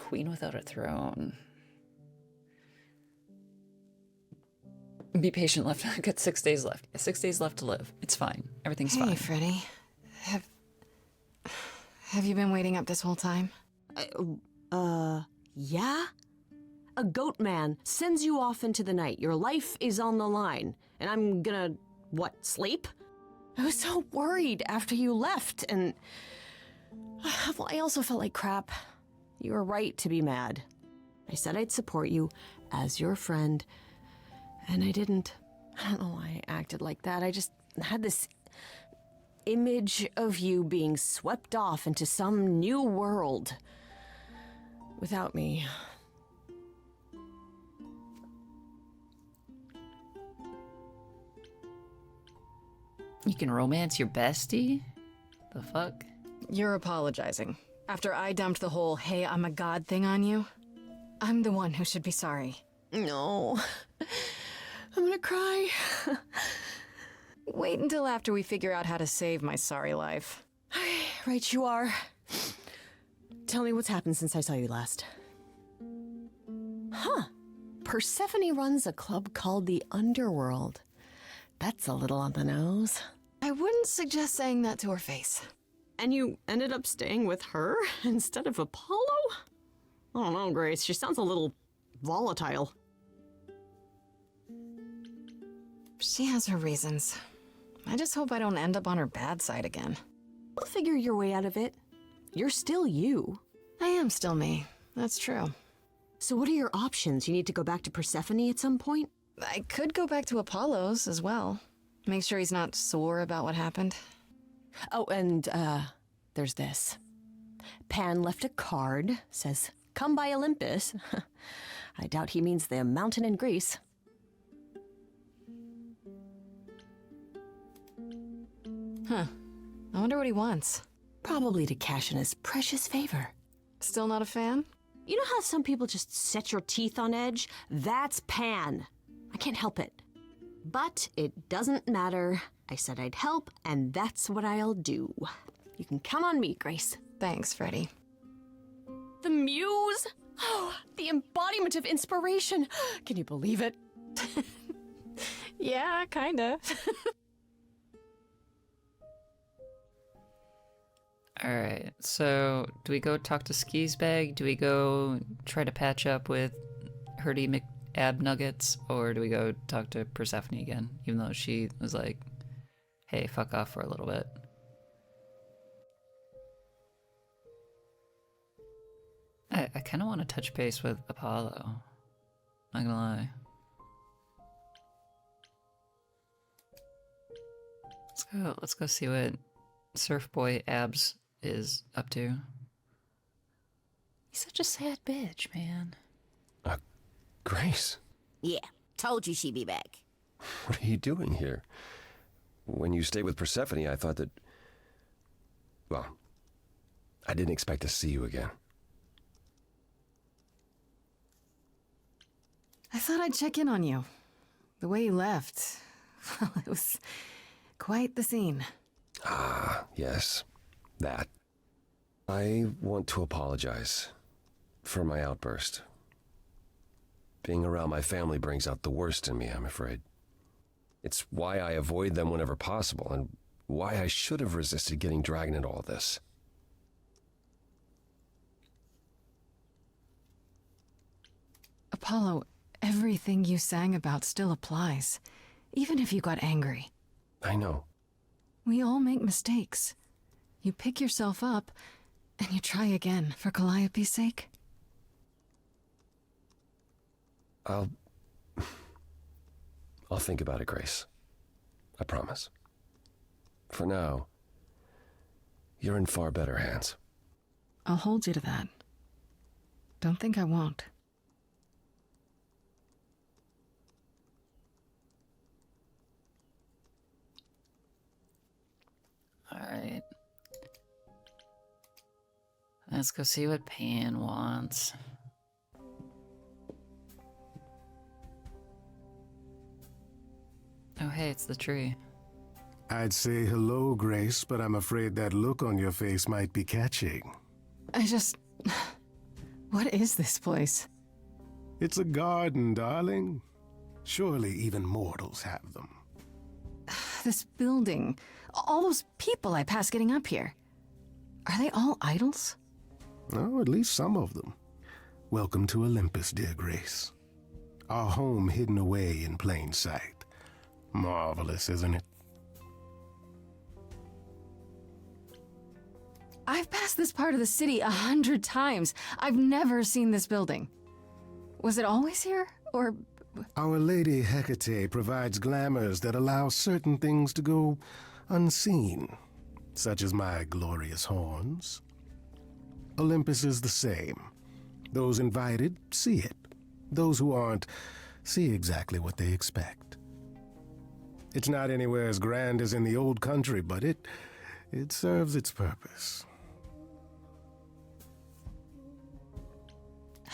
queen without a throne. Be patient, left. I've got 6 days left. 6 days left to live. It's fine. Everything's fine. Hey, Freddy. Have you been waiting up this whole time? Yeah? A goat man sends you off into the night. Your life is on the line. And I'm gonna, what, sleep? I was so worried after you left, and... well, I also felt like crap. You were right to be mad. I said I'd support you as your friend, and I didn't. I don't know why I acted like that. I just had this image of you being swept off into some new world without me. You can romance your bestie? The fuck? You're apologizing. After I dumped the whole, hey, I'm a god thing on you, I'm the one who should be sorry. No. I'm gonna cry. Wait until after we figure out how to save my sorry life. Right you are. Tell me what's happened since I saw you last. Huh. Persephone runs a club called the Underworld. That's a little on the nose. I wouldn't suggest saying that to her face. And you ended up staying with her instead of Apollo? I don't know, Grace. She sounds a little volatile. She has her reasons. I just hope I don't end up on her bad side again. You'll figure your way out of it. You're still you. I am still me. That's true. So what are your options? You need to go back to Persephone at some point? I could go back to Apollo's as well. Make sure he's not sore about what happened. Oh, and, there's this. Pan left a card, says, "Come by Olympus." I doubt he means the mountain in Greece. Huh. I wonder what he wants. Probably to cash in his precious favor. Still not a fan? You know how some people just set your teeth on edge? That's Pan. I can't help it. But it doesn't matter. I said I'd help, and that's what I'll do. You can count on me, Grace. Thanks, Freddy. The muse? Oh, the embodiment of inspiration. Can you believe it? Yeah, kinda. Alright, so do we go talk to Skisbag? Do we go try to patch up with Herdy McAbnuggets? Or do we go talk to Persephone again? Even though she was like, hey, fuck off for a little bit. I kind of want to touch base with Apollo. Not gonna lie. Let's go see what Surf Boy Abs is up to. He's such a sad bitch, man. Grace, Yeah, told you she'd be back. what are you doing here? When you stayed with Persephone, I thought that... Well, I didn't expect to see you again. I thought I'd check in on you. The way you left, well, it was quite the scene. Ah, yes, that. I want to apologize for my outburst. Being around my family brings out the worst in me, I'm afraid. It's why I avoid them whenever possible, and why I should have resisted getting dragged into all this. Apollo, everything you sang about still applies, even if you got angry. I know. We all make mistakes. You pick yourself up, and you try again for Calliope's sake. I'll think about it, Grace. I promise. For now, you're in far better hands. I'll hold you to that. Don't think I won't. Alright. Let's go see what Pan wants. Oh hey, it's the tree. I'd say hello, Grace, but I'm afraid that look on your face might be catching. What is this place? It's a garden, darling. Surely even mortals have them. This building. All those people I pass getting up here. Are they all idols? Oh, at least some of them. Welcome to Olympus, dear Grace. Our home hidden away in plain sight. Marvelous, isn't it? I've passed this part of the city 100 times. I've never seen this building. Was it always here? Or... Our Lady Hecate provides glamours that allow certain things to go unseen, such as my glorious horns. Olympus is the same. Those invited see it. Those who aren't see exactly what they expect. It's not anywhere as grand as in the old country, but it serves its purpose.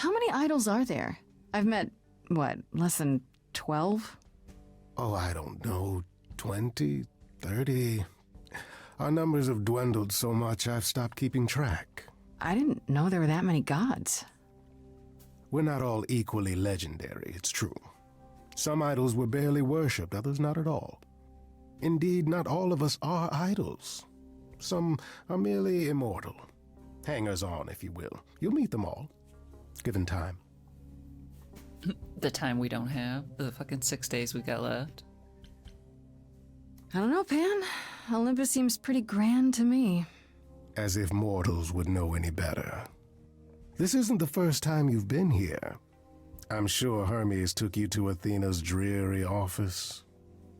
how many idols are there? I've met, what, less than 12? Oh, I don't know, 20, 30. Our numbers have dwindled so much I've stopped keeping track. I didn't know there were that many gods. We're not all equally legendary, it's true. Some idols were barely worshipped, others not at all. Indeed, not all of us are idols. Some are merely immortal. Hangers-on, if you will. You'll meet them all, given time. The time we don't have. The fucking 6 days we got left. I don't know, Pan. Olympus seems pretty grand to me. As if mortals would know any better. This isn't the first time you've been here. I'm sure Hermes took you to Athena's dreary office.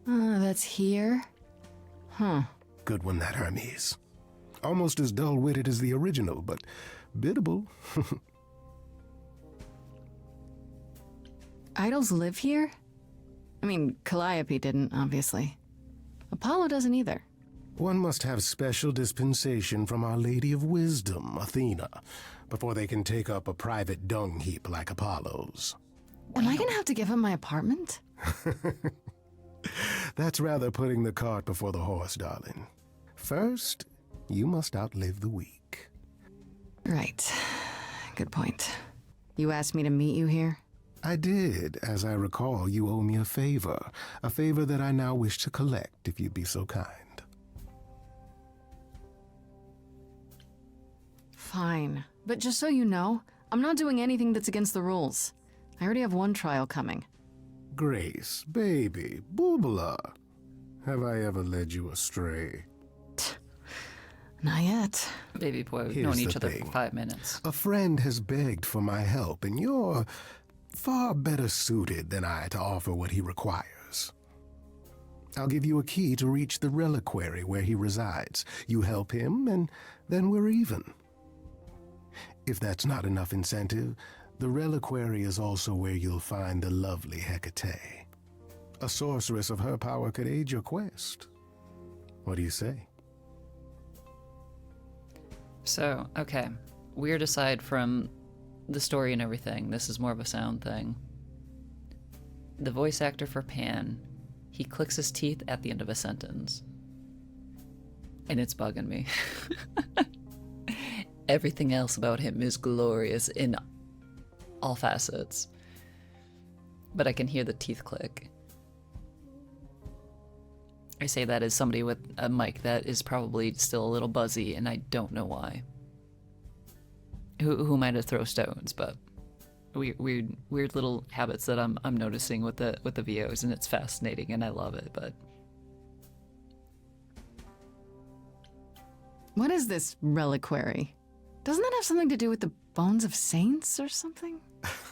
That's here? Huh. Good one, that Hermes. Almost as dull-witted as the original, but biddable. Idols live here? I mean, Calliope didn't, obviously. Apollo doesn't either. One must have special dispensation from Our Lady of Wisdom, Athena, before they can take up a private dung heap like Apollo's. Am I gonna have to give him my apartment? That's rather putting the cart before the horse, darling. First, you must outlive the week. Right. Good point. You asked me to meet you here? I did. As I recall, you owe me a favor that I now wish to collect, if you'd be so kind. Fine. But just so you know, I'm not doing anything that's against the rules. I already have one trial coming. Grace, baby, Boobala, have I ever led you astray? Not yet. Baby boy, we've Here's known each the other thing. for 5 minutes. A friend has begged for my help, and you're far better suited than I to offer what he requires. I'll give you a key to reach the reliquary where he resides. You help him, and then we're even. If that's not enough incentive, the reliquary is also where you'll find the lovely Hecate. A sorceress of her power could aid your quest. What do you say? So, okay. Weird aside from the story and everything, this is more of a sound thing. The voice actor for Pan, he clicks his teeth at the end of a sentence. And it's bugging me. Everything else about him is glorious in all facets. But I can hear the teeth click. I say that as somebody with a mic that is probably still a little buzzy, and I don't know why. Who might have throw stones, but weird little habits that I'm noticing with the VOs, and it's fascinating, and I love it. But What is this reliquary? Doesn't that have something to do with the bones of saints or something?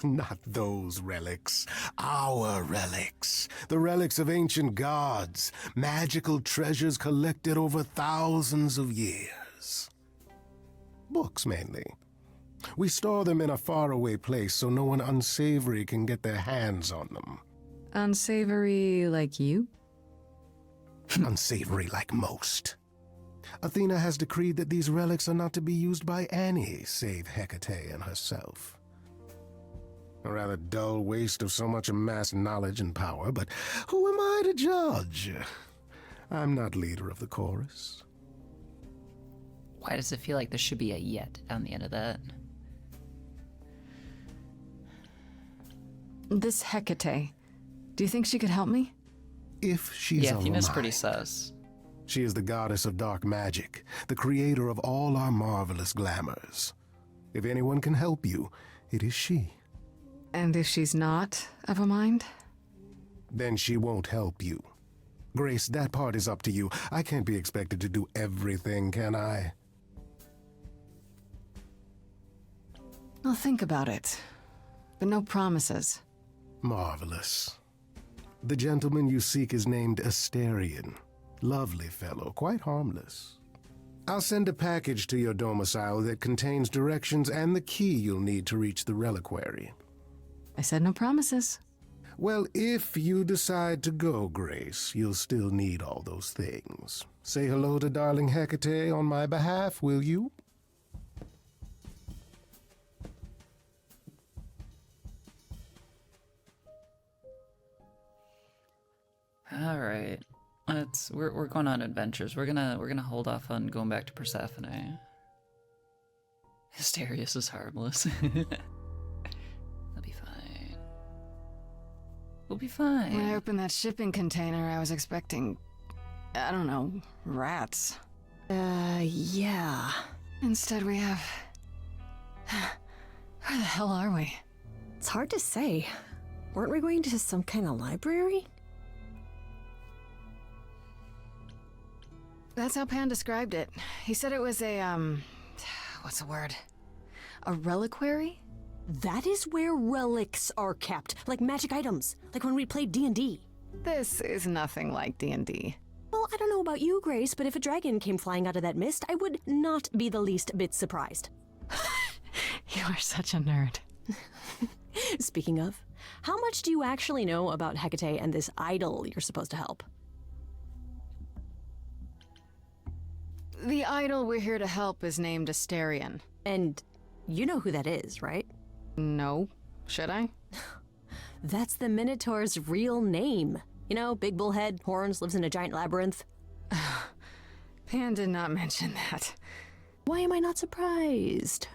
Not those relics. Our relics. The relics of ancient gods. Magical treasures collected over thousands of years. Books, mainly. We store them in a faraway place so no one unsavory can get their hands on them. Unsavory like you? Unsavory like most. Athena has decreed that these relics are not to be used by any save Hecate and herself. A rather dull waste of so much amassed knowledge and power, but who am I to judge? I'm not leader of the chorus. why does it feel like there should be a yet on the end of that? This Hecate, do you think she could help me? If she's Yeah, of Athena's a pretty mind. sus. She is the goddess of dark magic, the creator of all our marvelous glamours. If anyone can help you, it is she. And if she's not of a mind? Then she won't help you. Grace, that part is up to you. I can't be expected to do everything, can I? I'll think about it. But no promises. Marvelous. The gentleman you seek is named Asterion. Lovely fellow, quite harmless. I'll send a package to your domicile that contains directions and the key you'll need to reach the reliquary. I said no promises. Well, if you decide to go, Grace, you'll still need all those things. Say hello to darling Hecate on my behalf, will you? All right, we're going on adventures. We're gonna hold off on going back to Persephone. Hysterius is harmless. That'll be fine. We'll be fine. When I opened that shipping container, I was expecting, I don't know, rats. Yeah. Instead we have... Where the hell are we? It's hard to say. Weren't we going to some kind of library? That's how Pan described it. He said it was a, what's the word? A reliquary? That is where relics are kept, like magic items, like when we played D&D. This is nothing like D&D. Well, I don't know about you, Grace, but if a dragon came flying out of that mist, I would not be the least bit surprised. You are such a nerd. Speaking of, how much do you actually know about Hecate and this idol you're supposed to help? The idol we're here to help is named Asterion. And you know who that is, right? No. Should I? That's the Minotaur's real name. You know, big bullhead, horns, lives in a giant labyrinth. Pan did not mention that. Why am I not surprised?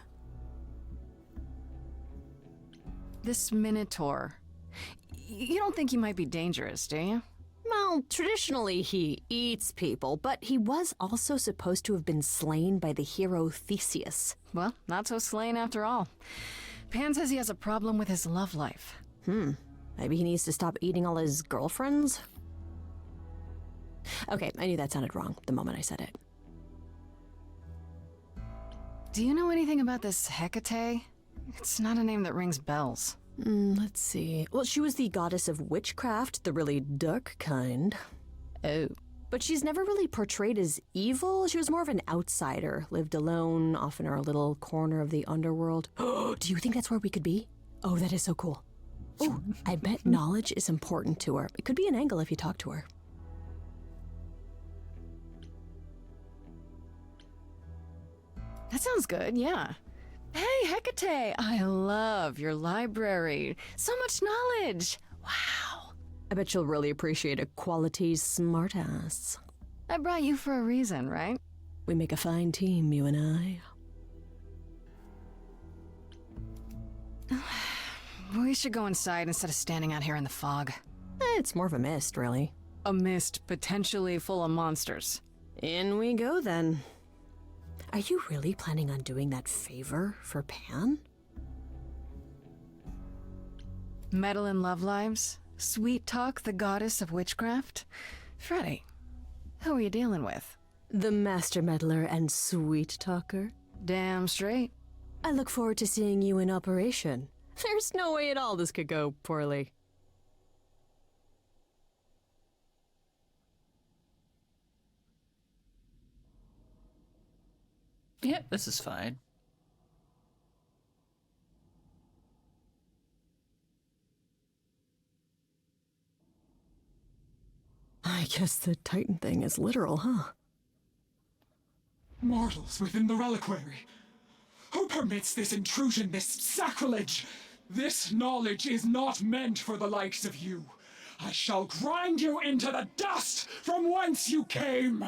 This Minotaur. You don't think he might be dangerous, do you? Well, traditionally he eats people, but he was also supposed to have been slain by the hero Theseus. Well, not so slain after all. Pan says he has a problem with his love life. Maybe he needs to stop eating all his girlfriends? Okay, I knew that sounded wrong the moment I said it. Do you know anything about this Hecate? It's not a name that rings bells. Let's see. Well, she was the goddess of witchcraft, the really dark kind. Oh. But she's never really portrayed as evil. She was more of an outsider, lived alone, off in her little corner of the underworld. Do you think that's where we could be? Oh, that is so cool. Oh, I bet knowledge is important to her. It could be an angle if you talk to her. That sounds good, yeah. Hey, Hecate, I love your library. So much knowledge. Wow. I bet she'll really appreciate a quality smartass. I brought you for a reason, right? We make a fine team, you and I. We should go inside instead of standing out here in the fog. It's more of a mist, really. A mist potentially full of monsters. In we go, then. Are you really planning on doing that favor for Pan? Meddle in love lives? Sweet Talk, the goddess of witchcraft? Freddy, who are you dealing with? The master meddler and sweet talker. Damn straight. I look forward to seeing you in operation. There's no way at all this could go poorly. Yeah, this is fine. I guess the Titan thing is literal, huh? Mortals within the reliquary. Who permits this intrusion, this sacrilege? This knowledge is not meant for the likes of you. I shall grind you into the dust from whence you came.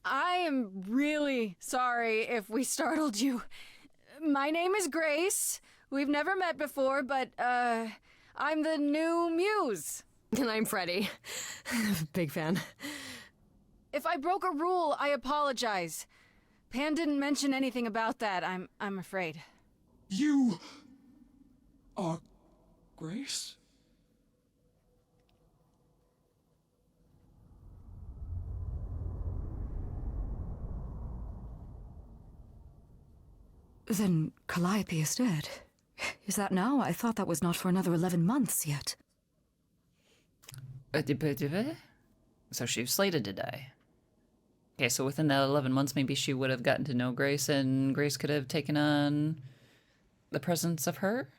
I am really sorry if we startled you. My name is Grace. We've never met before, but, I'm the new muse. And I'm Freddie. Big fan. If I broke a rule, I apologize. Pan didn't mention anything about that, I'm afraid. You are Grace? Then Calliope is dead. Is that now? I thought that was not for another 11 months yet. So she was slated to die. Okay, so within that 11 months, maybe she would have gotten to know Grace, and Grace could have taken on the presence of her?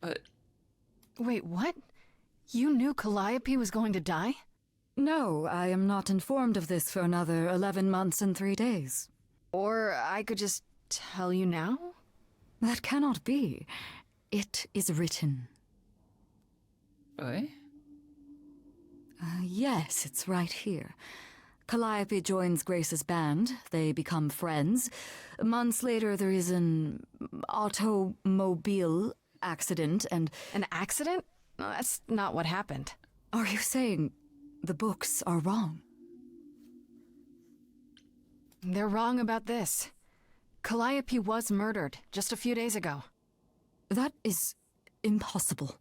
But... Wait, what? You knew Calliope was going to die? No, I am not informed of this for another 11 months and 3 days. Or I could just tell you now? That cannot be. It is written. Oi? Yes, it's right here. Calliope joins Grace's band. They become friends. Months later, there is an automobile accident and... An accident? No, that's not what happened. Are you saying the books are wrong? They're wrong about this. Calliope was murdered just a few days ago. That is impossible.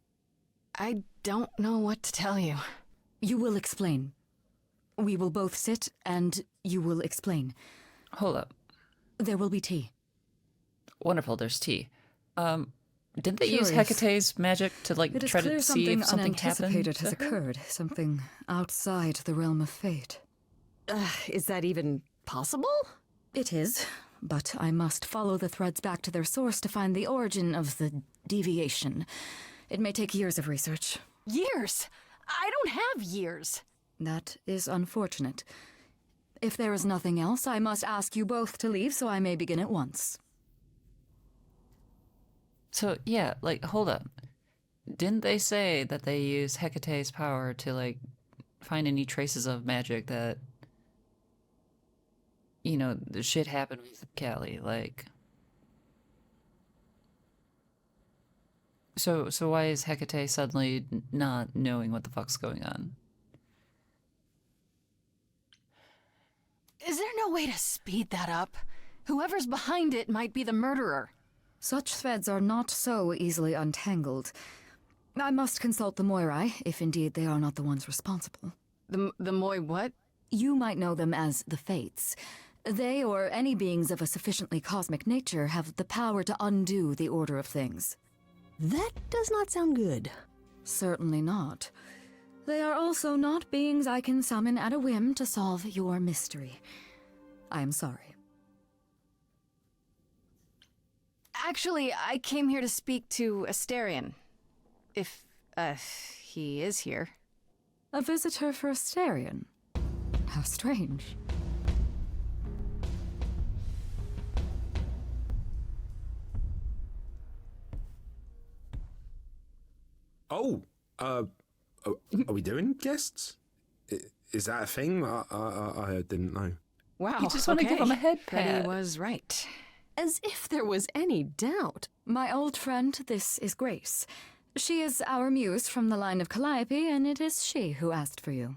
I don't know what to tell you. You will explain. We will both sit, and you will explain. Hold up. There will be tea. Wonderful, there's tea. Didn't they use Curious. Hecate's magic to, like, It is try clear to see if something unanticipated happened? has occurred. Something outside the realm of fate. Is that even possible? It is, but I must follow the threads back to their source to find the origin of the deviation. It may take years of research. Years? I don't have years. That is unfortunate. If there is nothing else, I must ask you both to leave so I may begin at once. So, yeah, like, hold up. Didn't they say that they use Hecate's power to, like, find any traces of magic that, you know, the shit happened with Callie, like... So why is Hecate suddenly not knowing what the fuck's going on? Is there no way to speed that up? Whoever's behind it might be the murderer. Such threads are not so easily untangled. I must consult the Moirai, if indeed they are not the ones responsible. The Moi what? You might know them as the Fates. They, or any beings of a sufficiently cosmic nature, have the power to undo the order of things. That does not sound good. Certainly not. They are also not beings I can summon at a whim to solve your mystery. I am sorry. Actually, I came here to speak to Asterion. If, he is here. A visitor for Asterion? How strange. Oh, are we doing guests? Is that a thing? I didn't know. Wow, You just want to give him a head Freddie pat. was right. As if there was any doubt. My old friend, this is Grace. She is our muse from the line of Calliope, and it is she who asked for you.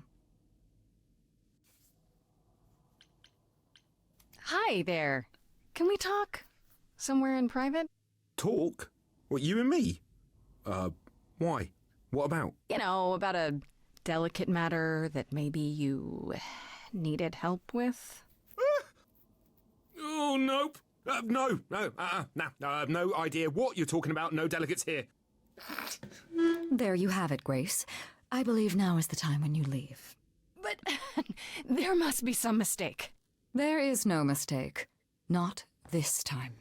Hi there. Can we talk? Somewhere in private? Talk? What, you and me? Why? What about? You know, about a delicate matter that maybe you needed help with? Oh, nope. No, I have no idea what you're talking about. No delegates here. There you have it, Grace. I believe now is the time when you leave. But there must be some mistake. There is no mistake. Not this time.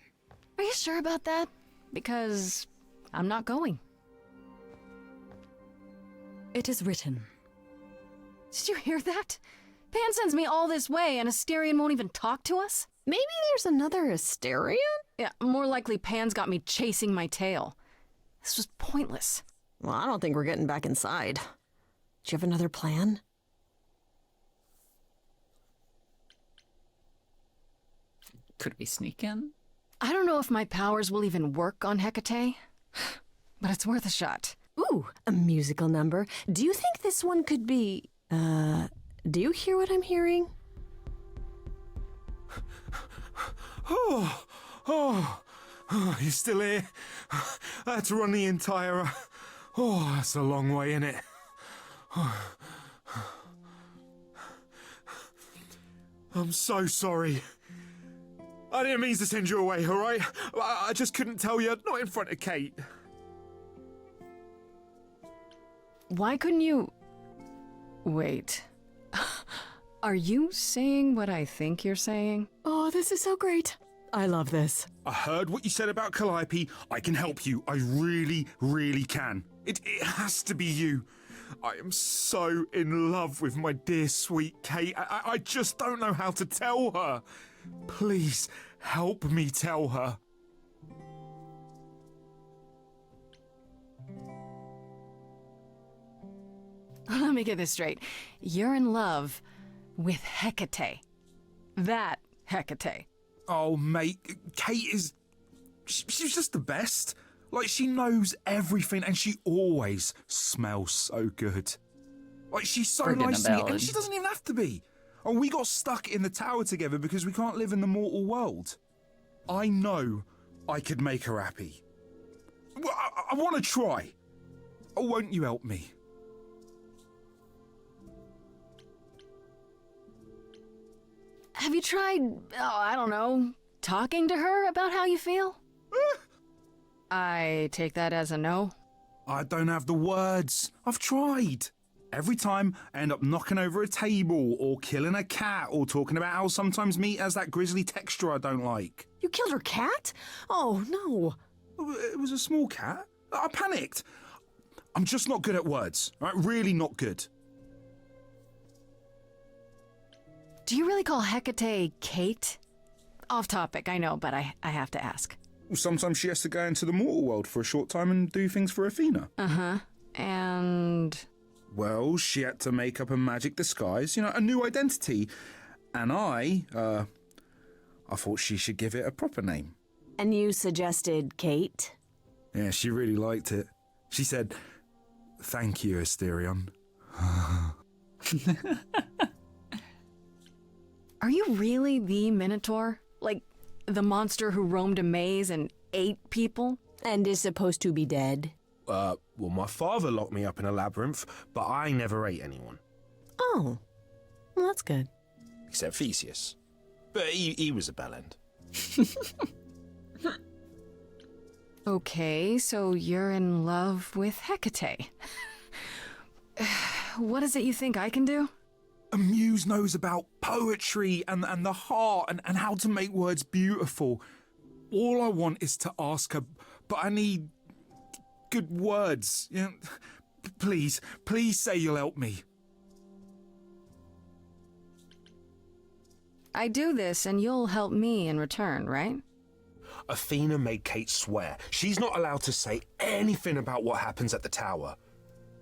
Are you sure about that? Because I'm not going. It is written. Did you hear that? Pan sends me all this way and Asterion won't even talk to us? Maybe there's another Asterion? Yeah, more likely Pan's got me chasing my tail. This was pointless. Well, I don't think we're getting back inside. Do you have another plan? Could we sneak in? I don't know if my powers will even work on Hecate, but it's worth a shot. Ooh, a musical number. Do you think this one could be... do you hear what I'm hearing? Oh, you're still here? I had to run the entire... Oh, that's a long way, innit? I'm so sorry. I didn't mean to send you away, all right? I just couldn't tell you, not in front of Kate. Why couldn't you... Wait. Are you saying what I think you're saying? Oh, this is so great. I love this. I heard what you said about Calliope. I can help you. I really, really can. It has to be you. I am so in love with my dear sweet Kate. I just don't know how to tell her. Please help me tell her. Let me get this straight. You're in love with Hecate. That Hecate. Oh, mate, Kate is... She's just the best. Like, she knows everything and she always smells so good. Like, she's so Friggin' nice to me, ballad. and she doesn't even have to be. Oh, we got stuck in the tower together because we can't live in the mortal world. I know I could make her happy. Well, I want to try. Oh, won't you help me? Have you tried, I don't know, talking to her about how you feel? I take that as a no. I don't have the words. I've tried. Every time I end up knocking over a table or killing a cat or talking about how sometimes meat has that grisly texture I don't like. You killed her cat? Oh, no. It was a small cat. I panicked. I'm just not good at words, right? Really not good. Do you really call Hecate Kate? Off topic, I know, but I have to ask. Sometimes she has to go into the mortal world for a short time and do things for Athena. Uh-huh. And... Well, she had to make up a magic disguise, you know, a new identity. And I thought she should give it a proper name. And you suggested Kate? Yeah, she really liked it. She said, "Thank you, Asterion." Are you really the Minotaur? Like, the monster who roamed a maze and ate people? And is supposed to be dead? Well, my father locked me up in a labyrinth, but I never ate anyone. Oh, well, that's good. Except Theseus. But he was a bellend. Okay, so you're in love with Hecate. What is it you think I can do? A muse knows about poetry and the heart and how to make words beautiful. All I want is to ask her, but I need good words. You know, please say you'll help me. I do this and you'll help me in return, right? Athena made Kate swear she's not allowed to say anything about what happens at the tower.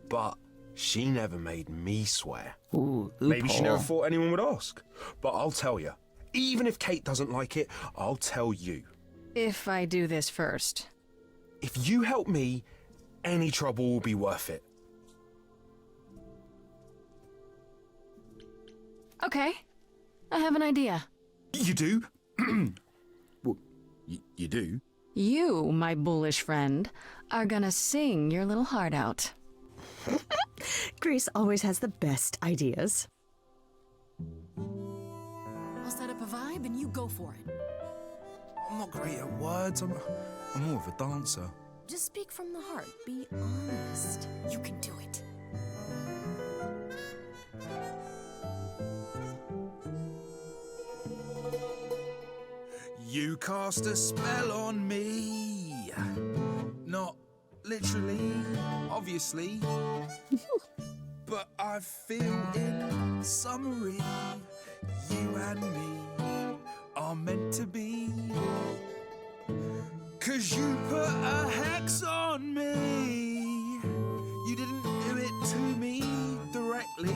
But she never made me swear. Ooh, Maybe she loophole. never thought anyone would ask. But I'll tell you, even if Kate doesn't like it, I'll tell you. If I do this first. If you help me, any trouble will be worth it. Okay, I have an idea. You do? Well, you do? You, my bullish friend, are gonna sing your little heart out. Grace always has the best ideas. I'll set up a vibe and you go for it. I'm not great at words. I'm more of a dancer. Just speak from the heart. Be honest. You can do it. You cast a spell on me. Not literally, obviously. But I feel in summary, you and me are meant to be. 'Cause you put a hex on me. You didn't do it to me directly.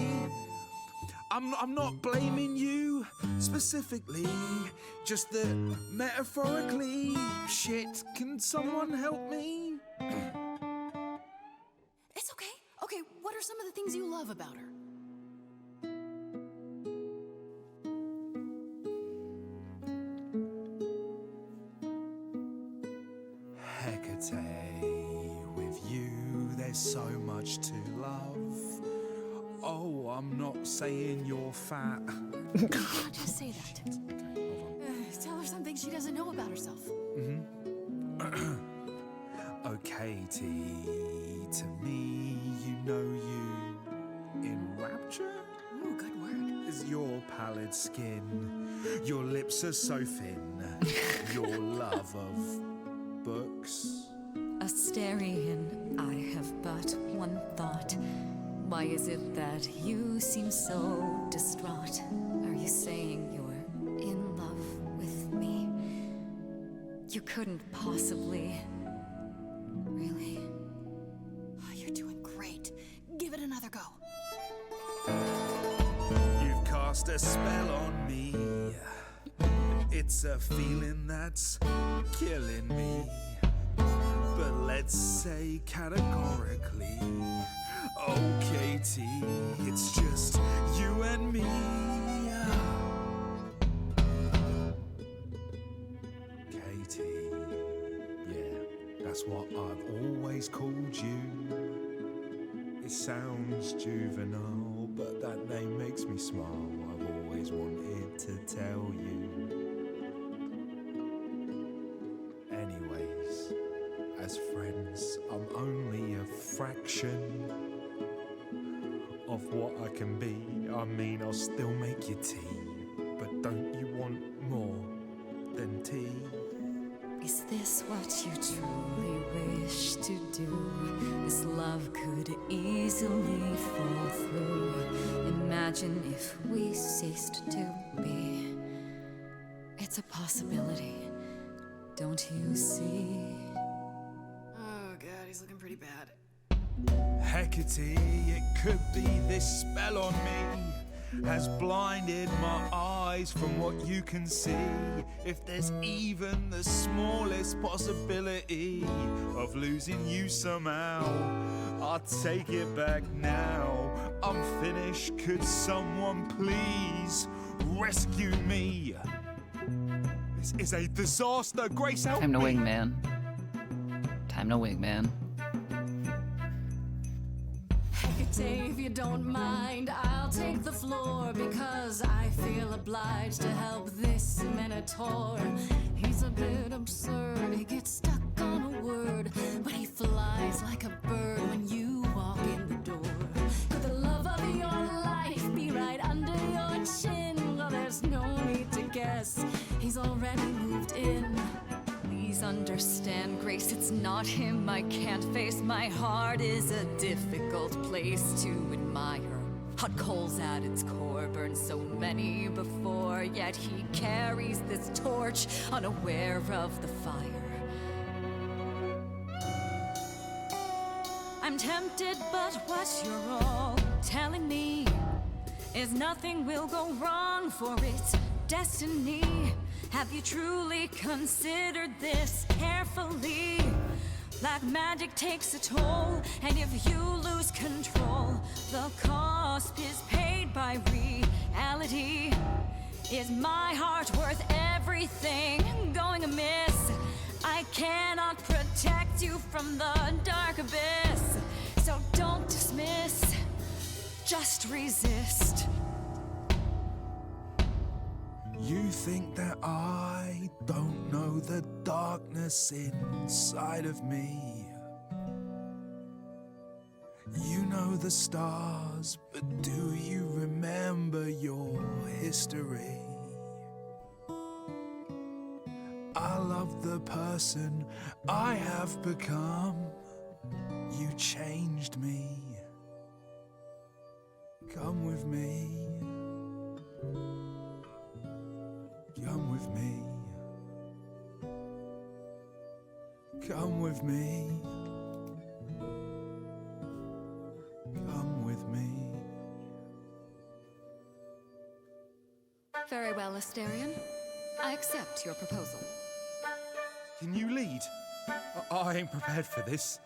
I'm not blaming you Specifically, just the metaphorically. Shit, can someone help me? It's okay. Okay, what are some of the things you love about her? Hecate, with you there's so much to love. Oh, I'm not saying you're fat. Just say that. Tell her something she doesn't know about herself. Oh, Katie, to me, you know you in rapture? Ooh, good word. Is your pallid skin, your lips are so thin, your love of books. Asterian, I have but one thought. Why is it that you seem so distraught? Are you saying you're in love with me? You couldn't possibly. Really? Oh, you're doing great. Give it another go. You've cast a spell on me. It's a feeling that's killing me. But let's say categorically, oh Katie, it's just you and me. Katie, yeah, that's what I've always called you. It sounds juvenile, but that name makes me smile. I've always wanted to tell you. Anyways, as friends, I'm only a fraction of what I can be. I mean, I'll still make you tea, but don't you want more than tea? Is this what you truly wish to do? This love could easily fall through. Imagine if we ceased to be. It's a possibility, don't you see? Oh, God, he's looking pretty bad. Hecate, it could be this spell on me has blinded my eyes from what you can see. If there's even the smallest possibility of losing you somehow, I'll take it back now. I'm finished, could someone please rescue me? This is a disaster, Grace, help Time to me. wingman. Time to wingman. Hecate, if you don't mind, I'll take the floor because I feel obliged to help this minotaur. He's a bit absurd, he gets stuck on a word, but he flies like a bird when you walk in the door. Could the love of your life be right under your chin? Well, there's no need to guess, he's already moved in. Please understand, Grace, it's not him I can't face. My heart is a difficult place to admire. Hot coals at its core, burned so many before, yet he carries this torch, unaware of the fire. I'm tempted, but what you're all telling me is nothing will go wrong, for it's destiny. Have you truly considered this carefully? Black magic takes a toll, and if you lose control, the cost is paid by reality. Is my heart worth everything going amiss? I cannot protect you from the dark abyss, so don't dismiss, just resist. You think that I don't know the darkness inside of me? You know the stars, but do you remember your history? I love the person I have become. You changed me. Come with me. Come with me. Come with me. Come with me. Very Very well, Asterion. I accept your proposal. Can you lead? I ain't prepared for this.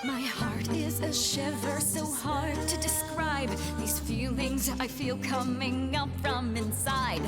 My heart is a shiver, so hard to describe. These feelings I feel coming up from inside.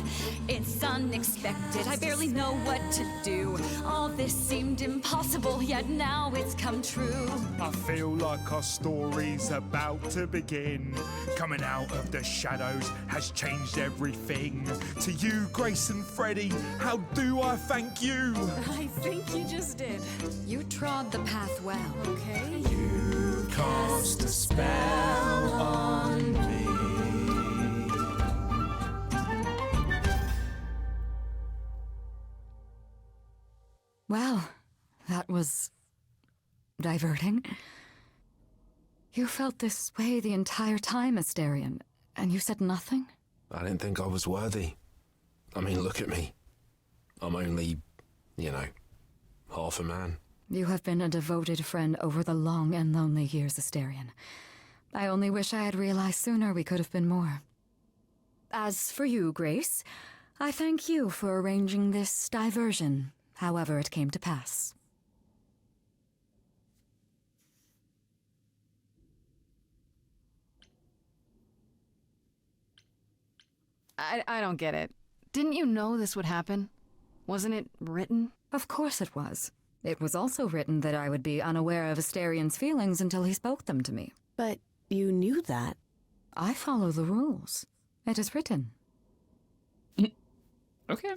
It's unexpected, I barely know what to do. All this seemed impossible, yet now it's come true. I feel like our story's about to begin. Coming out of the shadows has changed everything. To you, Grace and Freddie, how do I thank you? I think you just did. You trod the path well. Okay? You cast a spell on me. Well, that was diverting. You felt this way the entire time, Asterion, and you said nothing? I didn't think I was worthy. I mean, look at me. I'm only, half a man. You have been a devoted friend over the long and lonely years, Asterion. I only wish I had realized sooner we could have been more. As for you, Grace, I thank you for arranging this diversion, however it came to pass. I don't get it. Didn't you know this would happen? Wasn't it written? Of course it was. It was also written that I would be unaware of Asterion's feelings until he spoke them to me. But you knew that. I follow the rules. It is written. Okay.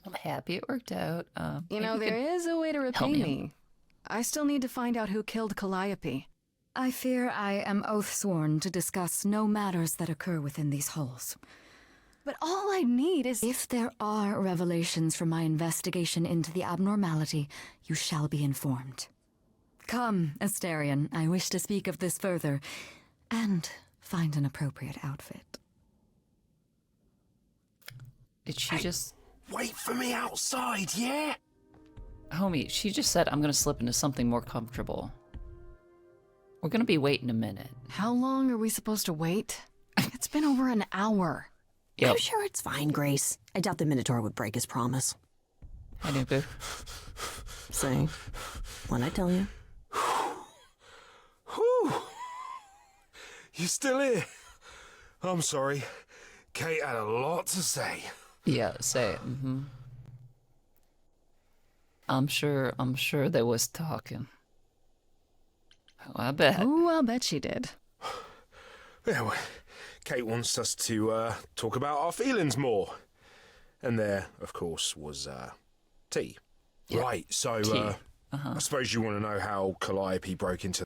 I'm happy it worked out. There is a way to repay me. I still need to find out who killed Calliope. I fear I am oath-sworn to discuss no matters that occur within these halls. But all I need is... If there are revelations from my investigation into the abnormality, you shall be informed. Come, Asterion, I wish to speak of this further, and find an appropriate outfit. Did she just... Wait for me outside, yeah? Homie, she just said I'm gonna slip into something more comfortable. We're gonna be waiting a minute. How long are we supposed to wait? It's been over an hour. Yep. I'm sure it's fine, Grace. I doubt the Minotaur would break his promise. I do, boo. Say, what'd I tell you? Whew. You still here? I'm sorry. Kate had a lot to say. Yeah, say it. I'm sure they was talking. Oh, I bet. Ooh, I'll bet she did. Yeah, well, Kate wants us to talk about our feelings more. And there, of course, was tea. Yeah. Right, so Tea. I suppose you want to know how Calliope broke into...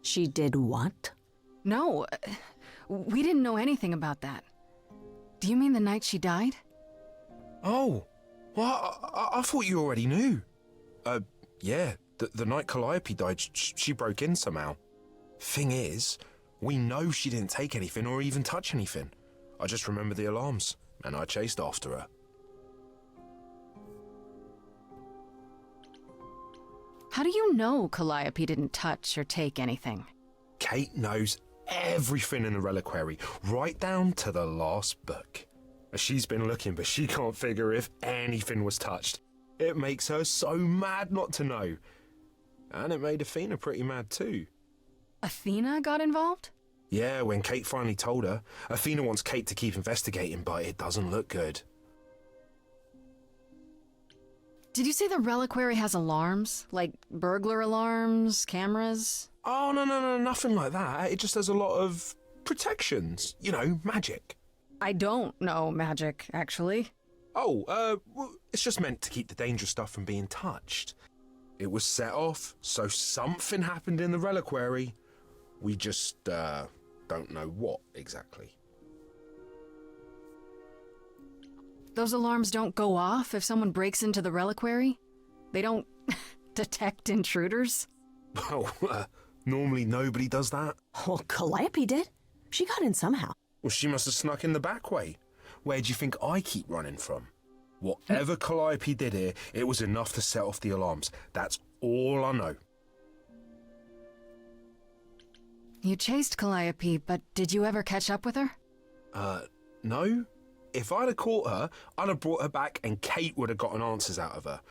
She did what? No, we didn't know anything about that. Do you mean the night she died? Oh, well, I thought you already knew. Yeah, the night Calliope died, she broke in somehow. Thing is, we know she didn't take anything or even touch anything. I just remember the alarms, and I chased after her. How do you know Calliope didn't touch or take anything? Kate knows everything in the reliquary, right down to the last book. She's been looking, but she can't figure if anything was touched. It makes her so mad not to know. And it made Athena pretty mad too. Athena got involved? Yeah, when Kate finally told her, Athena wants Kate to keep investigating, but it doesn't look good. Did you say the reliquary has alarms? Like burglar alarms, cameras? Oh, no, nothing like that. It just has a lot of protections. You know, magic. I don't know magic, actually. Oh, well, it's just meant to keep the dangerous stuff from being touched. It was set off, so something happened in the reliquary. We just, don't know what exactly. Those alarms don't go off if someone breaks into the reliquary? They don't detect intruders? Well, normally nobody does that. Well, Calliope did. She got in somehow. Well, she must have snuck in the back way. Where do you think I keep running from? Whatever Calliope did here, it was enough to set off the alarms. That's all I know. You chased Calliope, but did you ever catch up with her? No. If I'd have caught her, I'd have brought her back and Kate would have gotten answers out of her.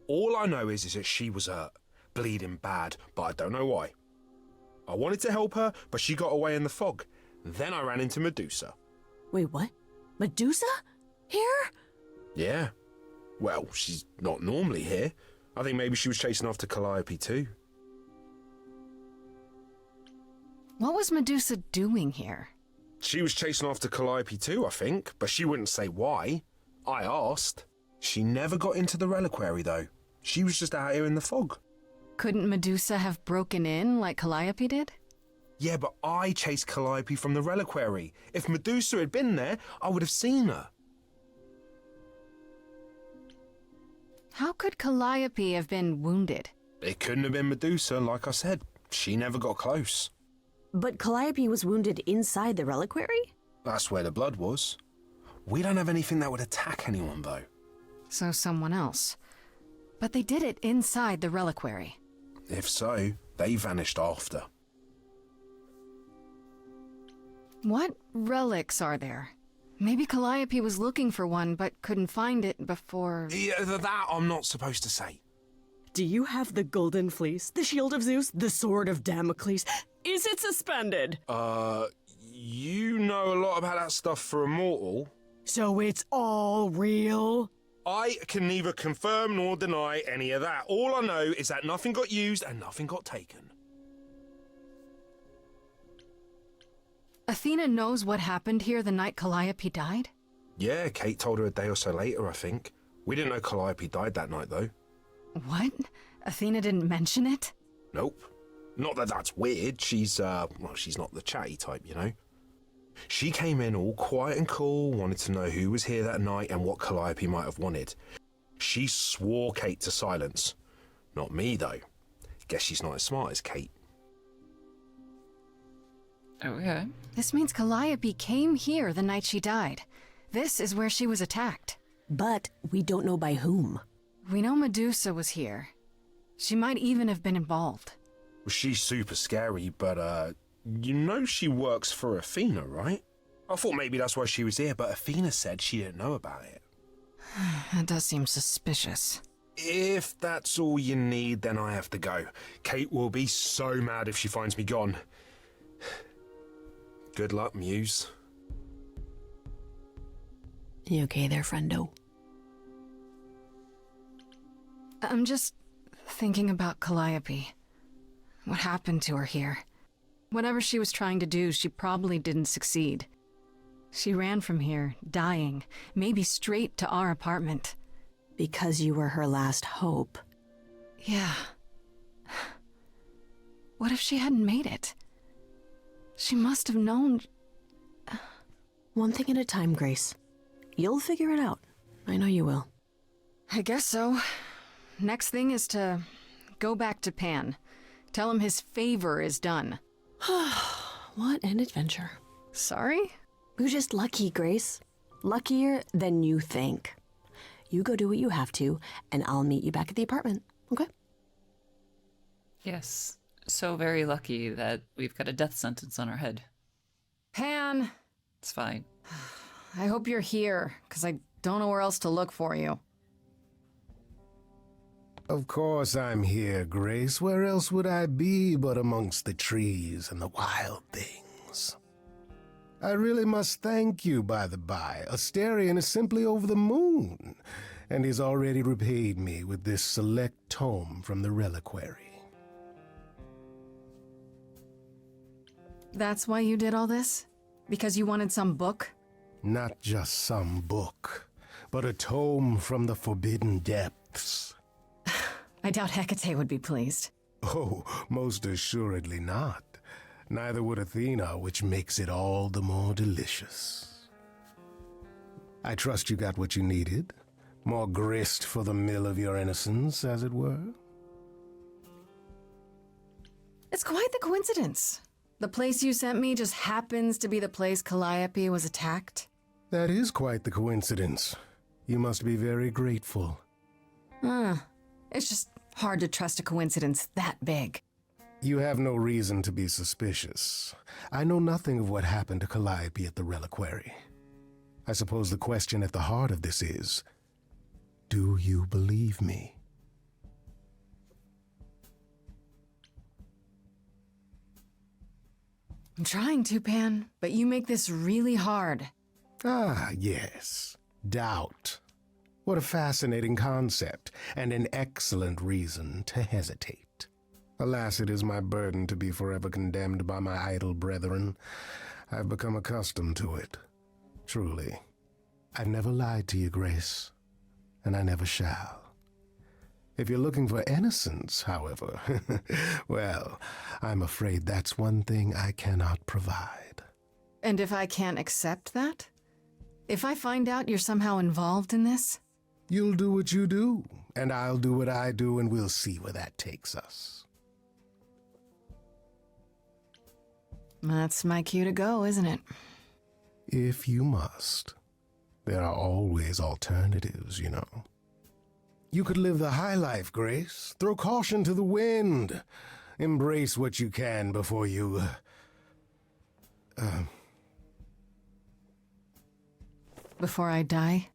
All I know is that she was hurt, bleeding bad, but I don't know why. I wanted to help her, but she got away in the fog. Then I ran into Medusa. Wait, what? Medusa? Here? Yeah. Well, she's not normally here. I think maybe she was chasing after Calliope too. What was Medusa doing here? She was chasing after Calliope too, I think, but she wouldn't say why. I asked. She never got into the reliquary though. She was just out here in the fog. Couldn't Medusa have broken in like Calliope did? Yeah, but I chased Calliope from the reliquary. If Medusa had been there, I would have seen her. How could Calliope have been wounded? It couldn't have been Medusa, like I said. She never got close. But Calliope was wounded inside the reliquary? That's where the blood was. We don't have anything that would attack anyone, though. So someone else. But they did it inside the reliquary. If so, they vanished after. What relics are there? Maybe Calliope was looking for one, but couldn't find it before... Yeah, that I'm not supposed to say. Do you have the golden fleece, the shield of Zeus, the sword of Damocles? Is it suspended? You know a lot about that stuff for a mortal. So it's all real? I can neither confirm nor deny any of that. All I know is that nothing got used and nothing got taken. Athena knows what happened here the night Calliope died? Yeah, Kate told her a day or so later, I think. We didn't know Calliope died that night, though. What? Athena didn't mention it? Nope. Not that that's weird. She's not the chatty type, you know. She came in all quiet and cool, wanted to know who was here that night and what Calliope might have wanted. She swore Kate to silence. Not me, though. Guess she's not as smart as Kate. Okay. This means Calliope came here the night she died. This is where she was attacked. But we don't know by whom. We know Medusa was here. She might even have been involved. Well, she's super scary, but, you know she works for Athena, right? I thought maybe that's why she was here, but Athena said she didn't know about it. That does seem suspicious. If that's all you need, then I have to go. Kate will be so mad if she finds me gone. Good luck, Muse. You okay there, friendo? I'm just thinking about Calliope. What happened to her here? Whatever she was trying to do, she probably didn't succeed. She ran from here, dying, maybe straight to our apartment. Because you were her last hope. Yeah. What if she hadn't made it? She must have known... One thing at a time, Grace. You'll figure it out. I know you will. I guess so. Next thing is to go back to Pan. Tell him his favor is done. What an adventure. Sorry? You're just lucky, Grace. Luckier than you think. You go do what you have to, and I'll meet you back at the apartment, okay? Yes. So very lucky that we've got a death sentence on our head. Pan! It's fine. I hope you're here, because I don't know where else to look for you. Of course I'm here, Grace. Where else would I be but amongst the trees and the wild things? I really must thank you, by the by. Asterion is simply over the moon, and he's already repaid me with this select tome from the reliquary. That's why you did all this? Because you wanted some book? Not just some book, but a tome from the forbidden depths. I doubt Hecate would be pleased. Oh, most assuredly not. Neither would Athena, which makes it all the more delicious. I trust you got what you needed. More grist for the mill of your innocence, as it were. It's quite the coincidence. The place you sent me just happens to be the place Calliope was attacked. That is quite the coincidence. You must be very grateful. It's just hard to trust a coincidence that big. You have no reason to be suspicious. I know nothing of what happened to Calliope at the reliquary. I suppose the question at the heart of this is, do you believe me? I'm trying to, Pan, but you make this really hard. Ah, yes. Doubt. What a fascinating concept, and an excellent reason to hesitate. Alas, it is my burden to be forever condemned by my idle brethren. I've become accustomed to it. Truly. I've never lied to you, Grace, and I never shall. If you're looking for innocence, however, well, I'm afraid that's one thing I cannot provide. And if I can't accept that? If I find out you're somehow involved in this? You'll do what you do, and I'll do what I do, and we'll see where that takes us. That's my cue to go, isn't it? If you must. There are always alternatives, you know. You could live the high life, Grace. Throw caution to the wind. Embrace what you can before you... Before I die?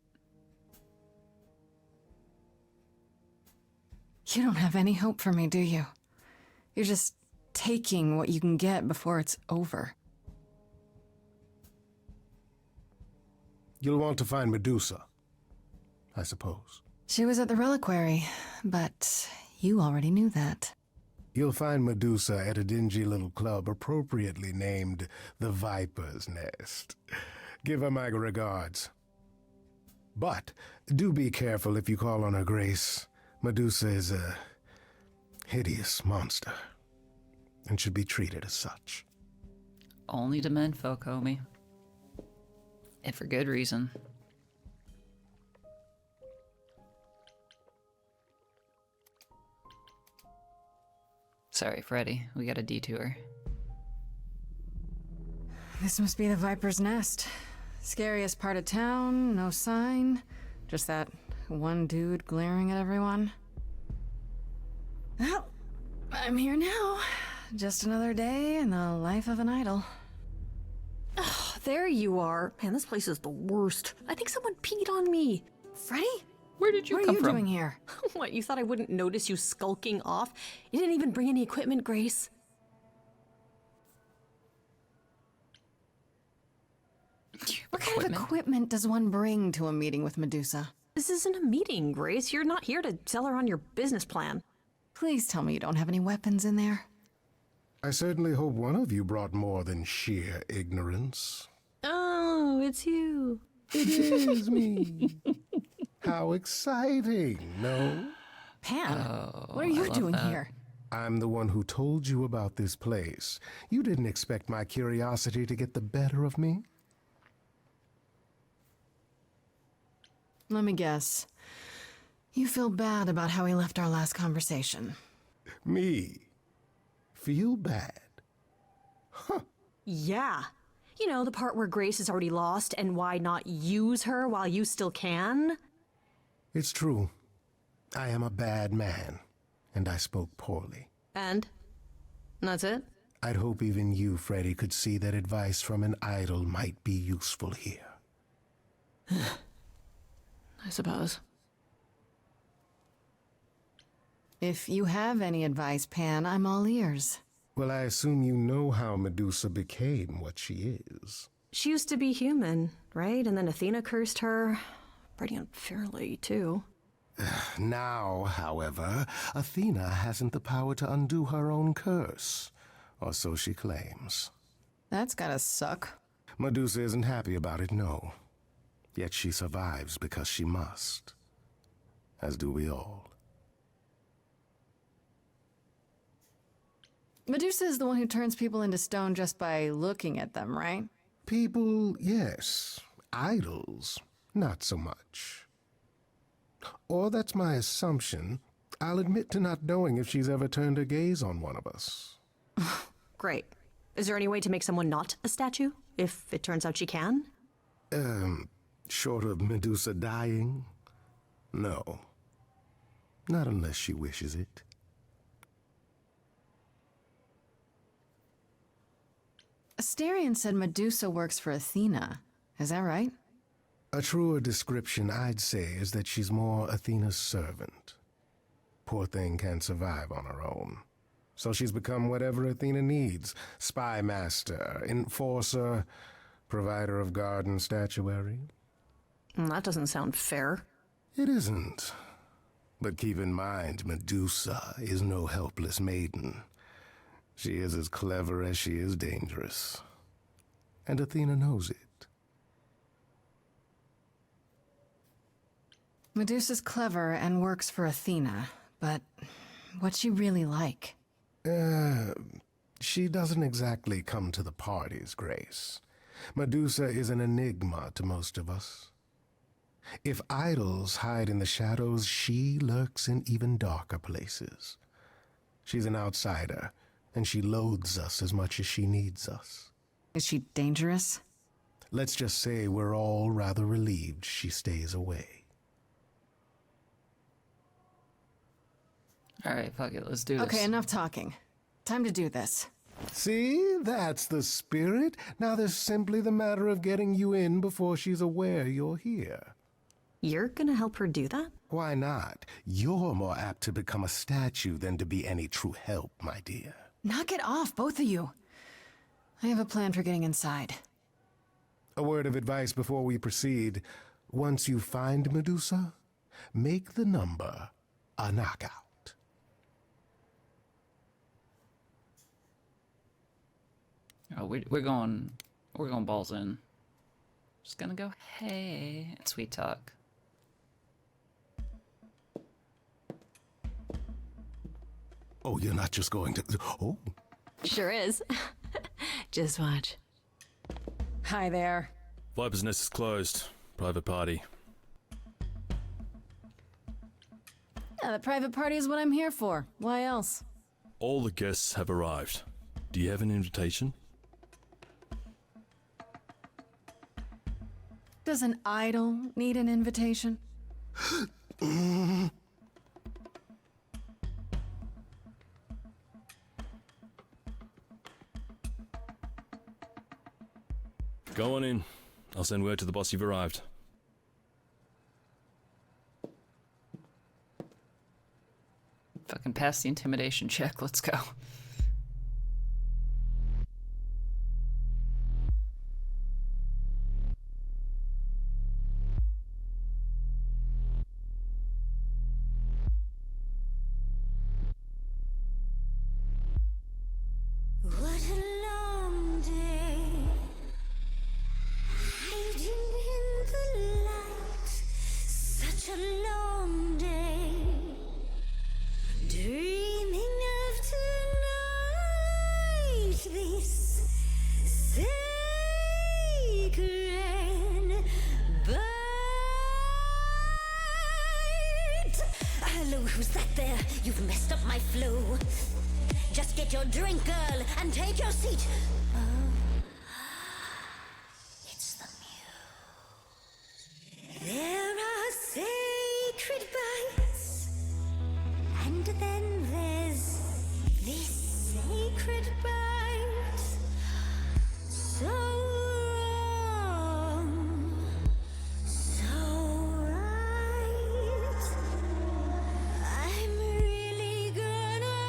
You don't have any hope for me, do you? You're just taking what you can get before it's over. You'll want to find Medusa, I suppose. She was at the reliquary, but you already knew that. You'll find Medusa at a dingy little club appropriately named the Viper's Nest. Give her my regards. But do be careful if you call on her, Grace. Medusa is a hideous monster, and should be treated as such. Only to menfolk, homie. And for good reason. Sorry, Freddy. We got a detour. This must be the Viper's Nest. Scariest part of town, no sign. Just that one dude glaring at everyone. Well, I'm here now. Just another day in the life of an idol. Oh, there you are. Man, this place is the worst. I think someone peed on me. Freddy? Where did you What come are you from? doing here? What, you thought I wouldn't notice you skulking off? You didn't even bring any equipment, Grace? What kind of equipment does one bring to a meeting with Medusa? This isn't a meeting, Grace. You're not here to sell her on your business plan. Please tell me you don't have any weapons in there. I certainly hope one of you brought more than sheer ignorance. Oh, it's you. It is me. How exciting, no? Pan, what are you doing here? I'm the one who told you about this place. You didn't expect my curiosity to get the better of me? Let me guess. You feel bad about how we left our last conversation. Me? Feel bad? Yeah. You know, the part where Grace is already lost and why not use her while you still can? It's true. I am a bad man, and I spoke poorly. And? That's it? I'd hope even you, Freddy, could see that advice from an idol might be useful here. I suppose. If you have any advice, Pan, I'm all ears. Well, I assume you know how Medusa became what she is. She used to be human, right? And then Athena cursed her. Pretty unfairly, too. Now, however, Athena hasn't the power to undo her own curse. Or so she claims. That's gotta suck. Medusa isn't happy about it, no. Yet she survives because she must. As do we all. Medusa is the one who turns people into stone just by looking at them, right? People, yes. Idols, not so much. Or that's my assumption. I'll admit to not knowing if she's ever turned her gaze on one of us. Great. Is there any way to make someone not a statue, if it turns out she can? Short of Medusa dying? No. Not unless she wishes it. Asterion said Medusa works for Athena. Is that right? A truer description, I'd say, is that she's more Athena's servant. Poor thing can't survive on her own. So she's become whatever Athena needs. Spy master, enforcer, provider of garden statuary. That doesn't sound fair. It isn't. But keep in mind, Medusa is no helpless maiden. She is as clever as she is dangerous. And Athena knows it. Medusa's clever and works for Athena, but what's she really like? She doesn't exactly come to the parties, Grace. Medusa is an enigma to most of us. If idols hide in the shadows, she lurks in even darker places. She's an outsider, and she loathes us as much as she needs us. Is she dangerous? Let's just say we're all rather relieved she stays away. Alright, fuck it, let's do this. Okay, enough talking. Time to do this. See? That's the spirit. Now there's simply the matter of getting you in before she's aware you're here. You're gonna help her do that? Why not? You're more apt to become a statue than to be any true help, my dear. Knock it off, both of you. I have a plan for getting inside. A word of advice before we proceed. Once you find Medusa, make the number a knockout. Oh, we're going balls in. Just gonna go, hey, and sweet talk. Oh, you're not just going to... Oh. Sure is. Just watch. Hi there. Viper's Nest is closed. Private party. Yeah, the private party is what I'm here for. Why else? All the guests have arrived. Do you have an invitation? Does an idol need an invitation? Go on in. I'll send word to the boss you've arrived. Fucking pass the intimidation check, let's go. Who's that there? You've messed up my flow. Just get your drink, girl, and take your seat. Oh, it's the muse. There are sacred bites, and then there's this sacred bite. So wrong, so right. I'm really gonna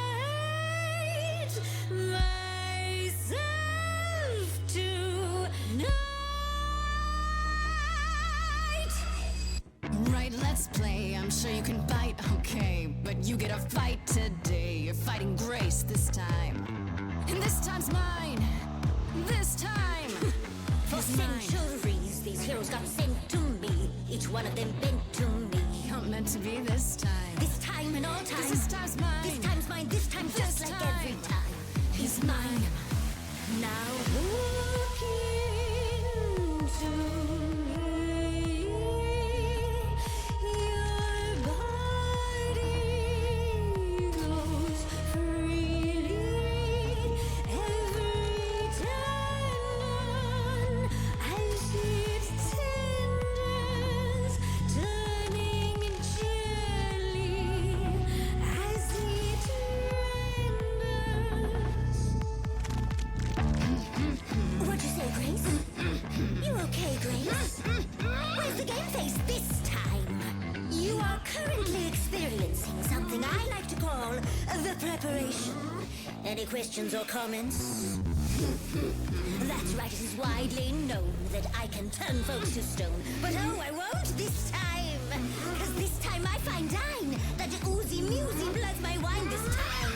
hate myself tonight. Right, let's play. I'm sure you can bite, okay. But you get a fight today. You're fighting Grace this time. And this time's mine. This time. For centuries, these heroes got sent to me. Each one of them bent to me. You're meant to be this time. This time and all time. 'Cause this time's mine. This time's mine. This time just This like time. every time. He's mine. Now look into me. Your body goes freely every time. As it tenders, turning gently as it renders. I like to call the preparation. Any questions or comments? That's right, it is widely known that I can turn folks to stone. But oh, I won't this time. Cause this time I find dine that the oozy musey bloods my wine this time.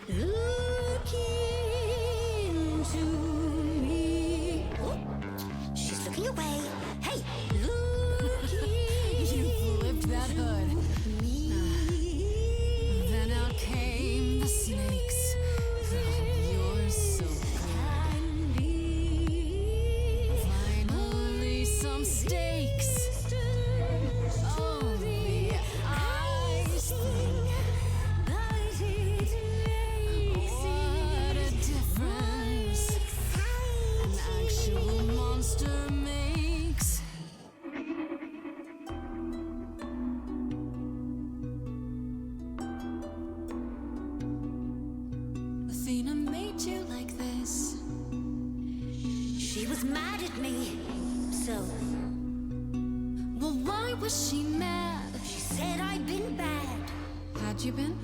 Look into me. Oh, she's looking away. Hey, look You flipped that hood. Then out came the snakes. You're so good. Finally, some steaks. Oh, the ice thing. What a difference an actual monster makes. Athena made you like this. She was mad at me. So, Well, why was she mad? she said I'd been bad. Had you been?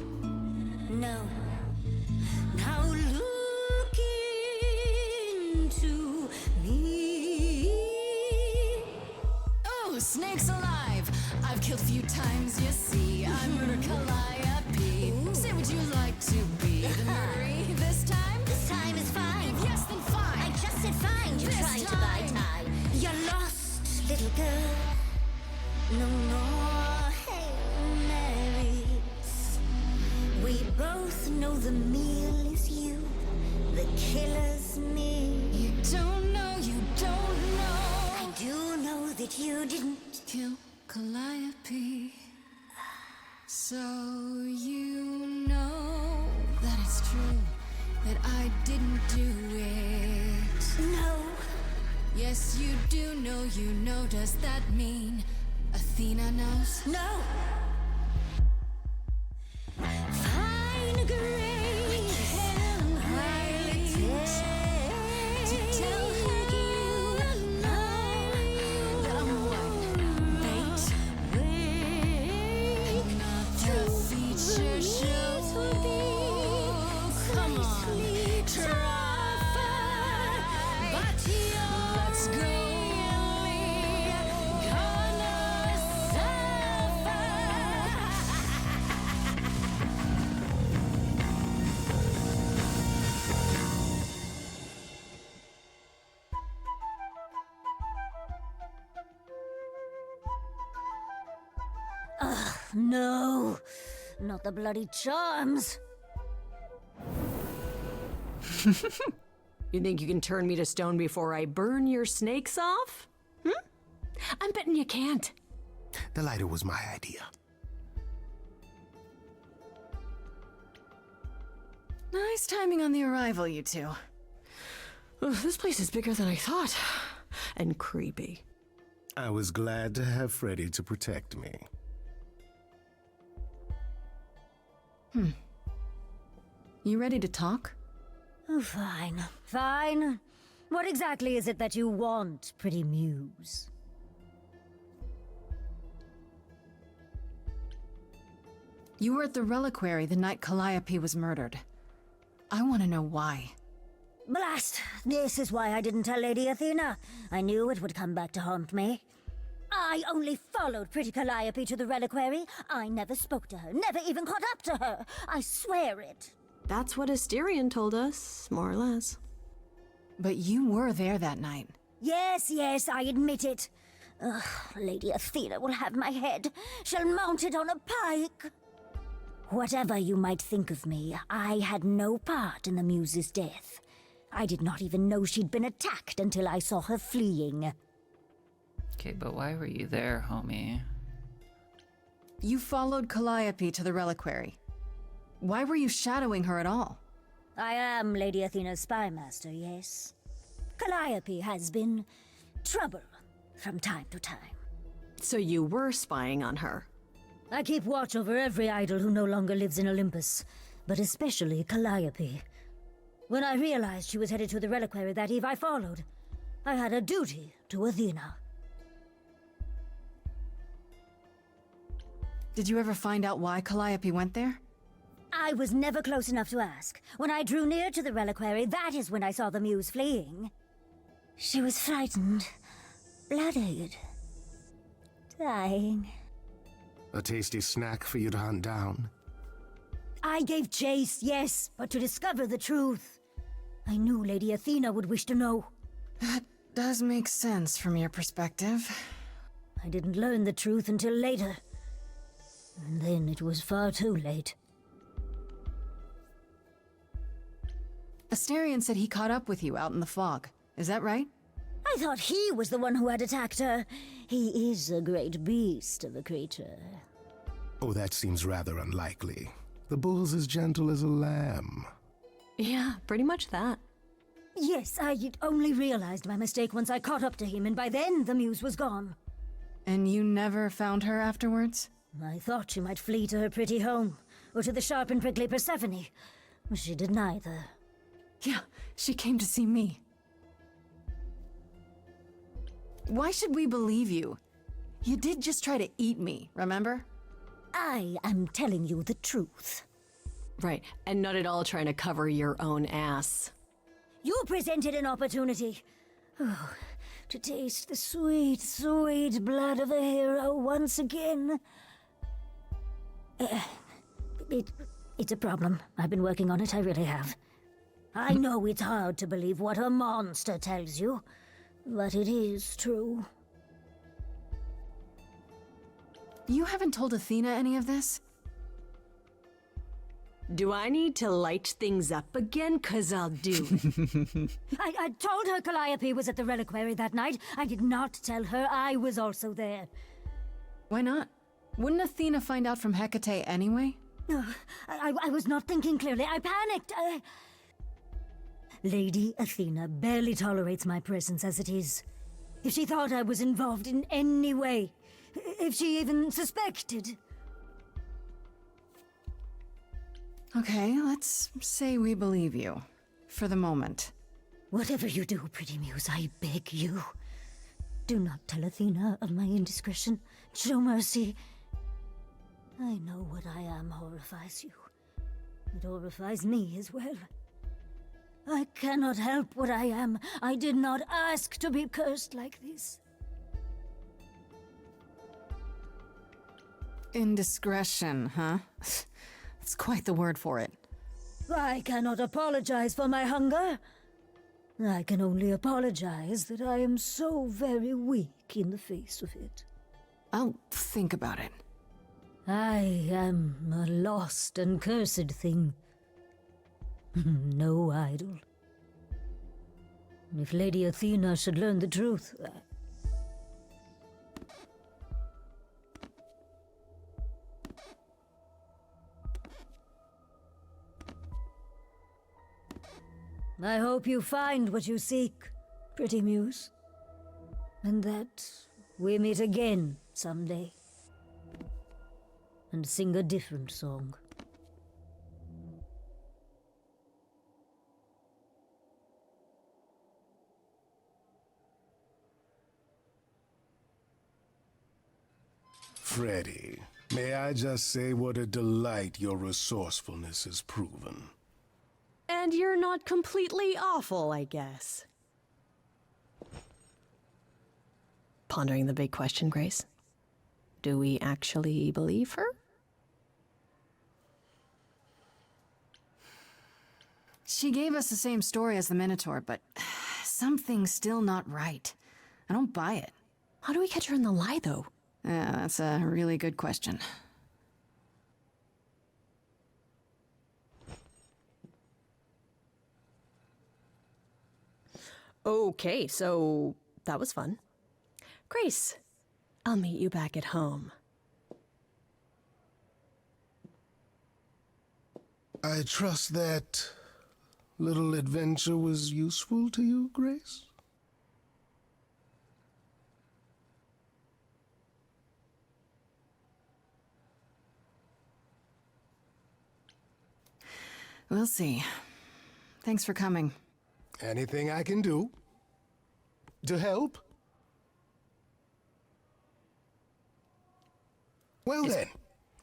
No. Now look into me. Oh, snakes alive! I've killed a few times, you see. I murdered Calliope. Say, would you like to be the murdery this time? This time is fine. Yes, then fine. I just said fine. You're This trying to buy time. time. You're lost, little girl. No more Hail Marys. We both know the meal is you. The killer's me. You don't know, you don't know. I do know that you didn't. Kill Calliope. So you know that it's true that I didn't do it. No. Yes, you do know, you know. Does that mean Athena knows? No. Fine grain and highly To tell her that I'm what? Bait? Not the feature show. Come on, try. But let's go. Gonna suffer. No. Not the bloody charms. You think you can turn me to stone before I burn your snakes off? I'm betting you can't. The lighter was my idea. Nice timing on the arrival, you two. Ugh, this place is bigger than I thought. And creepy. I was glad to have Freddy to protect me. You ready to talk? Oh, fine. Fine. What exactly is it that you want, pretty muse? You were at the reliquary the night Calliope was murdered. I want to know why. Blast! This is why I didn't tell Lady Athena. I knew it would come back to haunt me. I only followed pretty Calliope to the reliquary. I never spoke to her, never even caught up to her. I swear it. That's what Asterion told us, more or less. But you were there that night. Yes, I admit it. Ugh, Lady Athena will have my head. She'll mount it on a pike. Whatever you might think of me, I had no part in the muse's death. I did not even know she'd been attacked until I saw her fleeing. Okay, but why were you there, homie? You followed Calliope to the reliquary. Why were you shadowing her at all? I am Lady Athena's spymaster, yes. Calliope has been trouble from time to time. So you were spying on her? I keep watch over every idol who no longer lives in Olympus, but especially Calliope. When I realized she was headed to the reliquary that eve, I followed. I had a duty to Athena. Did you ever find out why Calliope went there? I was never close enough to ask. When I drew near to the reliquary, that is when I saw the muse fleeing. She was frightened, bloodied, dying. A tasty snack for you to hunt down. I gave chase, yes, but to discover the truth. I knew Lady Athena would wish to know. That does make sense from your perspective. I didn't learn the truth until later. And then it was far too late. Asterion said he caught up with you out in the fog. Is that right? I thought he was the one who had attacked her. He is a great beast of a creature. Oh, that seems rather unlikely. The bull's as gentle as a lamb. Yeah, pretty much that. Yes, I only realized my mistake once I caught up to him, and by then the muse was gone. And you never found her afterwards? I thought she might flee to her pretty home, or to the sharp and prickly Persephone. She did neither. Yeah, she came to see me. Why should we believe you? You did just try to eat me, remember? I am telling you the truth. Right, and not at all trying to cover your own ass. You presented an opportunity. Oh, to taste the sweet, sweet blood of a hero once again. It's a problem. I've been working on it, I really have. I know it's hard to believe what a monster tells you, but it is true. You haven't told Athena any of this? Do I need to light things up again? 'Cause I'll do it. I told her Calliope was at the reliquary that night. I did not tell her I was also there. Why not? Wouldn't Athena find out from Hecate anyway? I was not thinking clearly. I panicked. Lady Athena barely tolerates my presence as it is. If she thought I was involved in any way, if she even suspected... Okay, let's say we believe you. For the moment. Whatever you do, pretty muse, I beg you. Do not tell Athena of my indiscretion. Show mercy. I know what I am horrifies you. It horrifies me as well. I cannot help what I am. I did not ask to be cursed like this. Indiscretion, huh? That's quite the word for it. I cannot apologize for my hunger. I can only apologize that I am so very weak in the face of it. I'll think about it. I am a lost and cursed thing. No idol. If Lady Athena should learn the truth... I hope you find what you seek, pretty muse. And that we meet again someday. And sing a different song. Freddy, may I just say what a delight your resourcefulness has proven. And you're not completely awful, I guess. Pondering the big question, Grace. Do we actually believe her? She gave us the same story as the Minotaur, but something's still not right. I don't buy it. How do we catch her in the lie, though? Yeah, that's a really good question. Okay, so that was fun. Grace, I'll meet you back at home. I trust that little adventure was useful to you, Grace? We'll see. Thanks for coming. Anything I can do to help? Well then,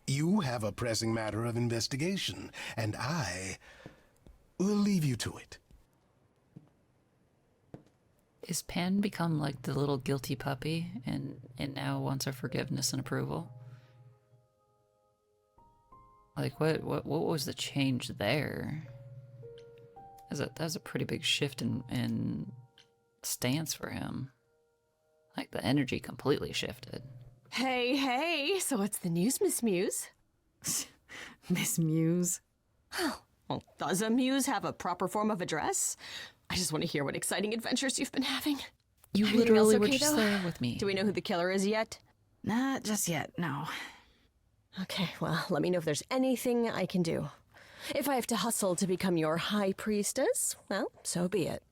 You have a pressing matter of investigation, and I will leave you to it. Is Pan become like the little guilty puppy and now wants our forgiveness and approval? Like what was the change there? That's a pretty big shift in stance for him. Like the energy completely shifted. Hey, so what's the news, Miss Muse? Miss Muse? Well, does a muse have a proper form of address? I just want to hear what exciting adventures you've been having. You Everything literally else were okay, just though? there with me. Do we know who the killer is yet? Not just yet, no. Okay, well, let me know if there's anything I can do. If I have to hustle to become your high priestess, well, so be it.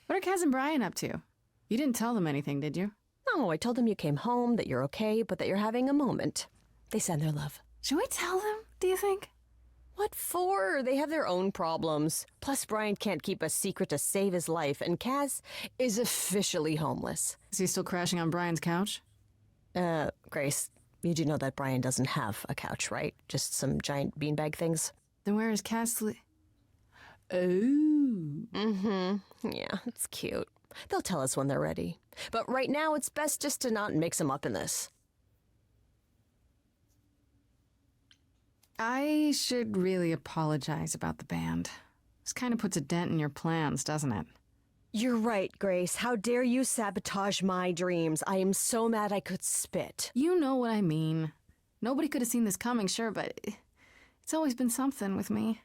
What are Kaz and Brian up to? You didn't tell them anything, did you? No, I told them you came home, that you're okay, but that you're having a moment. They send their love. Should we tell them, do you think? What for? They have their own problems. Plus, Brian can't keep a secret to save his life, and Kaz is officially homeless. Is he still crashing on Brian's couch? Grace, you do know that Brian doesn't have a couch, right? Just some giant beanbag things? Then where is Kaz Yeah, it's cute. They'll tell us when they're ready. But right now, it's best just to not mix them up in this. I should really apologize about the band. This kind of puts a dent in your plans, doesn't it? You're right, Grace. How dare you sabotage my dreams? I am so mad I could spit. You know what I mean. Nobody could have seen this coming, sure, but it's always been something with me.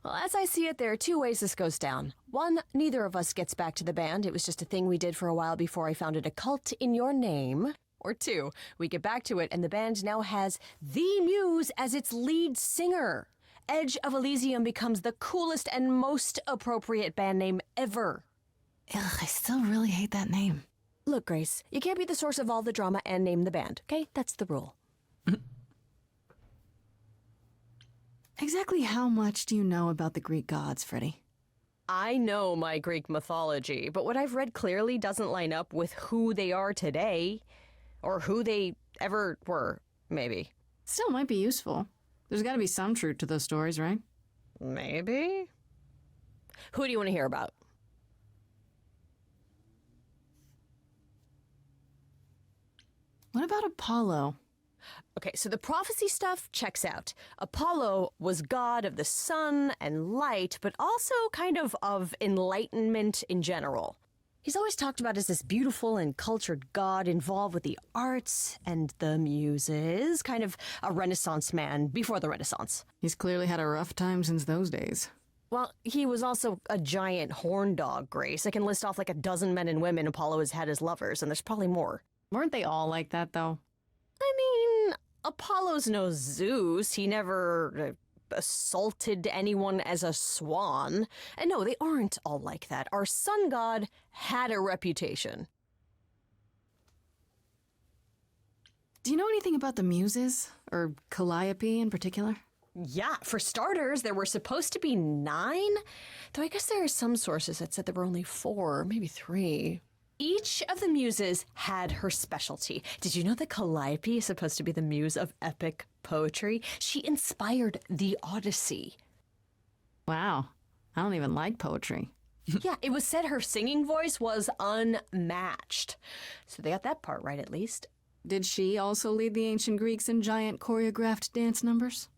Well, as I see it, there are two ways this goes down. One, neither of us gets back to the band. It was just a thing we did for a while before I founded a cult in your name. Or two, we get back to it and the band now has the Muse as its lead singer. Edge of Elysium becomes the coolest and most appropriate band name ever. Ugh, I still really hate that name. Look, Grace, you can't be the source of all the drama and name the band, okay? That's the rule. Exactly how much do you know about the Greek gods, Freddie? I know my Greek mythology, but what I've read clearly doesn't line up with who they are today. Or who they ever were, maybe. Still might be useful. There's got to be some truth to those stories, right? Maybe. Who do you want to hear about? What about Apollo? Okay, so the prophecy stuff checks out. Apollo was god of the sun and light, but also kind of enlightenment in general. He's always talked about as this beautiful and cultured god involved with the arts and the muses, kind of a Renaissance man before the Renaissance. He's clearly had a rough time since those days. Well, he was also a giant horn dog, Grace. I can list off like a dozen men and women Apollo has had as lovers, and there's probably more. Weren't they all like that, though? I mean, Apollo's no Zeus. He never assaulted anyone as a swan. And no, they aren't all like that. Our sun god had a reputation. Do you know anything about the muses? Or Calliope in particular? Yeah, for starters, there were supposed to be 9. Though I guess there are some sources that said there were only 4, maybe 3. Each of the muses had her specialty. Did you know that Calliope is supposed to be the muse of epic poetry? She inspired the Odyssey. Wow. I don't even like poetry. Yeah, it was said her singing voice was unmatched. So they got that part right, at least. Did she also lead the ancient Greeks in giant choreographed dance numbers?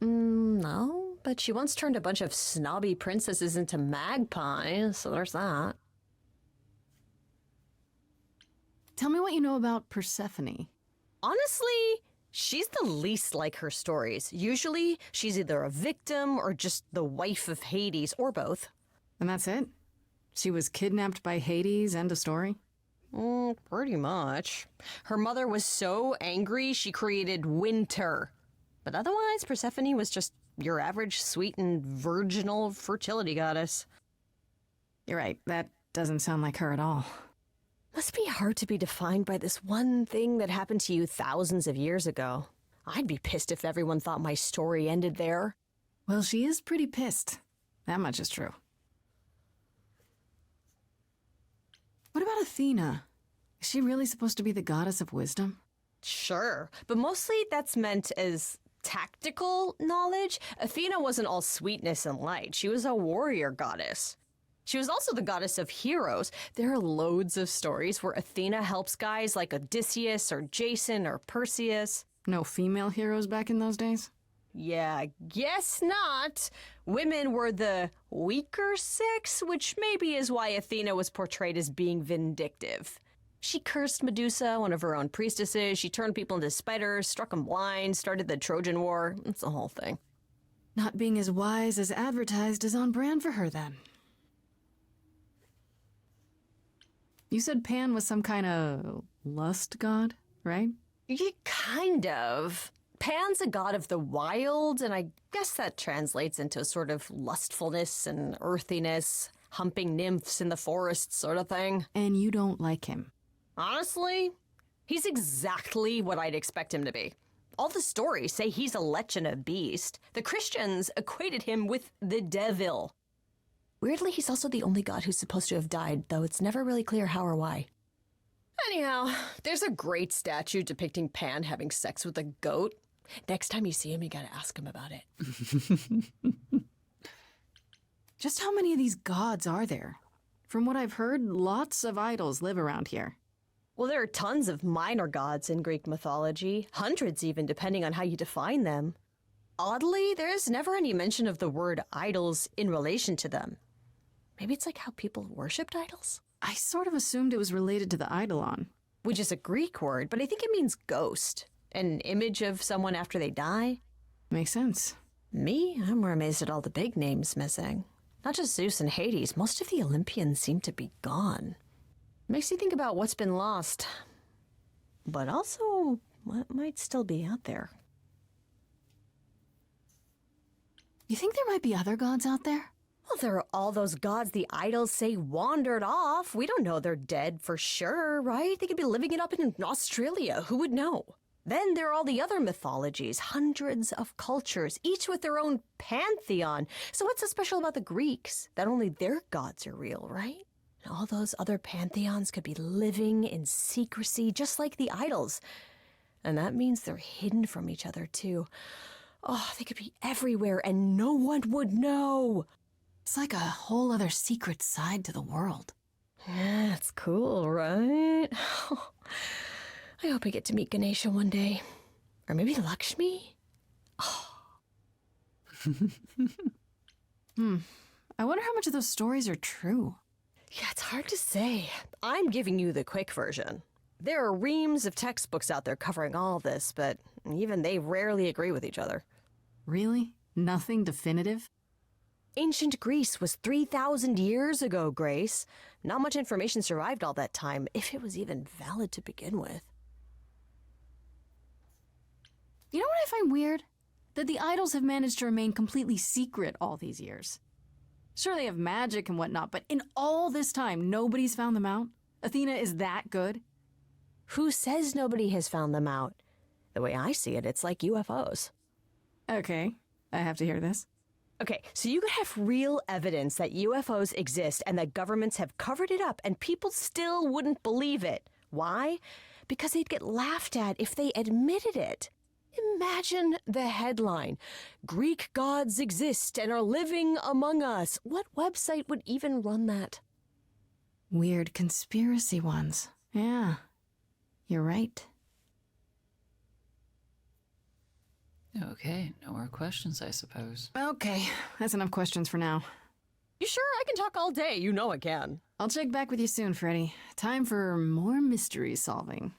No, but she once turned a bunch of snobby princesses into magpies, so there's that. Tell me what you know about Persephone. Honestly, she's the least like her stories. Usually, she's either a victim or just the wife of Hades, or both. And that's it? She was kidnapped by Hades, end of story? Pretty much. Her mother was so angry, she created winter. But otherwise, Persephone was just your average sweet and virginal fertility goddess. You're right, that doesn't sound like her at all. Must be hard to be defined by this one thing that happened to you thousands of years ago. I'd be pissed if everyone thought my story ended there. Well, she is pretty pissed. That much is true. What about Athena? Is she really supposed to be the goddess of wisdom? Sure, but mostly that's meant as tactical knowledge. Athena wasn't all sweetness and light. She was a warrior goddess. She was also the goddess of heroes. There are loads of stories where Athena helps guys like Odysseus or Jason or Perseus. No female heroes back in those days? Yeah, guess not. Women were the weaker sex, which maybe is why Athena was portrayed as being vindictive. She cursed Medusa, one of her own priestesses. She turned people into spiders, struck them blind, started the Trojan War. It's the whole thing. Not being as wise as advertised is on brand for her, then. You said Pan was some kind of lust god, right? Yeah, kind of. Pan's a god of the wild, and I guess that translates into sort of lustfulness and earthiness, humping nymphs in the forest sort of thing. And you don't like him? Honestly, he's exactly what I'd expect him to be. All the stories say he's a lech and a beast. The Christians equated him with the devil. Weirdly, he's also the only god who's supposed to have died, though it's never really clear how or why. Anyhow, there's a great statue depicting Pan having sex with a goat. Next time you see him, you gotta ask him about it. Just how many of these gods are there? From what I've heard, lots of idols live around here. Well, there are tons of minor gods in Greek mythology, hundreds even, depending on how you define them. Oddly, there's never any mention of the word idols in relation to them. Maybe it's like how people worshipped idols? I sort of assumed it was related to the eidolon. Which is a Greek word, but I think it means ghost. An image of someone after they die. Makes sense. Me? I'm more amazed at all the big names missing. Not just Zeus and Hades, most of the Olympians seem to be gone. Makes you think about what's been lost. But also, what might still be out there. You think there might be other gods out there? Well, there are all those gods the idols say wandered off. We don't know they're dead for sure, right? They could be living it up in Australia. Who would know? Then there are all the other mythologies, hundreds of cultures, each with their own pantheon. So what's so special about the Greeks? That only their gods are real, right? And all those other pantheons could be living in secrecy, just like the idols. And that means they're hidden from each other, too. Oh, they could be everywhere and no one would know. It's like a whole other secret side to the world. Yeah, it's cool, right? I hope I get to meet Ganesha one day. Or maybe Lakshmi? Oh. I wonder how much of those stories are true. Yeah, it's hard to say. I'm giving you the quick version. There are reams of textbooks out there covering all this, but even they rarely agree with each other. Really? Nothing definitive? Ancient Greece was 3,000 years ago, Grace. Not much information survived all that time, if it was even valid to begin with. You know what I find weird? That the idols have managed to remain completely secret all these years. Sure, they have magic and whatnot, but in all this time, nobody's found them out? Athena is that good? Who says nobody has found them out? The way I see it, it's like UFOs. Okay, I have to hear this. Okay, so you could have real evidence that UFOs exist and that governments have covered it up and people still wouldn't believe it. Why? Because they'd get laughed at if they admitted it. Imagine the headline, Greek gods exist and are living among us. What website would even run that? Weird conspiracy ones. Yeah, you're right. Okay, no more questions, I suppose. Okay, that's enough questions for now. You sure? I can talk all day. You know I can. I'll check back with you soon, Freddy. Time for more mystery solving.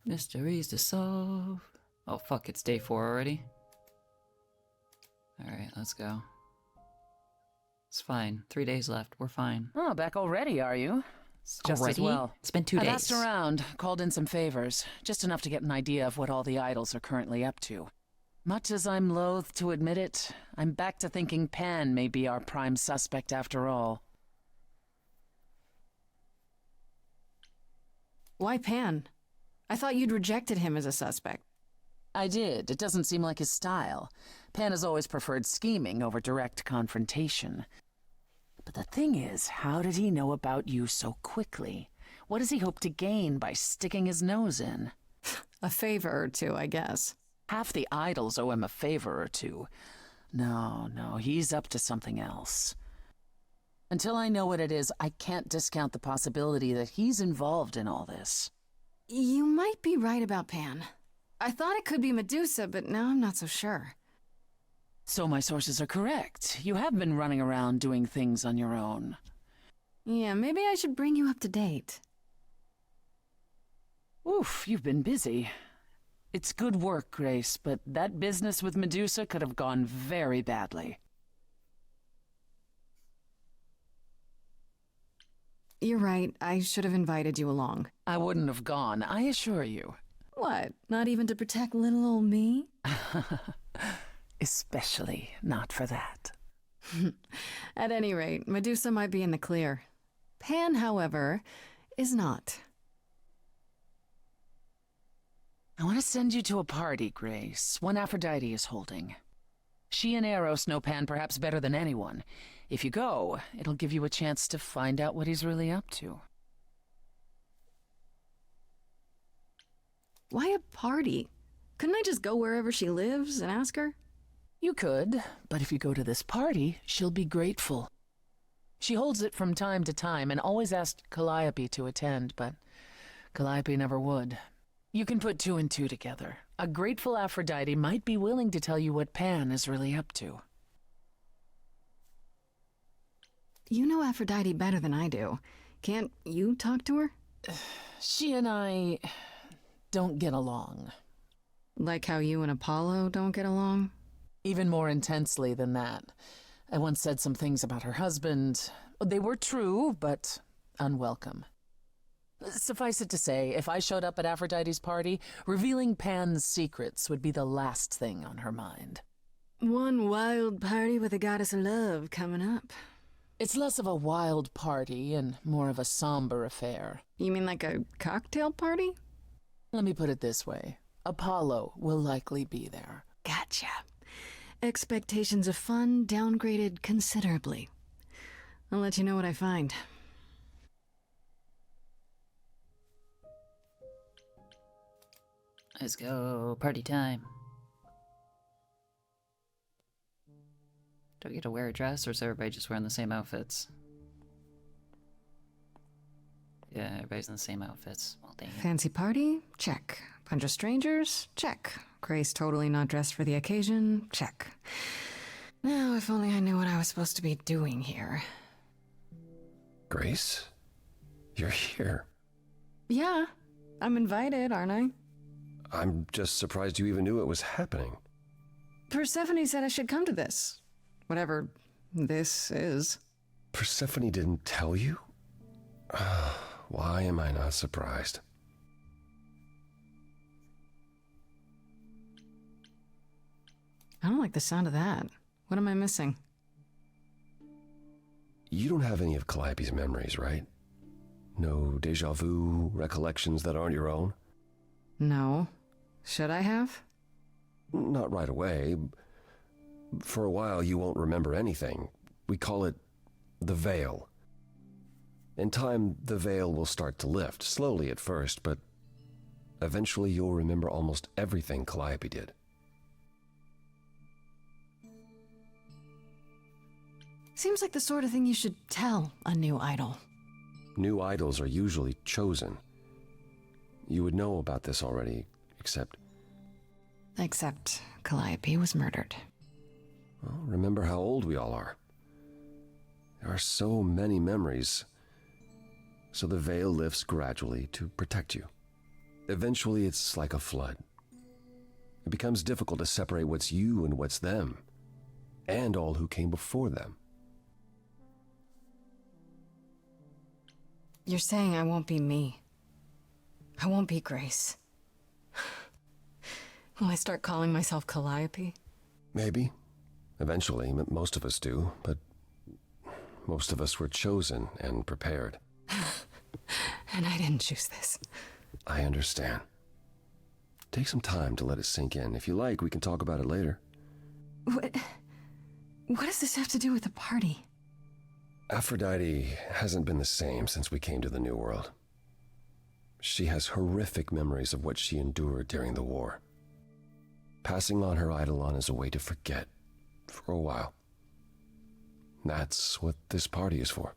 Mysteries to solve. Oh, fuck, it's day 4 already? Alright, let's go. It's fine. 3 days left. We're fine. Oh, back already, are you? It's just Already? as well. It's been 2 days. I've asked around, called in some favors, just enough to get an idea of what all the idols are currently up to. Much as I'm loath to admit it, I'm back to thinking Pan may be our prime suspect after all. Why Pan? I thought you'd rejected him as a suspect. I did. It doesn't seem like his style. Pan has always preferred scheming over direct confrontation. But the thing is, how did he know about you so quickly? What does he hope to gain by sticking his nose in? A favor or two, I guess. Half the idols owe him a favor or two. No, he's up to something else. Until I know what it is, I can't discount the possibility that he's involved in all this. You might be right about Pan. I thought it could be Medusa, but now I'm not so sure. So my sources are correct. You have been running around doing things on your own. Yeah, maybe I should bring you up to date. Oof, you've been busy. It's good work, Grace, but that business with Medusa could have gone very badly. You're right, I should have invited you along. I wouldn't have gone, I assure you. What, not even to protect little old me? Especially not for that. At any rate, Medusa might be in the clear. Pan, however, is not. I want to send you to a party, Grace, one Aphrodite is holding. She and Eros know Pan perhaps better than anyone. If you go, it'll give you a chance to find out what he's really up to. Why a party? Couldn't I just go wherever she lives and ask her? You could, but if you go to this party, she'll be grateful. She holds it from time to time and always asked Calliope to attend, but Calliope never would. You can put two and two together. A grateful Aphrodite might be willing to tell you what Pan is really up to. You know Aphrodite better than I do. Can't you talk to her? She and I don't get along. Like how you and Apollo don't get along? Even more intensely than that. I once said some things about her husband. They were true, but unwelcome. Suffice it to say, if I showed up at Aphrodite's party, revealing Pan's secrets would be the last thing on her mind. One wild party with a goddess of love coming up. It's less of a wild party and more of a somber affair. You mean like a cocktail party? Let me put it this way. Apollo will likely be there. Gotcha. Expectations of fun downgraded considerably. I'll let you know what I find. Let's go. Party time. Do I get to wear a dress, or is everybody just wearing the same outfits? Yeah, everybody's in the same outfits. Well, dang it. Fancy party? Check. Bunch of strangers? Check. Grace totally not dressed for the occasion? Check. Now, if only I knew what I was supposed to be doing here. Grace? You're here. Yeah, I'm invited, aren't I? I'm just surprised you even knew it was happening. Persephone said I should come to this. Whatever this is. Persephone didn't tell you? Why am I not surprised? I don't like the sound of that. What am I missing? You don't have any of Calliope's memories, right? No deja vu, recollections that aren't your own? No. Should I have? Not right away. For a while, you won't remember anything. We call it the veil. In time, the veil will start to lift, slowly at first, but eventually you'll remember almost everything Calliope did. Seems like the sort of thing you should tell a new idol. New idols are usually chosen. You would know about this already, except... Except Calliope was murdered. Well, remember how old we all are. There are so many memories. So the veil lifts gradually to protect you. Eventually, it's like a flood. It becomes difficult to separate what's you and what's them, and all who came before them. You're saying I won't be me. I won't be Grace. Will I start calling myself Calliope? Maybe. Eventually, most of us do, but most of us were chosen and prepared. And I didn't choose this. I understand. Take some time to let it sink in. If you like, we can talk about it later. What does this have to do with the party? Aphrodite hasn't been the same since we came to the New World. She has horrific memories of what she endured during the war. Passing on her eidolon is a way to forget, for a while. That's what this party is for.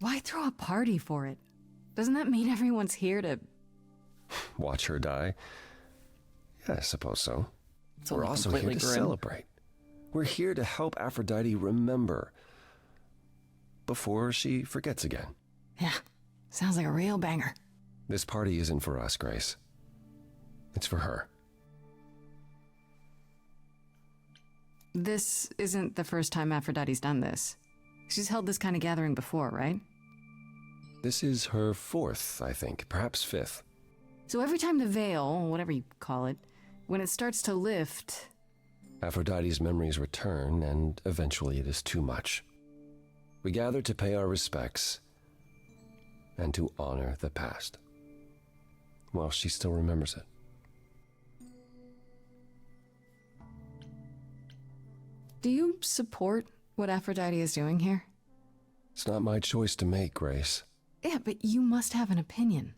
Why throw a party for it? Doesn't that mean everyone's here to... Watch her die? Yeah, I suppose so. It's We're only also here to completely grim. celebrate. We're here to help Aphrodite remember before she forgets again. Yeah, sounds like a real banger. This party isn't for us, Grace. It's for her. This isn't the first time Aphrodite's done this. She's held this kind of gathering before, right? This is her 4th, I think, perhaps 5th. So every time the veil, whatever you call it, when it starts to lift... Aphrodite's memories return, and eventually it is too much. We gather to pay our respects and to honor the past, while she still remembers it. Do you support what Aphrodite is doing here? It's not my choice to make, Grace. Yeah, but you must have an opinion.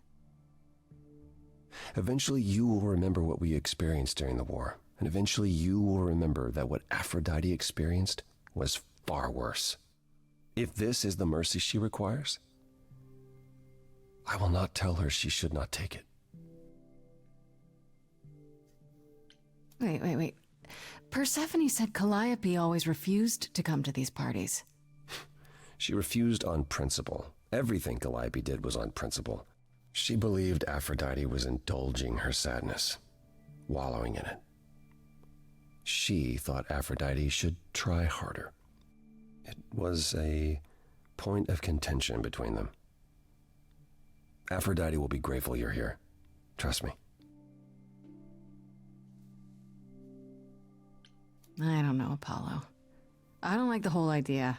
Eventually you will remember what we experienced during the war, and eventually you will remember that what Aphrodite experienced was far worse. If this is the mercy she requires, I will not tell her she should not take it. Wait. Persephone said Calliope always refused to come to these parties. She refused on principle. Everything Calliope did was on principle. She believed Aphrodite was indulging her sadness, wallowing in it. She thought Aphrodite should try harder. It was a point of contention between them. Aphrodite will be grateful you're here. Trust me. I don't know, Apollo. I don't like the whole idea.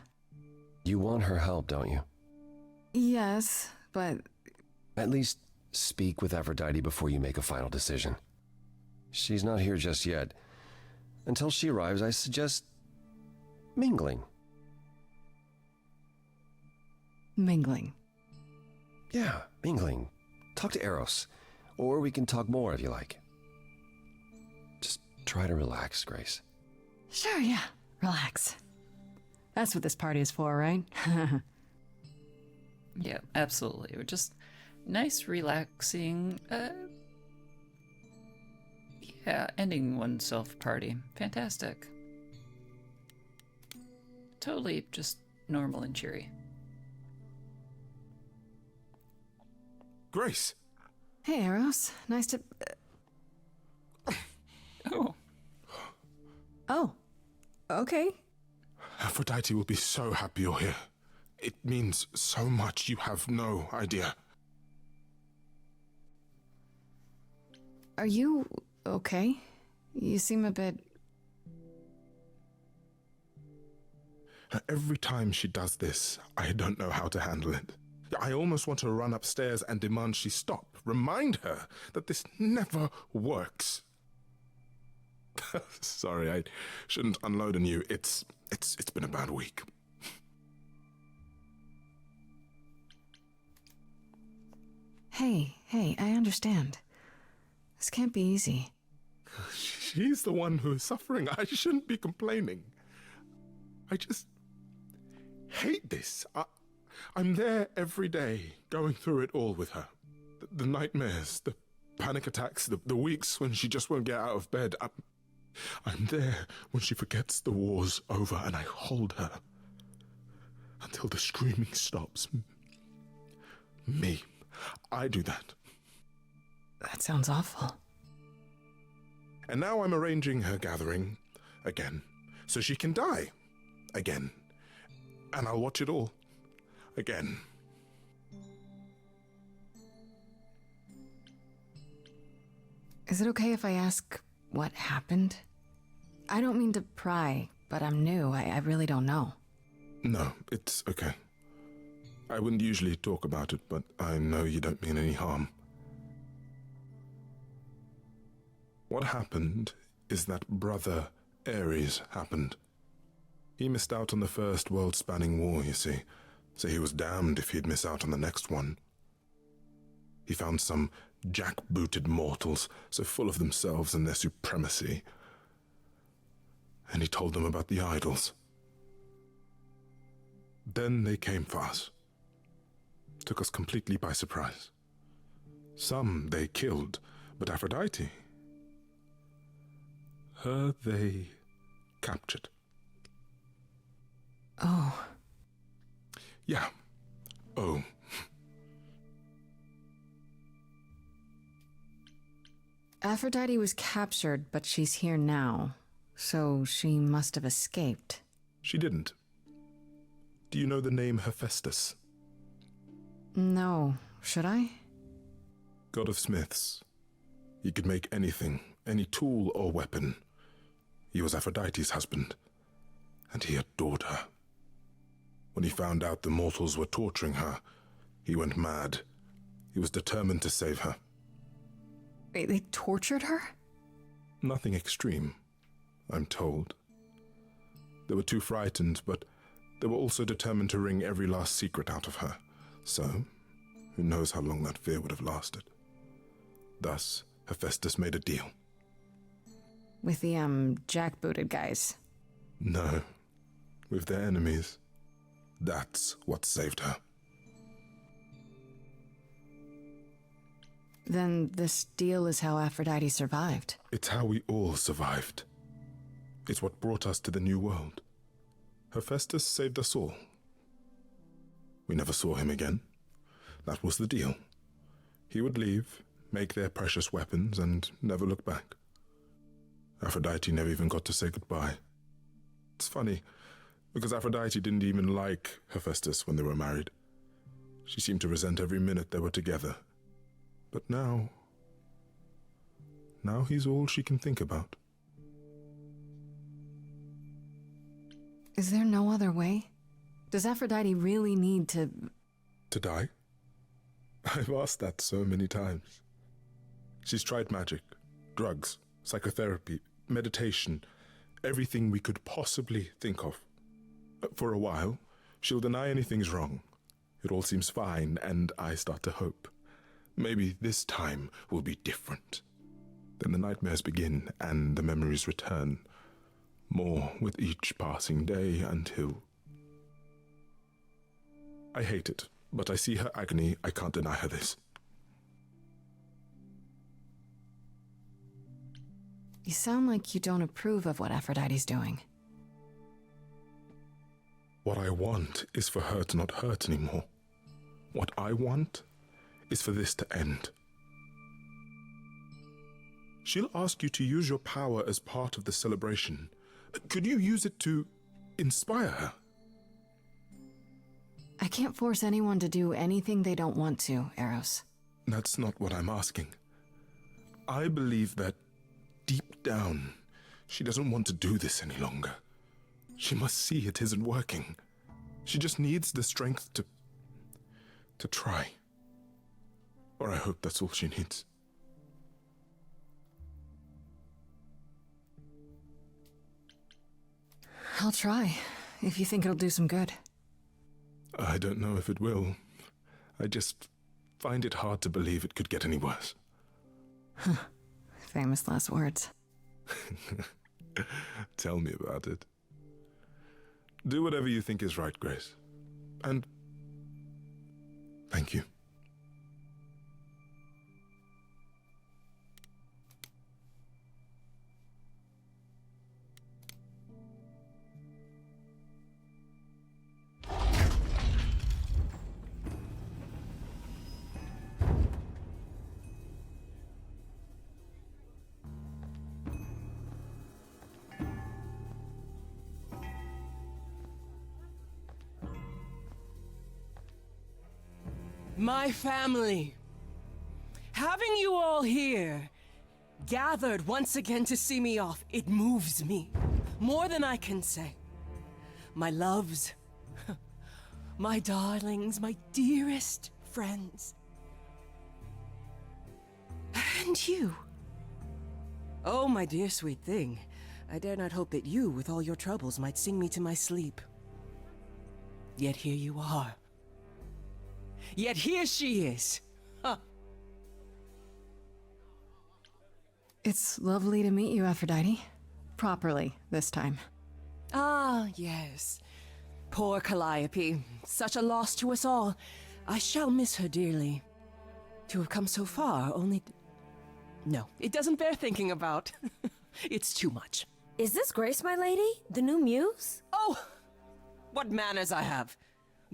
You want her help, don't you? Yes, but... At least speak with Aphrodite before you make a final decision. She's not here just yet. Until she arrives, I suggest mingling. Mingling? Yeah, mingling. Talk to Eros. Or we can talk more if you like. Just try to relax, Grace. Sure, yeah. Relax. That's what this party is for, right? Yeah, absolutely. We're just nice, relaxing, ending oneself party. Fantastic. Totally just normal and cheery. Grace! Hey, Eros. Nice to... Oh. Oh. Okay. Aphrodite will be so happy you're here. It means so much, you have no idea. Are you okay? You seem a bit... Every time she does this, I don't know how to handle it. I almost want to run upstairs and demand she stop. Remind her that this never works. Sorry, I shouldn't unload on you. It's been a bad week. Hey, I understand. This can't be easy. She's the one who is suffering. I shouldn't be complaining. I just hate this. I'm there every day, going through it all with her. The nightmares, the panic attacks, the weeks when she just won't get out of bed. I'm there when she forgets the war's over, and I hold her until the screaming stops. Me. I do that. That sounds awful. And now I'm arranging her gathering again, so she can die again. And I'll watch it all again. Is it okay if I ask what happened? I don't mean to pry, but I'm new. I really don't know. No, it's okay. I wouldn't usually talk about it, but I know you don't mean any harm. What happened is that Brother Ares happened. He missed out on the first world-spanning war, you see, so he was damned if he'd miss out on the next one. He found some jack-booted mortals so full of themselves and their supremacy, and he told them about the idols. Then they came for us. Took us completely by surprise. Some they killed, but Aphrodite, her they captured. Oh. Yeah. Oh. Aphrodite was captured, but she's here now, so she must have escaped. She didn't. Do you know the name Hephaestus? No. Should I? God of smiths. He could make anything, any tool or weapon. He was Aphrodite's husband, and he adored her. When he found out the mortals were torturing her, he went mad. He was determined to save her. Wait, they tortured her? Nothing extreme, I'm told. They were too frightened, but they were also determined to wring every last secret out of her. So, who knows how long that fear would have lasted. Thus, Hephaestus made a deal. With the, jackbooted guys? No, with their enemies. That's what saved her. Then this deal is how Aphrodite survived. It's how we all survived. It's what brought us to the new world. Hephaestus saved us all. We never saw him again. That was the deal. He would leave, make their precious weapons, and never look back. Aphrodite never even got to say goodbye. It's funny, because Aphrodite didn't even like Hephaestus when they were married. She seemed to resent every minute they were together. But now he's all she can think about. Is there no other way? Does Aphrodite really need to... To die? I've asked that so many times. She's tried magic, drugs, psychotherapy, meditation, everything we could possibly think of. For a while, she'll deny anything's wrong. It all seems fine, and I start to hope. Maybe this time will be different. Then the nightmares begin, and the memories return. More with each passing day until... I hate it, but I see her agony. I can't deny her this. You sound like you don't approve of what Aphrodite's doing. What I want is for her to not hurt anymore. What I want is for this to end. She'll ask you to use your power as part of the celebration. Could you use it to inspire her? I can't force anyone to do anything they don't want to, Eros. That's not what I'm asking. I believe that deep down, she doesn't want to do this any longer. She must see it isn't working. She just needs the strength to try. Or I hope that's all she needs. I'll try, if you think it'll do some good. I don't know if it will. I just find it hard to believe it could get any worse. Famous last words. Tell me about it. Do whatever you think is right, Grace. And thank you. My family. Having you all here, gathered once again to see me off, it moves me. More than I can say. My loves, my darlings, my dearest friends. And you. Oh, my dear sweet thing. I dare not hope that you, with all your troubles, might sing me to my sleep. Yet here you are. Yet here she is. Huh. It's lovely to meet you, Aphrodite. Properly, this time. Ah, yes. Poor Calliope. Such a loss to us all. I shall miss her dearly. To have come so far, only... No, it doesn't bear thinking about. It's too much. Is this Grace, my lady? The new muse? Oh! What manners I have!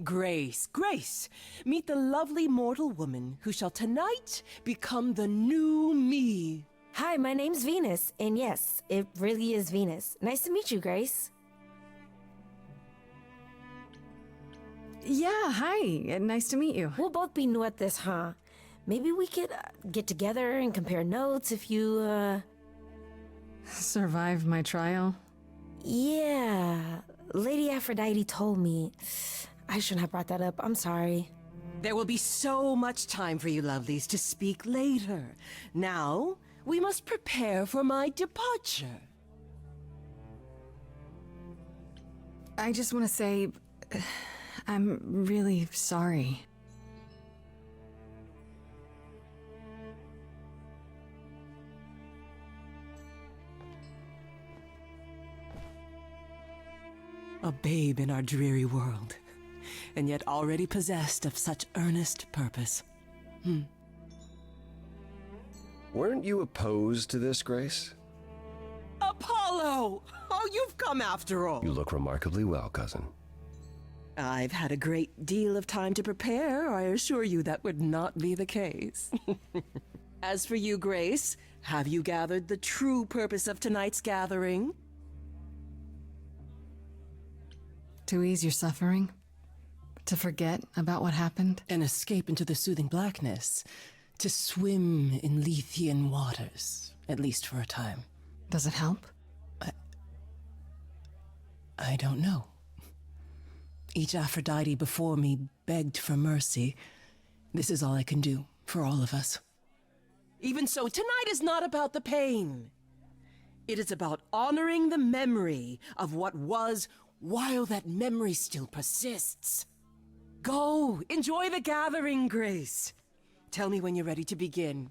Grace, Grace, meet the lovely mortal woman who shall tonight become the new me. Hi, my name's Venus, and yes, it really is Venus. Nice to meet you, Grace. Yeah, hi. Nice to meet you. We'll both be new at this, huh? Maybe we could get together and compare notes if you, Survive my trial? Yeah, Lady Aphrodite told me. I shouldn't have brought that up. I'm sorry. There will be so much time for you lovelies to speak later. Now, we must prepare for my departure. I just want to say, I'm really sorry. A babe in our dreary world, and yet already possessed of such earnest purpose. Weren't you opposed to this, Grace? Apollo! Oh, you've come after all. You look remarkably well, cousin. I've had a great deal of time to prepare. I assure you that would not be the case. As for you, Grace, have you gathered the true purpose of tonight's gathering? To ease your suffering? To forget about what happened? And escape into the soothing blackness. To swim in Lethean waters, at least for a time. Does it help? I don't know. Each Aphrodite before me begged for mercy. This is all I can do for all of us. Even so, tonight is not about the pain. It is about honoring the memory of what was while that memory still persists. Go, enjoy the gathering, Grace. Tell me when you're ready to begin.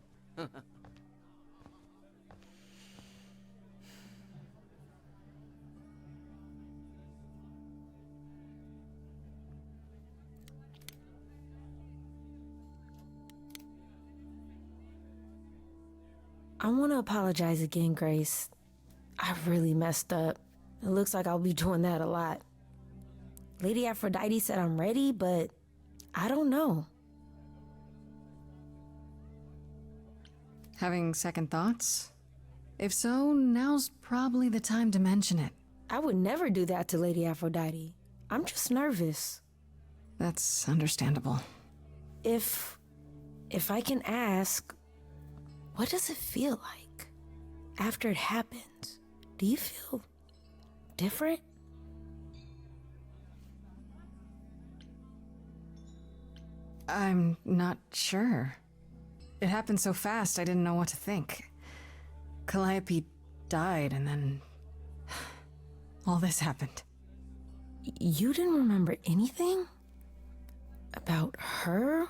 I want to apologize again, Grace. I really messed up. It looks like I'll be doing that a lot. Lady Aphrodite said I'm ready, but I don't know. Having second thoughts? If so, now's probably the time to mention it. I would never do that to Lady Aphrodite. I'm just nervous. That's understandable. If I can ask, what does it feel like after it happens? Do you feel different? I'm not sure. It happened so fast, I didn't know what to think. Calliope died, and then all this happened. You didn't remember anything? About her?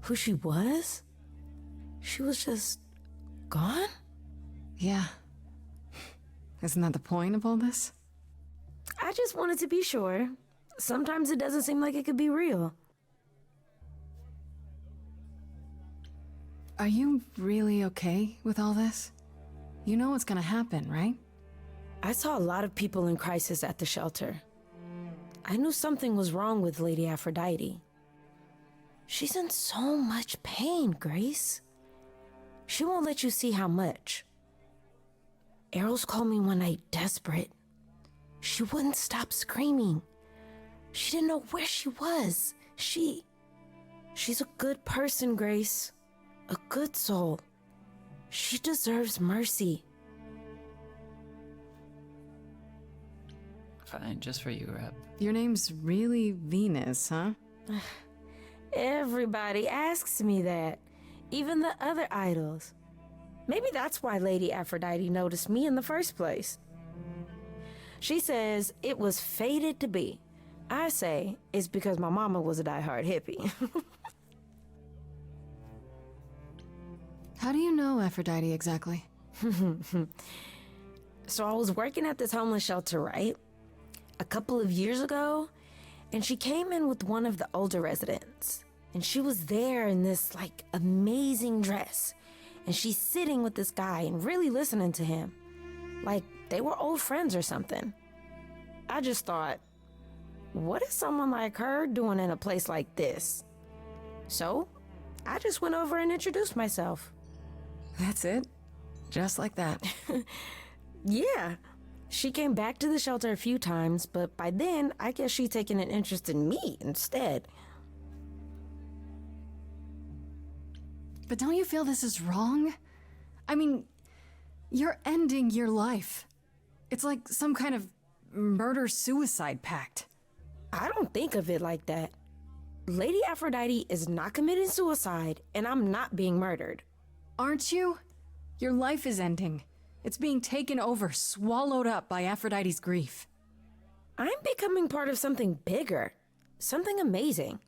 Who she was? She was just gone? Yeah. Isn't that the point of all this? I just wanted to be sure. Sometimes it doesn't seem like it could be real. Are you really okay with all this? You know what's gonna happen, right? I saw a lot of people in crisis at the shelter. I knew something was wrong with Lady Aphrodite. She's in so much pain, Grace. She won't let you see how much. Eros called me one night desperate. She wouldn't stop screaming. She didn't know where she was. She's a good person, Grace. A good soul. She deserves mercy. Fine, just for you, Rep. Your name's really Venus, huh? Everybody asks me that. Even the other idols. Maybe that's why Lady Aphrodite noticed me in the first place. She says it was fated to be. I say it's because my mama was a diehard hippie. How do you know Aphrodite exactly? So I was working at this homeless shelter, right? A couple of years ago, and she came in with one of the older residents. And she was there in this, like, amazing dress. And she's sitting with this guy and really listening to him. Like, they were old friends or something. I just thought, what is someone like her doing in a place like this? So, I just went over and introduced myself. That's it? Just like that? Yeah. She came back to the shelter a few times, but by then, I guess she'd taken an interest in me instead. But don't you feel this is wrong? I mean, you're ending your life. It's like some kind of murder-suicide pact. I don't think of it like that. Lady Aphrodite is not committing suicide, and I'm not being murdered. Aren't you? Your life is ending. It's being taken over, swallowed up by Aphrodite's grief. I'm becoming part of something bigger. Something amazing.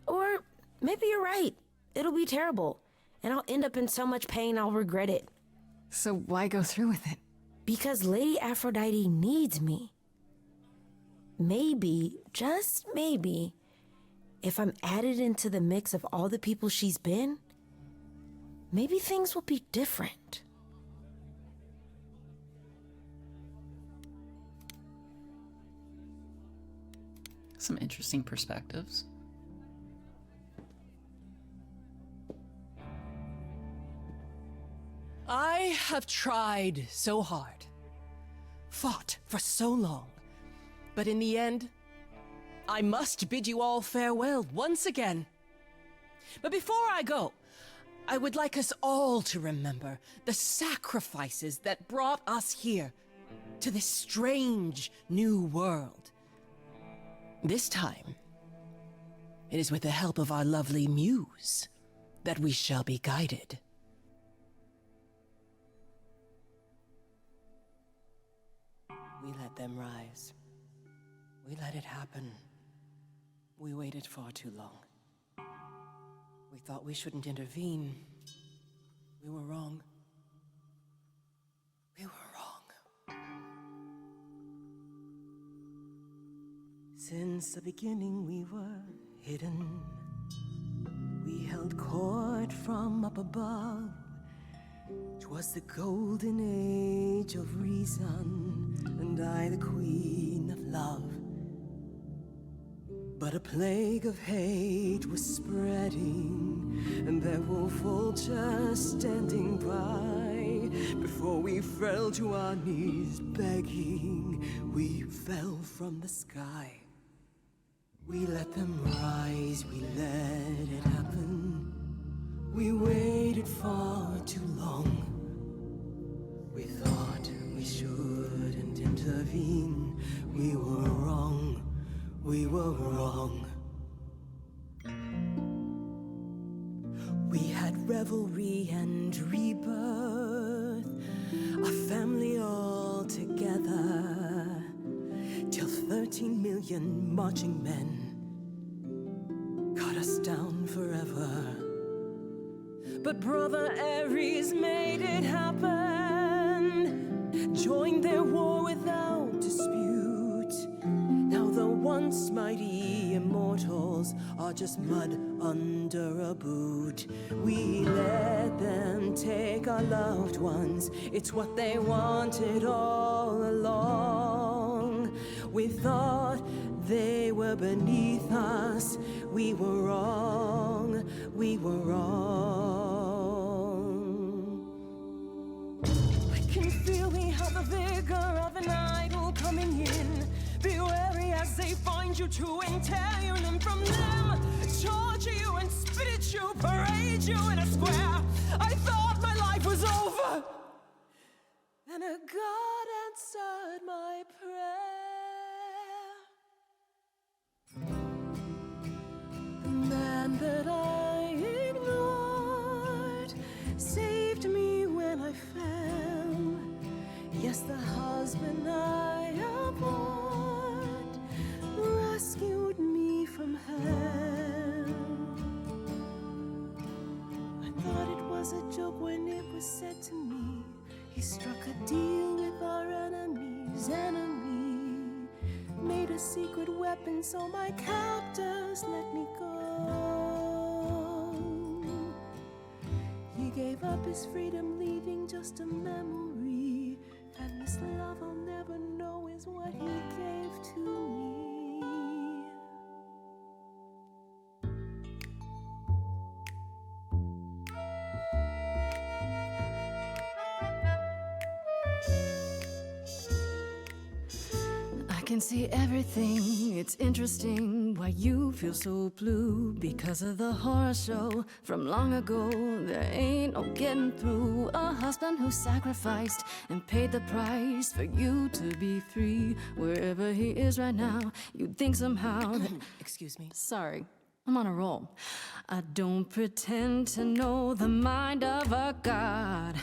Or maybe you're right. It'll be terrible, and I'll end up in so much pain I'll regret it. So why go through with it? Because Lady Aphrodite needs me. Maybe, just maybe, if I'm added into the mix of all the people she's been, maybe things will be different. Some interesting perspectives. I have tried so hard, fought for so long, but in the end, I must bid you all farewell once again. But before I go, I would like us all to remember the sacrifices that brought us here to this strange new world. This time, it is with the help of our lovely muse that we shall be guided. We let them rise. We let it happen. We waited far too long. We thought we shouldn't intervene. We were wrong. We were wrong. Since the beginning we were hidden. We held court from up above. 'Twas the golden age of reason, and I the queen of love. But a plague of hate was spreading, and there were vultures standing by. Before we fell to our knees begging, we fell from the sky. We let them rise, we let it happen. We waited far too long. We thought we shouldn't intervene. We were wrong. We were wrong. We had revelry and rebirth, a family all together, till 13 million marching men cut us down forever. But Brother Ares made it happen, joined their war without dispute. Now the once mighty immortals are just mud under a boot. We let them take our loved ones, it's what they wanted all along. We thought they were beneath us, we were wrong, we were wrong. I can feel we have the vigor of an idol coming in. Be wary as they find you to and tear your limb from them. Charge you and spit at you, parade you in a square. I thought my life was over, and a God answered my prayer. The man that I ignored saved me when I fell. Yes, the husband I He struck a deal with our enemy's enemy, made a secret weapon so my captors let me go. He gave up his freedom, leaving just a memory, and this love I'll never know is what he gave to me. I can see everything, it's interesting why you feel so blue. Because of the horror show from long ago, there ain't no getting through. A husband who sacrificed and paid the price for you to be free. Wherever he is right now, you'd think somehow that... Excuse me. Sorry, I'm on a roll. I don't pretend to know the mind of a god.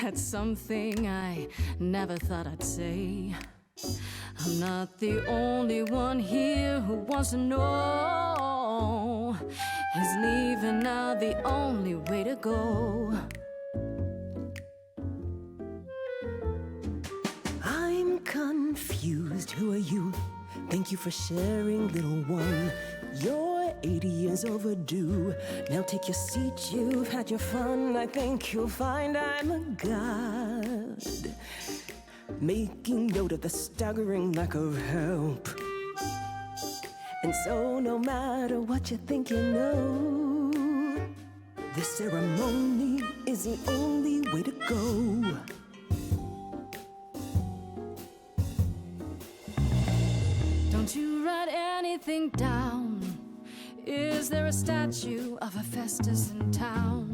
That's something I never thought I'd say. I'm not the only one here who wants to know. Is leaving now the only way to go? I'm confused. Who are you? Thank you for sharing, little one. You're 80 years overdue. Now take your seat, you've had your fun. I think you'll find I'm a god, making note of the staggering lack of help. And so no matter what you think you know, this ceremony is the only way to go. Don't you write anything down. Is there a statue of Hephaestus in town?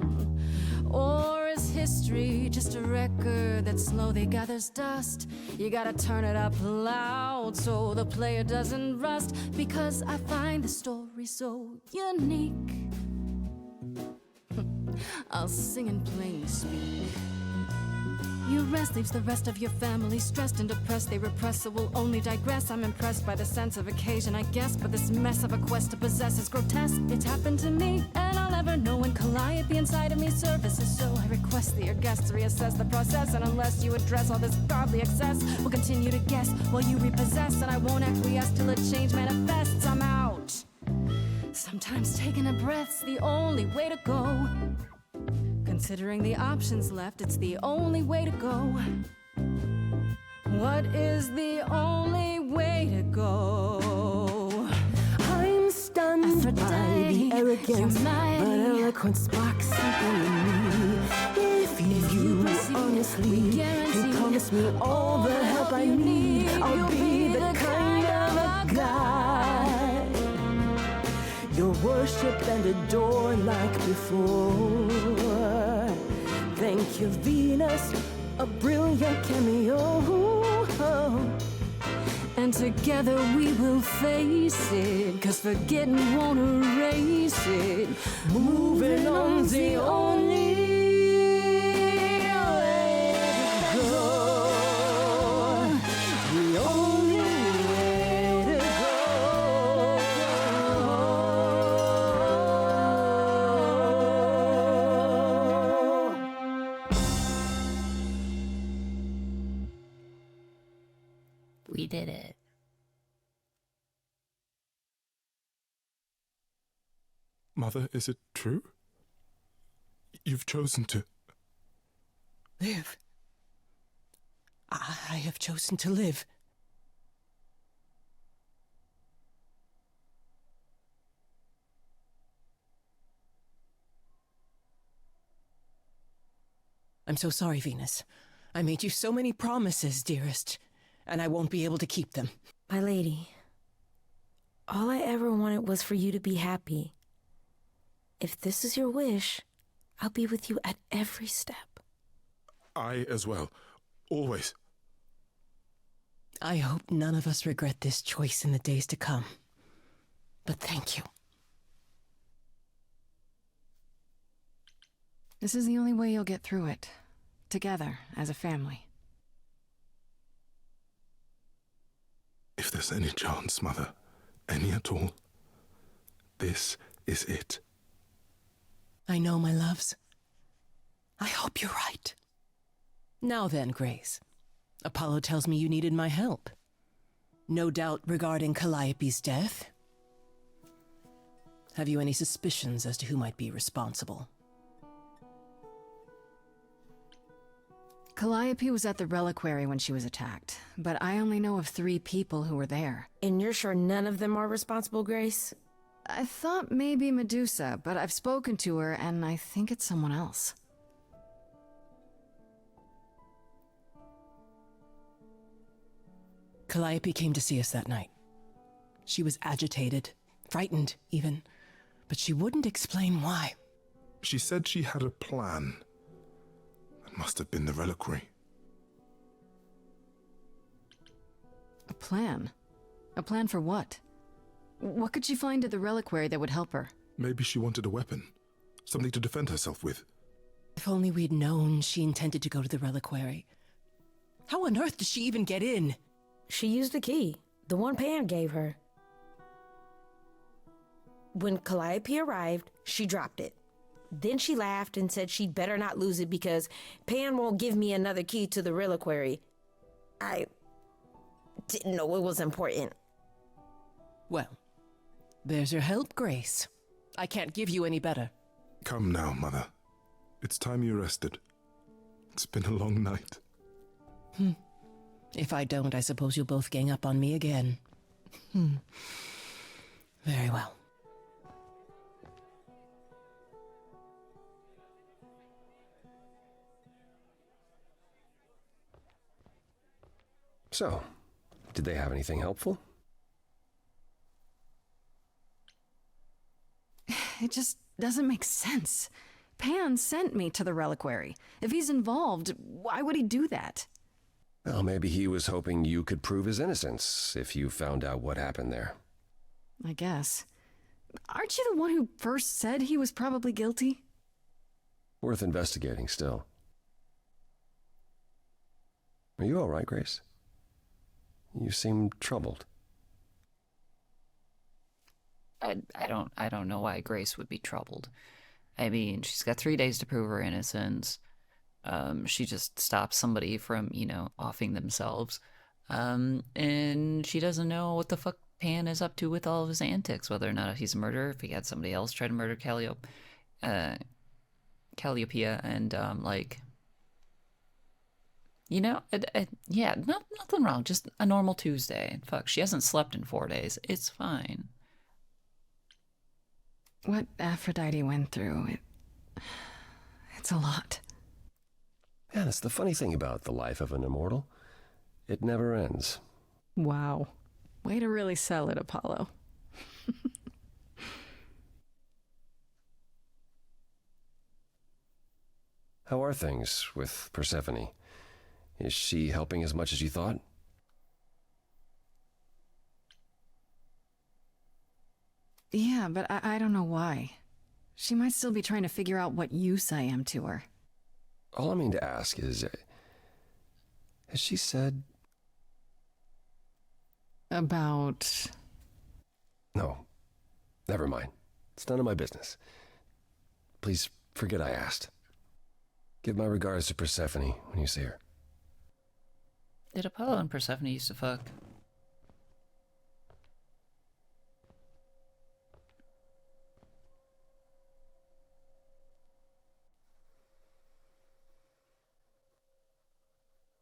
Or is history just a record that slowly gathers dust? You gotta turn it up loud so the player doesn't rust. Because I find the story so unique, I'll sing in plain speak. Your rest leaves the rest of your family stressed and depressed. They repress, so will only digress. I'm impressed by the sense of occasion, I guess, but this mess of a quest to possess is grotesque. It's happened to me, and I'll never know when Calliope inside of me services. So I request that your guests reassess the process, and unless you address all this godly excess, we'll continue to guess while you repossess, and I won't acquiesce till a change manifests. I'm out. Sometimes taking a breath's the only way to go. Considering the options left, it's the only way to go. What is the only way to go? I'm stunned by the arrogance, but eloquent sparks something in me. If you honestly can promise me all the help I need, I'll be the kind of a god you'll worship and adore like before. Thank you, Venus, a brilliant cameo. And together we will face it, 'cause forgetting won't erase it. Moving on's the only way to go. The only way to We did it. Mother, is it true? You've chosen to... Live. I have chosen to live. I'm so sorry, Venus. I made you so many promises, dearest, and I won't be able to keep them. My lady, all I ever wanted was for you to be happy. If this is your wish, I'll be with you at every step. I as well. Always. I hope none of us regret this choice in the days to come. But thank you. This is the only way you'll get through it. Together, as a family. If there's any chance, Mother, any at all, this is it. I know, my loves. I hope you're right. Now then, Grace. Apollo tells me you needed my help. No doubt regarding Calliope's death? Have you any suspicions as to who might be responsible? Calliope was at the reliquary when she was attacked, but I only know of 3 people who were there. And you're sure none of them are responsible, Grace? I thought maybe Medusa, but I've spoken to her and I think it's someone else. Calliope came to see us that night. She was agitated, frightened even, but she wouldn't explain why. She said she had a plan. That must have been the reliquary. A plan? A plan for what? What could she find at the reliquary that would help her? Maybe she wanted a weapon. Something to defend herself with. If only we'd known she intended to go to the reliquary. How on earth did she even get in? She used the key, the one Pan gave her. When Calliope arrived, she dropped it. Then she laughed and said she'd better not lose it because Pan won't give me another key to the reliquary. I didn't know it was important. Well, there's your help, Grace. I can't give you any better. Come now, Mother. It's time you rested. It's been a long night. If I don't, I suppose you'll both gang up on me again. Very well. So, did they have anything helpful? It just doesn't make sense. Pan sent me to the reliquary. If he's involved, why would he do that? Well, maybe he was hoping you could prove his innocence if you found out what happened there. I guess. Aren't you the one who first said he was probably guilty? Worth investigating still. Are you all right, Grace? You seem troubled. I don't know why Grace would be troubled. I mean, she's got 3 days to prove her innocence. She just stopped somebody from, offing themselves. And she doesn't know what the fuck Pan is up to with all of his antics, whether or not he's a murderer, if he had somebody else try to murder Calliopeia, and, yeah, nothing wrong, just a normal Tuesday. Fuck, she hasn't slept in 4 days. It's fine. What Aphrodite went through, it's a lot. Yeah, that's the funny thing about the life of an immortal. It never ends. Wow. Way to really sell it, Apollo. How are things with Persephone? Is she helping as much as you thought? Yeah, but I don't know why. She might still be trying to figure out what use I am to her. All I mean to ask is, has she said... About... No, never mind. It's none of my business. Please forget I asked. Give my regards to Persephone when you see her. Did Apollo and Persephone used to fuck?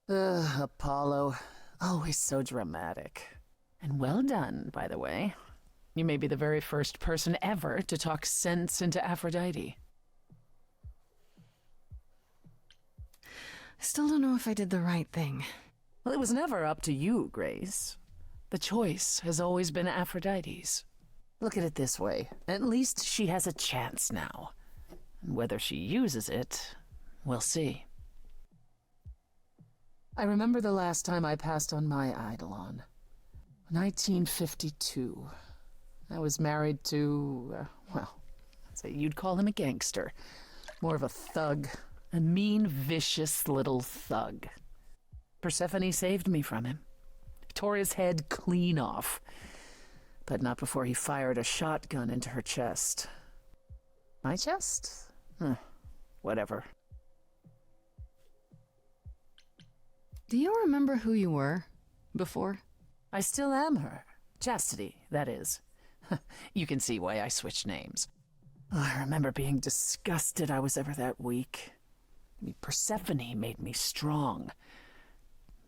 Apollo. Always so dramatic. And well done, by the way. You may be the very first person ever to talk sense into Aphrodite. I still don't know if I did the right thing. Well, it was never up to you, Grace. The choice has always been Aphrodite's. Look at it this way. At least she has a chance now. And whether she uses it, we'll see. I remember the last time I passed on my Eidolon. 1952. I was married to, well, I'd say you'd call him a gangster. More of a thug. A mean, vicious little thug. Persephone saved me from him. Tore his head clean off. But not before he fired a shotgun into her chest. My chest? Whatever. Do you remember who you were before? I still am her. Chastity, that is. You can see why I switched names. I remember being disgusted I was ever that weak. Persephone made me strong.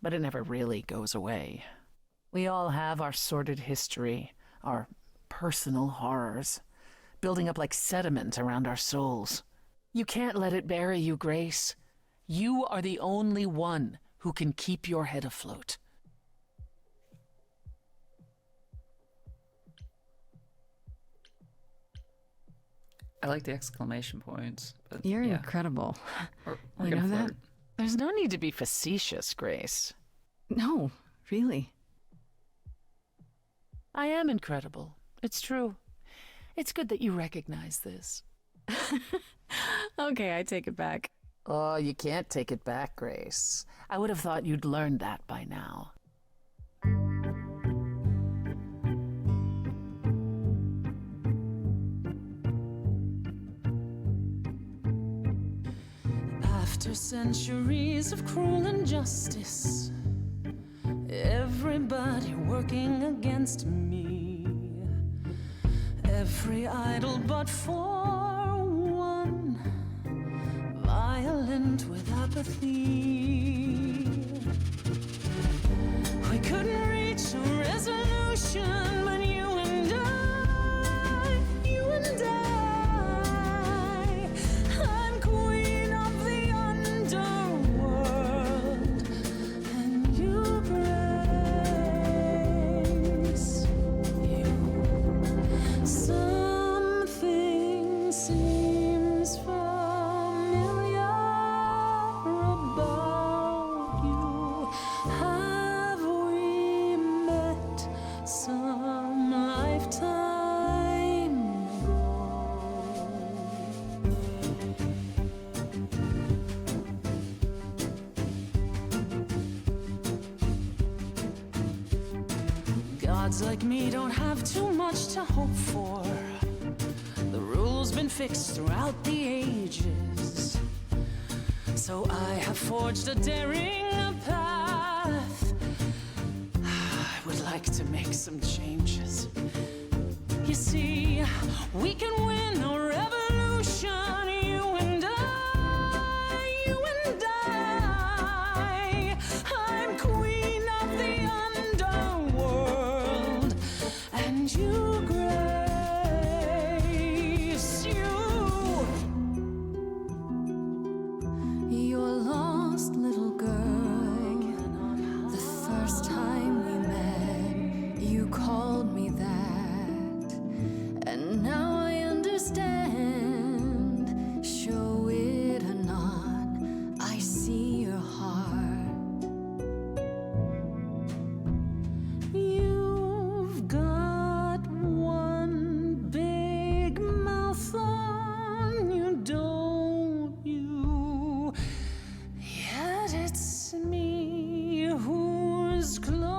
But it never really goes away. We all have our sordid history, our personal horrors, building up like sediment around our souls. You can't let it bury you, Grace. You are the only one who can keep your head afloat. I like the exclamation points. But You're yeah. incredible. We're You gonna know that? flirt. There's no need to be facetious, Grace. No, really. I am incredible. It's true. It's good that you recognize this. Okay, I take it back. Oh, you can't take it back, Grace. I would have thought you'd learned that by now. After centuries of cruel injustice, everybody working against me, every idol but for one, violent with apathy. We couldn't reach a resolution, but you and I, I'm queen of the underworld, and you, Grace, something seems familiar about you. Have we met some lifetime ago? Gods like me don't have too much to hope for. The rules been fixed throughout the ages. So I have forged a daring path. I would like to make some changes. You see, we can win a revolution, you and I, you and I. I'm queen of the underworld, and you, Grace, you're lost, little girl. The first time we met, you called me that, and now I understand. Show it or not, I see your heart. You've got one big mouth on you, don't you? Yet it's me who's closing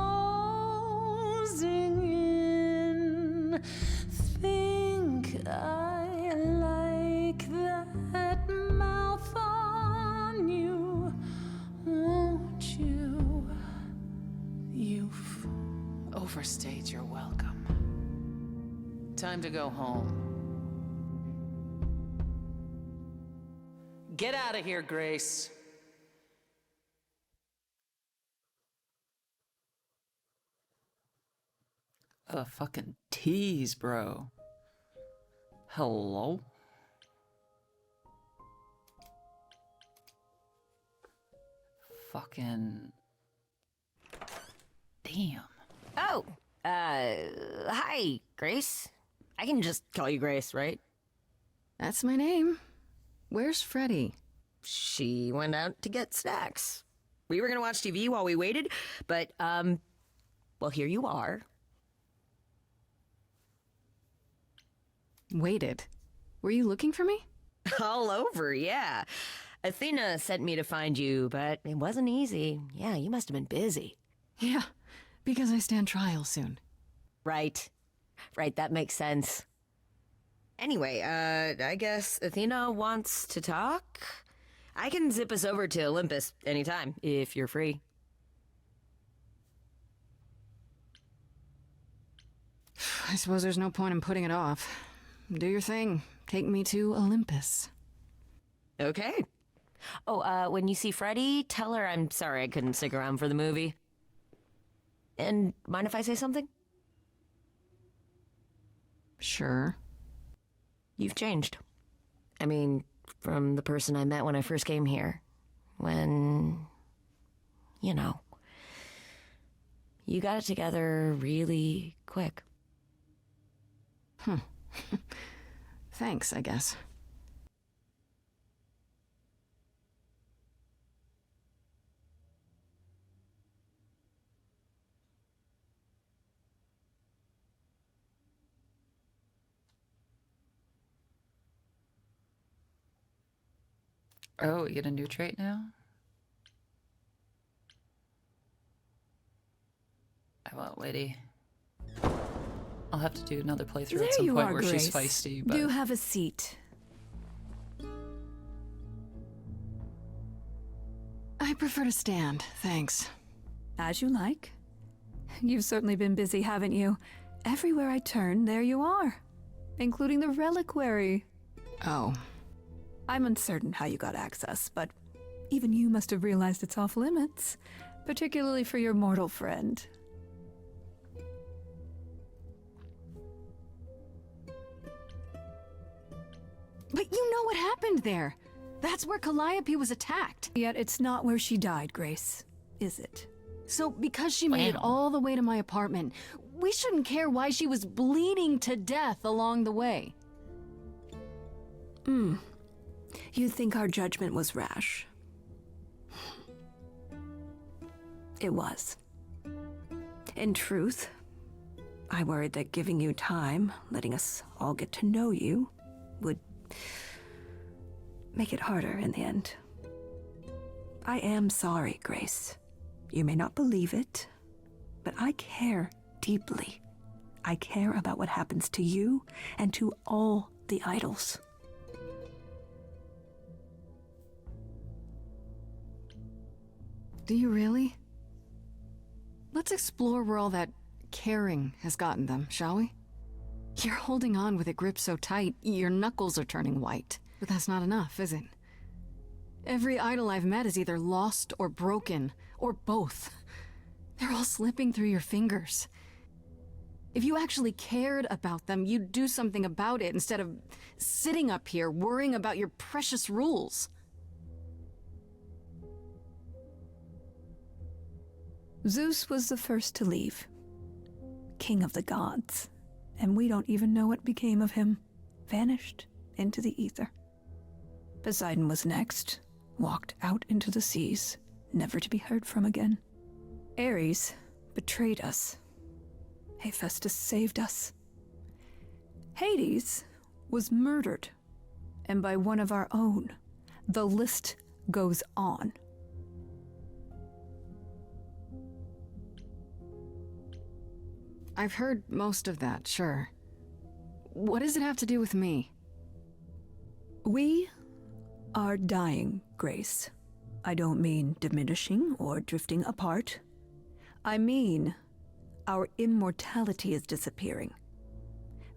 in. Think I like that mouth on you, won't you? You've overstayed your welcome. Time to go home. Get out of here, Grace. Fucking tease, bro. Hello? Fucking... Damn. Oh, hi, Grace. I can just call you Grace, right? That's my name. Where's Freddie? She went out to get snacks. We were gonna watch TV while we waited, but, well, here you are. Waited. Were you looking for me? All over, yeah. Athena sent me to find you, but it wasn't easy. Yeah, you must have been busy. Yeah, because I stand trial soon. Right. Right, that makes sense. Anyway, I guess Athena wants to talk? I can zip us over to Olympus anytime, if you're free. I suppose there's no point in putting it off. Do your thing. Take me to Olympus. Okay. Oh, when you see Freddie, tell her I'm sorry I couldn't stick around for the movie. And mind if I say something? Sure. You've changed. I mean, from the person I met when I first came here. When, you know, you got it together really quick. Thanks, I guess. Oh, you get a new trait now? I won't, lady. I'll have to do another playthrough There at some you point are, where Grace. she's feisty, but... Do have a seat. I prefer to stand, thanks. As you like. You've certainly been busy, haven't you? Everywhere I turn, there you are. Including the reliquary. Oh. I'm uncertain how you got access, but even you must have realized it's off limits. Particularly for your mortal friend. But you know what happened there. That's where Calliope was attacked. Yet it's not where she died, Grace, is it? So because she made it all the way to my apartment, we shouldn't care why she was bleeding to death along the way. You think our judgment was rash? It was. In truth, I worried that giving you time, letting us all get to know you, would make it harder in the end. I am sorry, Grace. You may not believe it, but I care deeply. I care about what happens to you and to all the idols. Do you really? Let's explore where all that caring has gotten them, shall we? You're holding on with a grip so tight, your knuckles are turning white. But that's not enough, is it? Every idol I've met is either lost or broken, or both. They're all slipping through your fingers. If you actually cared about them, you'd do something about it instead of sitting up here worrying about your precious rules. Zeus was the first to leave. King of the gods. And we don't even know what became of him. Vanished into the ether. Poseidon was next. Walked out into the seas, never to be heard from again. Ares betrayed us. Hephaestus saved us. Hades was murdered. And by one of our own. The list goes on. I've heard most of that, sure. What does it have to do with me? We are dying, Grace. I don't mean diminishing or drifting apart. I mean our immortality is disappearing.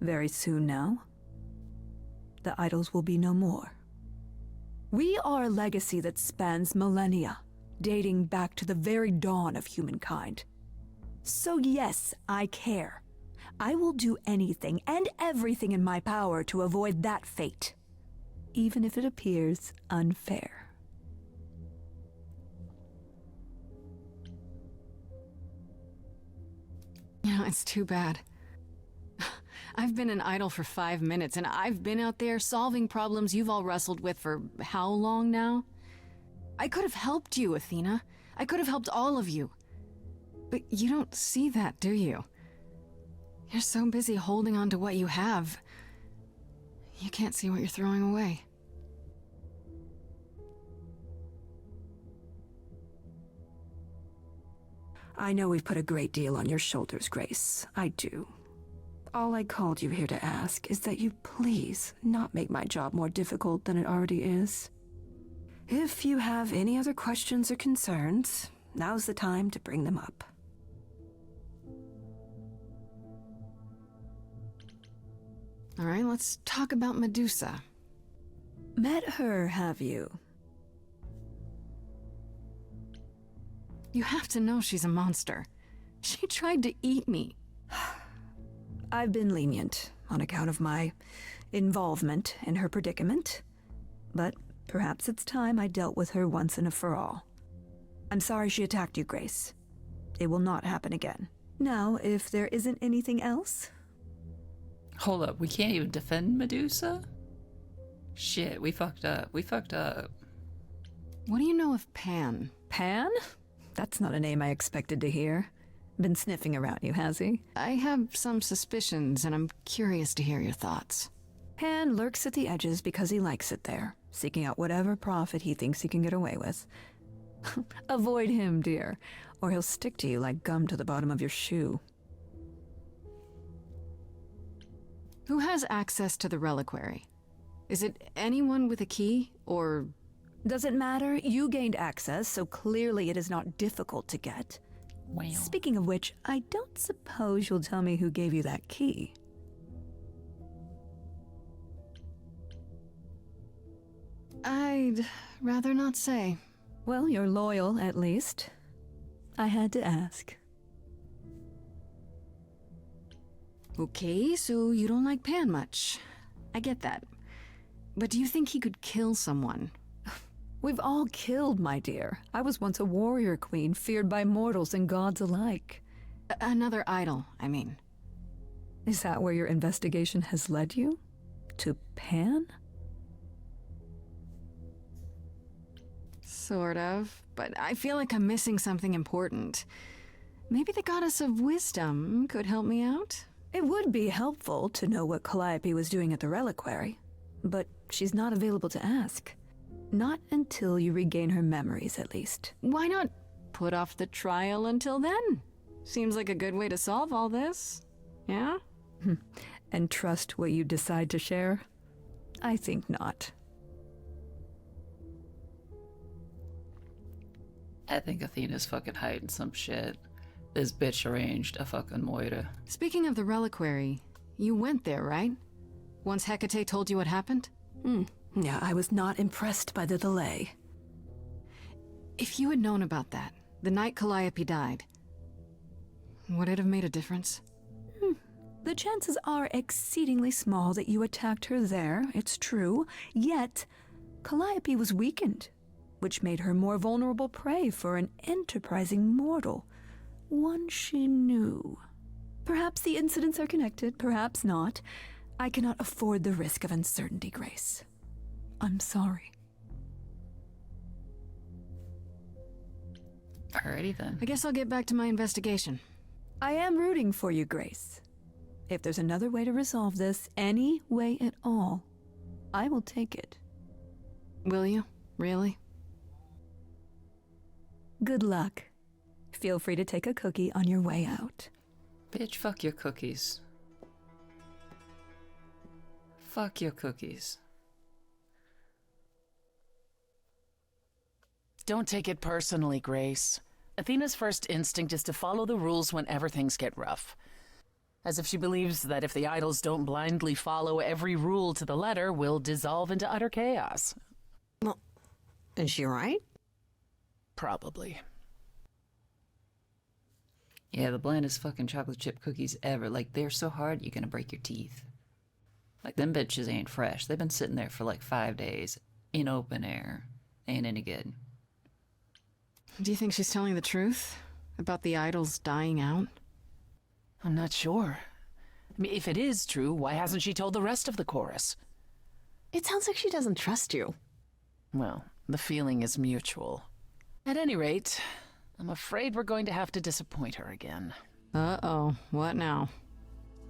Very soon now, the idols will be no more. We are a legacy that spans millennia, dating back to the very dawn of humankind. So yes, I care. I will do anything and everything in my power to avoid that fate, even if it appears unfair. You know, it's too bad. I've been an idol for 5 minutes, and I've been out there solving problems you've all wrestled with for how long now? I could have helped you, Athena. I could have helped all of you. But you don't see that, do you? You're so busy holding on to what you have. You can't see what you're throwing away. I know we've put a great deal on your shoulders, Grace. I do. All I called you here to ask is that you please not make my job more difficult than it already is. If you have any other questions or concerns, now's the time to bring them up. All right, let's talk about Medusa. Met her, have you? You have to know she's a monster. She tried to eat me. I've been lenient on account of my involvement in her predicament, but perhaps it's time I dealt with her once and for all. I'm sorry she attacked you, Grace. It will not happen again. Now, if there isn't anything else... Hold up, we can't even defend Medusa? Shit, we fucked up. We fucked up. What do you know of Pan? Pan? That's not a name I expected to hear. Been sniffing around you, has he? I have some suspicions, and I'm curious to hear your thoughts. Pan lurks at the edges because he likes it there, seeking out whatever profit he thinks he can get away with. Avoid him, dear, or he'll stick to you like gum to the bottom of your shoe. Who has access to the reliquary? Is it anyone with a key, or... Does it matter? You gained access, so clearly it is not difficult to get. Wow. Speaking of which, I don't suppose you'll tell me who gave you that key. I'd rather not say. Well, you're loyal, at least. I had to ask. Okay, so you don't like Pan much. I get that. But do you think he could kill someone? We've all killed, my dear. I was once a warrior queen, feared by mortals and gods alike. Another idol, I mean. Is that where your investigation has led you? To Pan? Sort of, but I feel like I'm missing something important. Maybe the goddess of wisdom could help me out? It would be helpful to know what Calliope was doing at the reliquary, but she's not available to ask. Not until you regain her memories, at least. Why not put off the trial until then? Seems like a good way to solve all this. Yeah? And trust what you decide to share? I think not. I think Athena's fucking hiding some shit. This bitch arranged a fucking moira. Speaking of the reliquary, you went there, right? Once Hecate told you what happened? Yeah, I was not impressed by the delay. If you had known about that, the night Calliope died, would it have made a difference? The chances are exceedingly small that you attacked her there, it's true. Yet, Calliope was weakened, which made her more vulnerable prey for an enterprising mortal. One she knew. Perhaps the incidents are connected, perhaps not. I cannot afford the risk of uncertainty, Grace. I'm sorry. Alrighty then. I guess I'll get back to my investigation. I am rooting for you, Grace. If there's another way to resolve this, any way at all, I will take it. Will you? Really? Good luck. Feel free to take a cookie on your way out. Bitch, fuck your cookies. Fuck your cookies. Don't take it personally, Grace. Athena's first instinct is to follow the rules whenever things get rough. As if she believes that if the idols don't blindly follow every rule to the letter, we'll dissolve into utter chaos. Well, is she right? Probably. Yeah, the blandest fucking chocolate chip cookies ever. Like, they're so hard, you're gonna break your teeth. Like, them bitches ain't fresh. They've been sitting there for like 5 days in open air. Ain't any good. Do you think she's telling the truth about the idols dying out? I'm not sure. I mean, if it is true, why hasn't she told the rest of the chorus? It sounds like she doesn't trust you. Well, the feeling is mutual. At any rate, I'm afraid we're going to have to disappoint her again. Uh-oh, what now?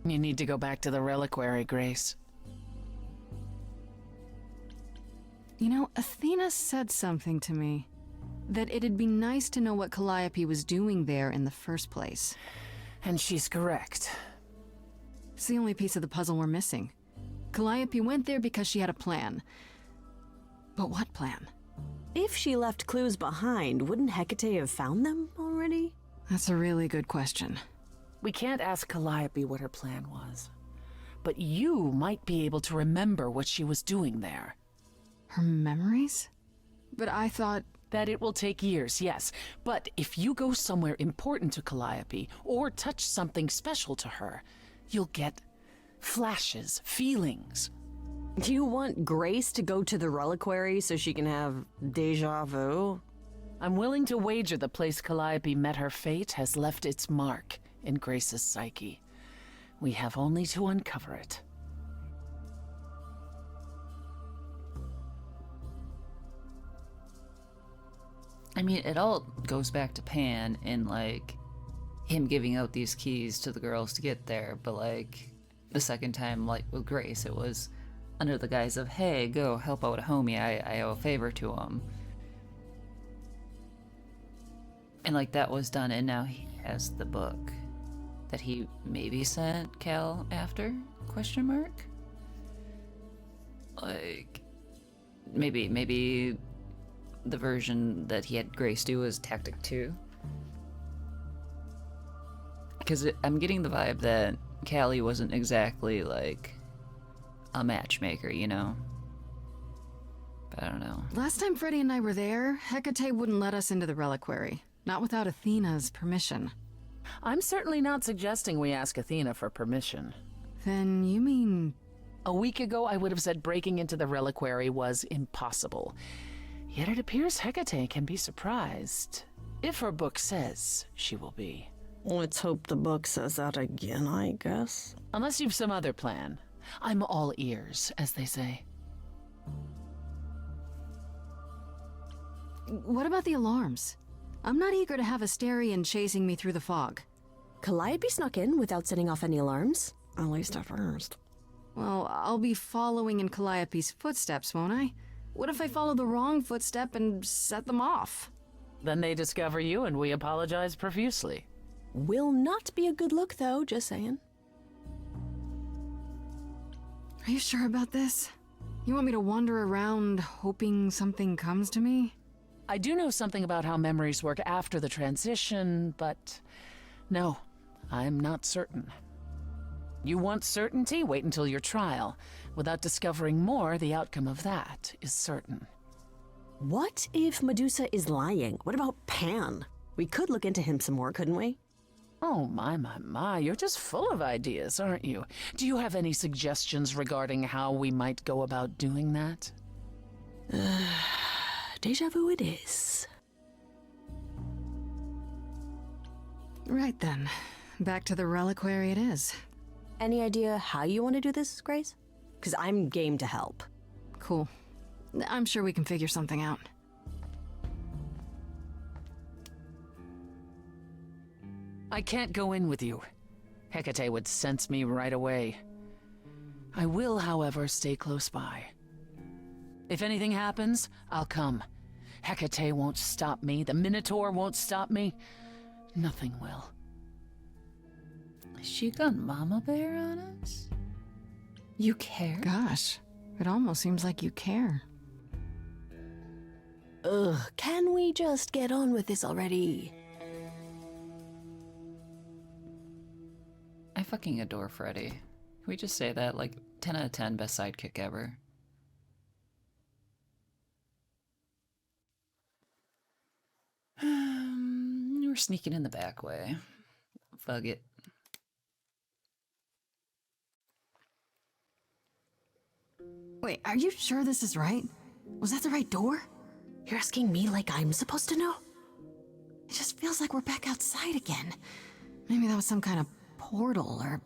You need to go back to the reliquary, Grace. You know, Athena said something to me. That it'd be nice to know what Calliope was doing there in the first place. And she's correct. It's the only piece of the puzzle we're missing. Calliope went there because she had a plan. But what plan? If she left clues behind, wouldn't Hecate have found them already? That's a really good question. We can't ask Calliope what her plan was. but you might be able to remember what she was doing there. Her memories? But I thought... That it will take years, yes. But if you go somewhere important to Calliope, or touch something special to her, you'll get flashes, feelings. Do you want Grace to go to the reliquary so she can have deja vu? I'm willing to wager the place Calliope met her fate has left its mark in Grace's psyche. We have only to uncover it. I mean, it all goes back to Pan and, like, him giving out these keys to the girls to get there, but, like, the second time, like, with Grace, it was under the guise of, hey, go help out a homie, I owe a favor to him. And, like, that was done, and now he has the book that he maybe sent Cal after, question mark? Like, maybe the version that he had Grace do was Tactic 2. Because I'm getting the vibe that Callie wasn't exactly, like, a matchmaker, you know? But I don't know. Last time Freddy and I were there, Hecate wouldn't let us into the reliquary. Not without Athena's permission. I'm certainly not suggesting we ask Athena for permission. Then you mean... A week ago, I would have said breaking into the reliquary was impossible. Yet it appears Hecate can be surprised. If her book says she will be. Let's hope the book says that again, I guess. Unless you've some other plan. I'm all ears, as they say. What about the alarms? I'm not eager to have Asterion chasing me through the fog. Calliope snuck in without setting off any alarms. At least at first. Well, I'll be following in Calliope's footsteps, won't I? What if I follow the wrong footstep and set them off? Then they discover you and we apologize profusely. Will not be a good look, though, just saying. Are you sure about this? You want me to wander around hoping something comes to me? I do know something about how memories work after the transition, but no, I'm not certain. You want certainty? Wait until your trial. Without discovering more, the outcome of that is certain. What if Medusa is lying? What about Pan? We could look into him some more, couldn't we? Oh, my, you're just full of ideas, aren't you? Do you have any suggestions regarding how we might go about doing that? Deja vu it is. Right then. Back to the reliquary it is. Any idea how you want to do this, Grace? Because I'm game to help. Cool. I'm sure we can figure something out. I can't go in with you. Hecate would sense me right away. I will, however, stay close by. If anything happens, I'll come. Hecate won't stop me. The Minotaur won't stop me. Nothing will. She gone mama bear on us? You care? Gosh, it almost seems like you care. Ugh, can we just get on with this already? I fucking adore Freddy. Can we just say that? Like, 10 out of 10, best sidekick ever. We're sneaking in the back way. Fuck it. Wait, are you sure this is right? Was that the right door? You're asking me like I'm supposed to know? It just feels like we're back outside again. Maybe that was some kind of portal or...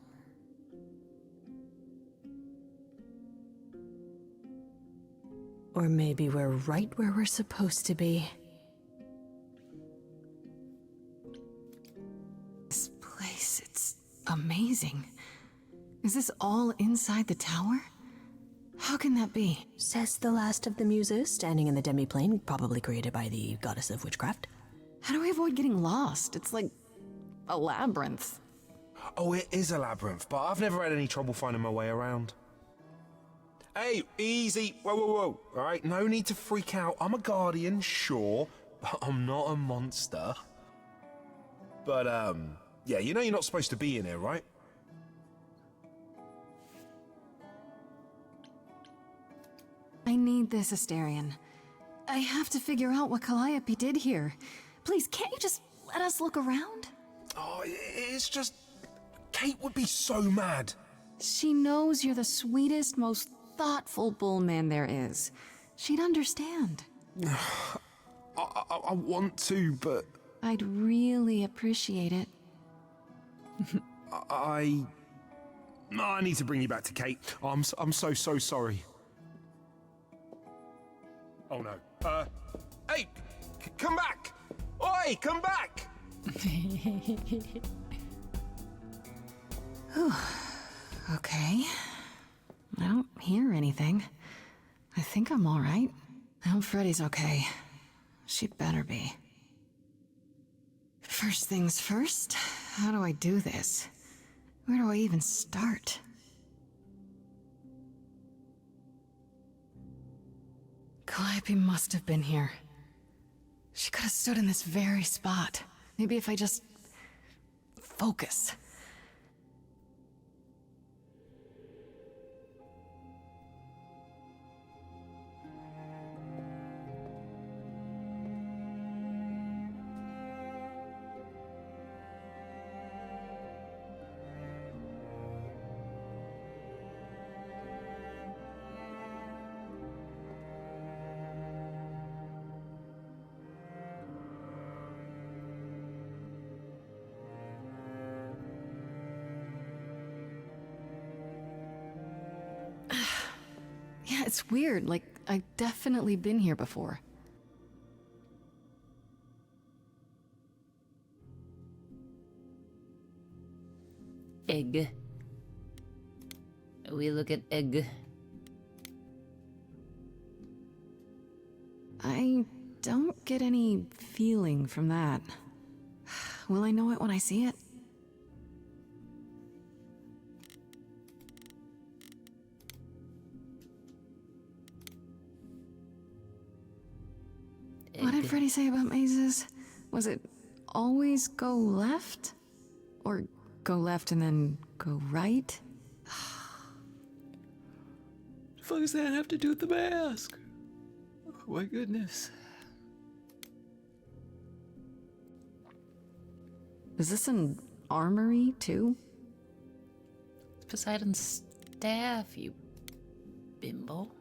Or maybe we're right where we're supposed to be. This place, it's amazing. Is this all inside the tower? How can that be? Says the last of the muses, standing in the demiplane, probably created by the goddess of witchcraft. How do we avoid getting lost? It's like a labyrinth. Oh, it is a labyrinth, but I've never had any trouble finding my way around. Hey, easy. Whoa, whoa, whoa. All right, no need to freak out. I'm a guardian, sure, but I'm not a monster. But, yeah, you know you're not supposed to be in here, right? I need this, Asterion. I have to figure out what Calliope did here. Please, can't you just let us look around? Oh, it's just... Kate would be so mad. She knows you're the sweetest, most thoughtful bullman there is. She'd understand. I want to, but... I'd really appreciate it. I need to bring you back to Kate. I'm so sorry. Oh no. Hey! Come back! Oi, come back! Okay. I don't hear anything. I think I'm all right. I hope Freddy's okay. She'd better be. First things first, how do I do this? Where do I even start? Calliope must have been here. She could have stood in this very spot. Maybe if I just... focus. Yeah, it's weird. Like, I've definitely been here before. Egg. We look at egg. I don't get any feeling from that. Will I know it when I see it? What did Freddy say about mazes? Was it always go left? Or go left and then go right? The fuck does that have to do with the mask? Oh my goodness. Is this an armory, too? It's Poseidon's staff, you bimbo.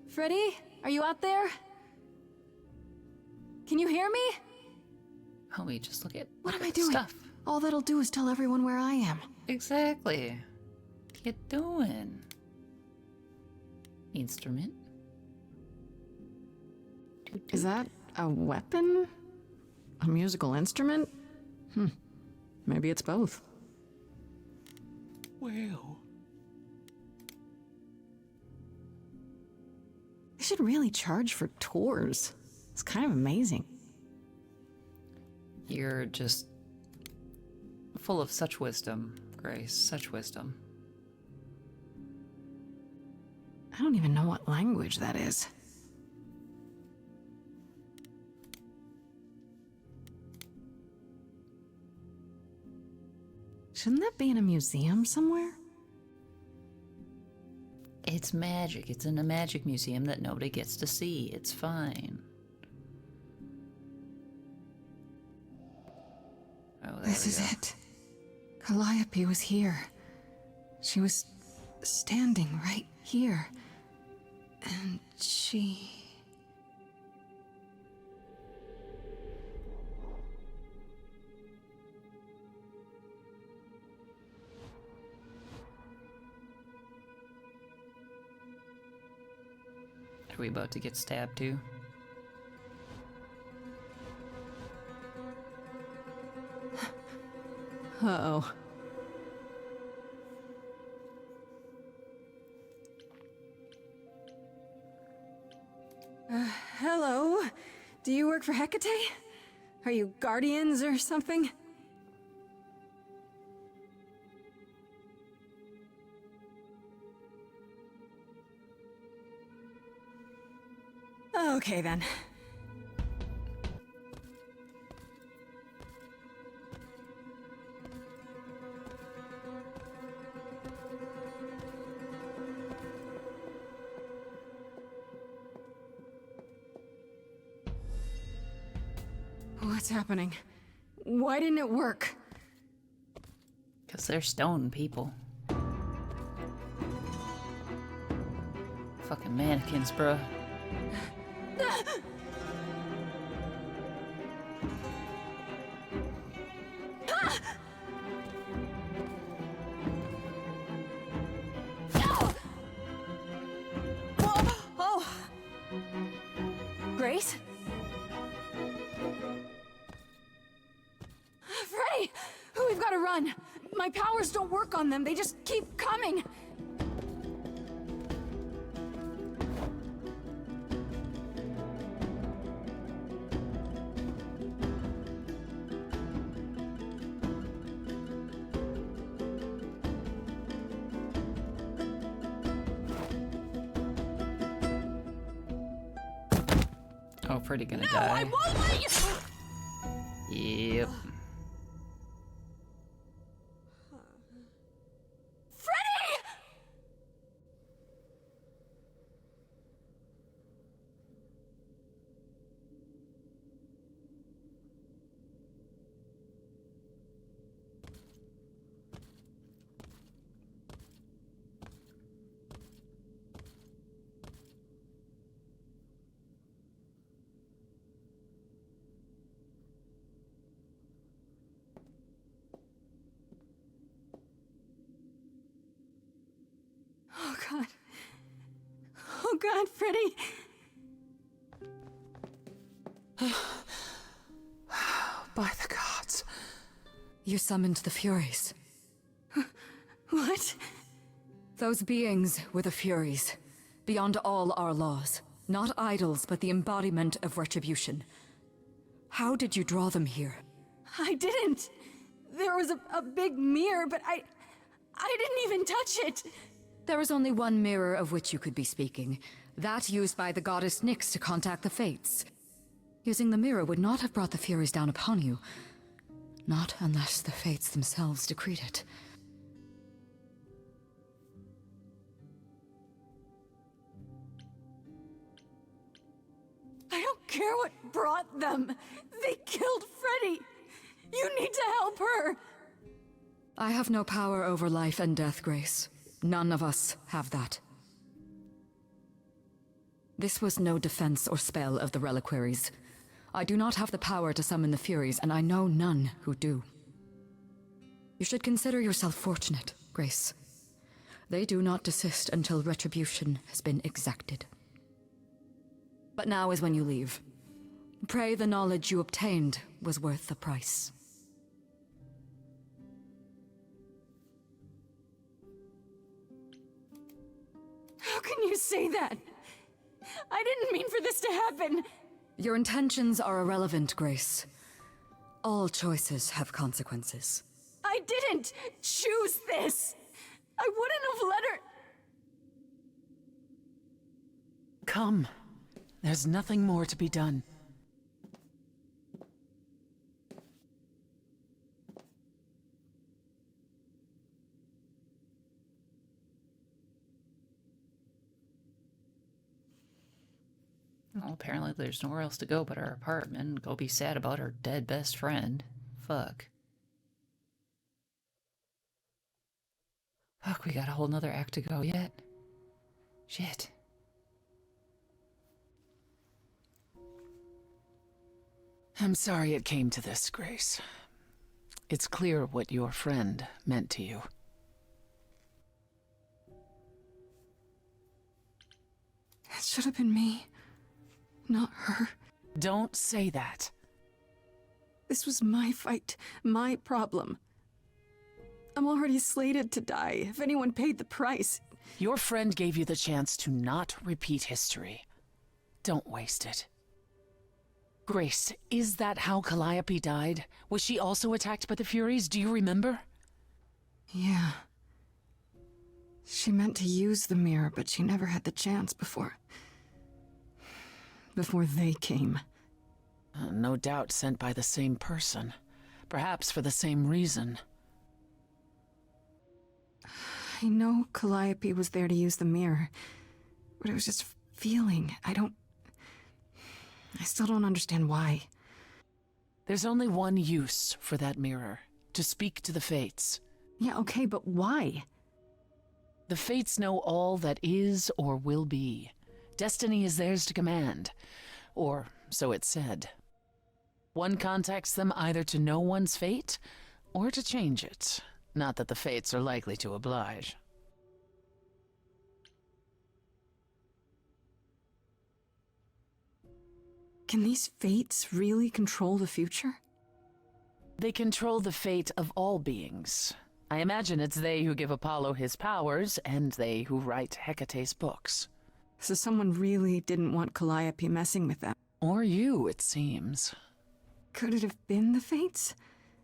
Freddy, are you out there? Can you hear me? Homie, just look at What am I doing? stuff. All that'll do is tell everyone where I am. Exactly. What you doing? Instrument? Is that a weapon? A musical instrument? Maybe it's both. Well. They should really charge for tours. It's kind of amazing. You're just full of such wisdom, Grace. Such wisdom. I don't even know what language that is. Shouldn't that be in a museum somewhere? It's magic. It's in a magic museum that nobody gets to see. It's fine. Oh, there This we is go. it. Calliope was here. She was standing right here. And she... Are we about to get stabbed too? Uh-oh. Hello? Do you work for Hecate? Are you guardians or something? Okay then. What's happening? Why didn't it work? Because they're stone people. Fucking mannequins, bruh. Oh! Grace? Freddy! We've got to run! My powers don't work on them, they just keep coming! Oh, Freddy gonna No, die. I won't let you! Yep. Freddy! Oh god. Oh god, Freddy! By the gods. You summoned the Furies. What? Those beings were the Furies, beyond all our laws. Not idols, but the embodiment of retribution. How did you draw them here? I didn't! There was a big mirror, but I didn't even touch it! There was only one mirror of which you could be speaking. That used by the goddess Nyx to contact the Fates. Using the mirror would not have brought the Furies down upon you. Not unless the Fates themselves decreed it. I don't care what brought them. They killed Freddy. You need to help her. I have no power over life and death, Grace. None of us have that. This was no defense or spell of the reliquaries. I do not have the power to summon the Furies, and I know none who do. You should consider yourself fortunate, Grace. They do not desist until retribution has been exacted. But now is when you leave. Pray the knowledge you obtained was worth the price. How can you say that? I didn't mean for this to happen. Your intentions are irrelevant, Grace. All choices have consequences. I didn't choose this. I wouldn't have let her. Come. There's nothing more to be done. Well, apparently there's nowhere else to go but our apartment. Go be sad about our dead best friend. Fuck. Fuck, we got a whole nother act to go yet. Shit. I'm sorry it came to this, Grace. It's clear what your friend meant to you. It should have been me, not her. Don't say that. This was my fight, my problem. I'm already slated to die. If anyone paid the price... Your friend gave you the chance to not repeat history. Don't waste it. Grace, is that how Calliope died? Was she also attacked by the Furies? Do you remember? Yeah. She meant to use the mirror, but she never had the chance before they came. No doubt sent by the same person. Perhaps for the same reason. I know Calliope was there to use the mirror, but it was just feeling. I still don't understand why. There's only one use for that mirror, to speak to the Fates. Yeah, okay, but why? The Fates know all that is or will be. Destiny is theirs to command. Or so it's said. One contacts them either to know one's fate, or to change it. Not that the Fates are likely to oblige. Can these fates really control the future? They control the fate of all beings. I imagine it's they who give Apollo his powers, and they who write Hecate's books. So someone really didn't want Calliope messing with them. Or you, it seems. Could it have been the fates?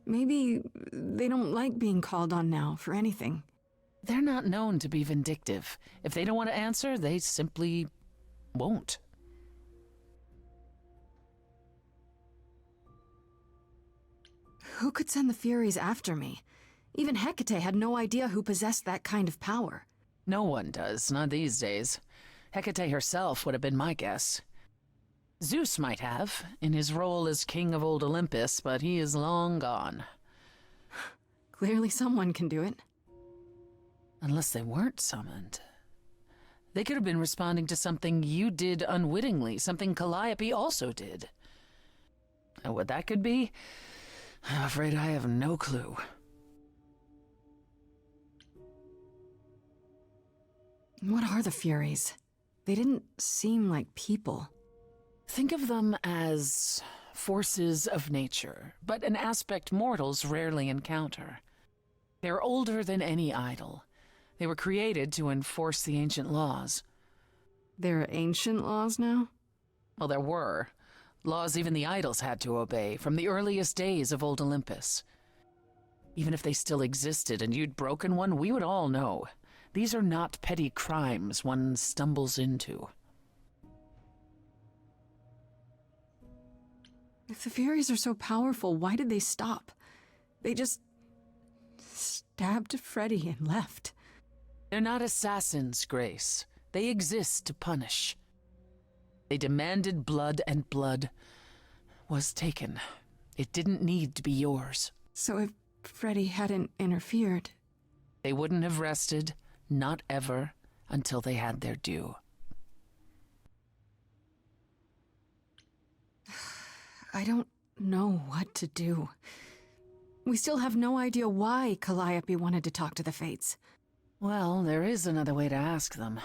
Maybe they don't like being called on now for anything. They're not known to be vindictive. If they don't want to answer, they simply won't. Who could send the Furies after me? Even Hecate had no idea who possessed that kind of power. No one does, not these days. Hecate herself would have been my guess. Zeus might have, in his role as king of old Olympus, but he is long gone. Clearly someone can do it. Unless they weren't summoned. They could have been responding to something you did unwittingly, something Calliope also did. And what that could be, I'm afraid I have no clue. What are the Furies? They didn't seem like people. Think of them as forces of nature, but an aspect mortals rarely encounter. They're older than any idol. They were created to enforce the ancient laws. There are ancient laws now? Well, there were. Laws even the idols had to obey, from the earliest days of old Olympus. Even if they still existed and you'd broken one, we would all know. These are not petty crimes one stumbles into. If the Furies are so powerful, why did they stop? They just stabbed Freddy and left. They're not assassins, Grace. They exist to punish. They demanded blood, and blood was taken. It didn't need to be yours. So if Freddy hadn't interfered... They wouldn't have rested, not ever, until they had their due. I don't know what to do. We still have no idea why Calliope wanted to talk to the Fates. Well, there is another way to ask them.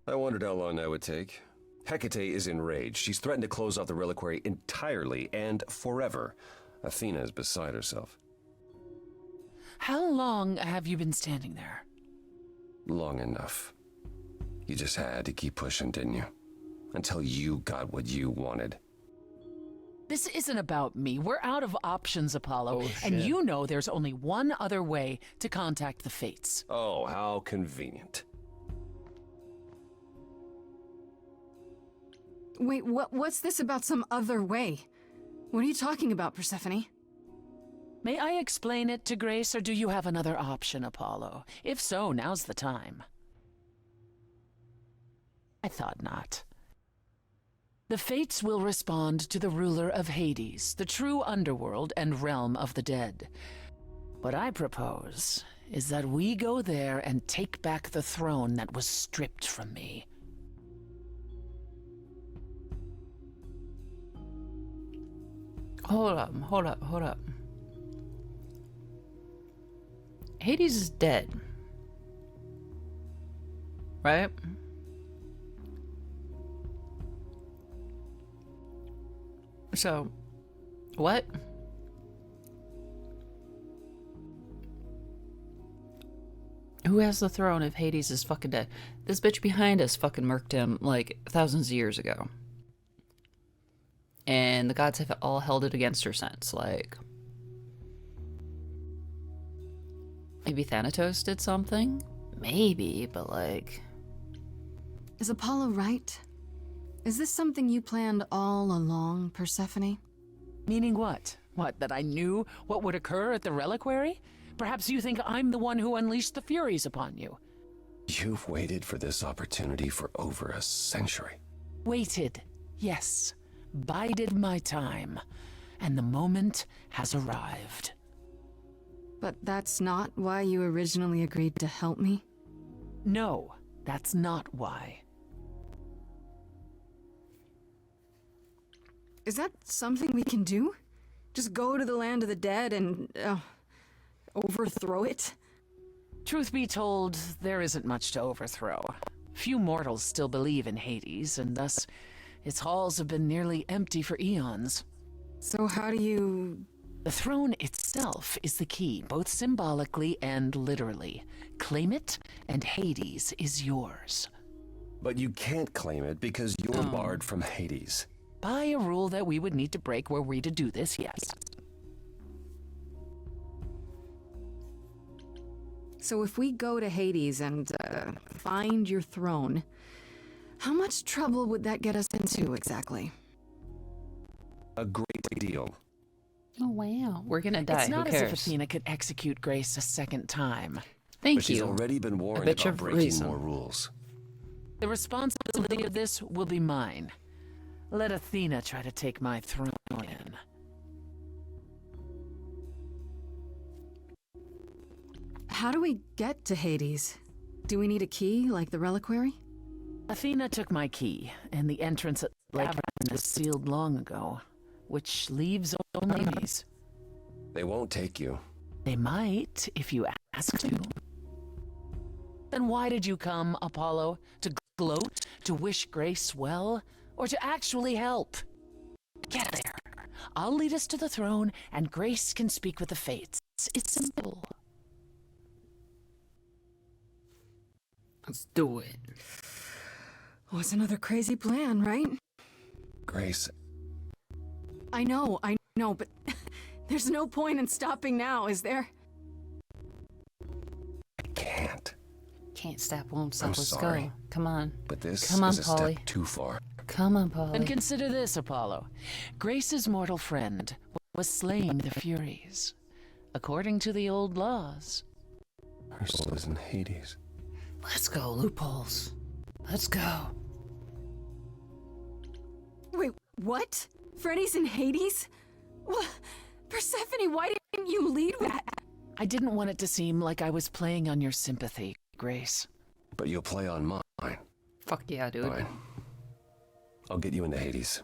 I wondered how long that would take. Hecate is enraged. She's threatened to close off the reliquary entirely and forever. Athena is beside herself. How long have you been standing there? Long enough. You just had to keep pushing, didn't you? Until you got what you wanted. This isn't about me. We're out of options, Apollo. And you know there's only one other way to contact the Fates. Oh, how convenient. Wait, what's this about some other way? What are you talking about, Persephone? May I explain it to Grace, or do you have another option, Apollo? If so, now's the time. I thought not. The Fates will respond to the ruler of Hades, the true underworld and realm of the dead. What I propose is that we go there and take back the throne that was stripped from me. Hold up. Hades is dead. Right? So, what? Who has the throne if Hades is fucking dead? This bitch behind us fucking murked him like thousands of years ago. And the gods have all held it against her since, like... Maybe Thanatos did something? Maybe, but like... Is Apollo right? Is this something you planned all along, Persephone? Meaning what? What, that I knew what would occur at the reliquary? Perhaps you think I'm the one who unleashed the Furies upon you. You've waited for this opportunity for over a century. Waited, yes. Bided my time. and the moment has arrived. But that's not why you originally agreed to help me? No, that's not why. Is that something we can do? Just go to the land of the dead and, overthrow it? Truth be told, there isn't much to overthrow. Few mortals still believe in Hades, and thus its halls have been nearly empty for eons. So how do you... The throne itself is the key, both symbolically and literally. Claim it, and Hades is yours. But you can't claim it because you're barred from Hades. By a rule that we would need to break were we to do this, yes. So if we go to Hades and, find your throne, how much trouble would that get us into, exactly? A great deal. Oh, wow. We're gonna die. It's not Who as cares? if Athena could execute Grace a second time. Thank But she's you. already been warned bitch about of breaking reason. more rules. The responsibility of this will be mine. Let Athena try to take my throne in. How do we get to Hades? Do we need a key, like the reliquary? Athena took my key, and the entrance at the cavern is sealed long ago, which leaves only enemies. They won't take you. They might, if you ask to. Then why did you come, Apollo? To gloat? To wish Grace well? Or to actually help? Get there. I'll lead us to the throne, and Grace can speak with the fates. It's simple. Let's do it. Oh, it's another crazy plan, right? Grace, I know, but there's no point in stopping now, is there? I can't. Can't stop, won't stop. I'm Let's sorry. go. Come on. But this Come on, is a Polly. step too far. Come on, Polly. And consider this, Apollo. Grace's mortal friend was slaying the Furies, according to the old laws. Her soul is in Hades. Let's go, loopholes. Let's go. Wait, what? Freddy's in Hades? What? Persephone, why didn't you lead with that? I didn't want it to seem like I was playing on your sympathy, Grace. But you'll play on mine. Fuck yeah, dude. Fine. I'll get you into Hades.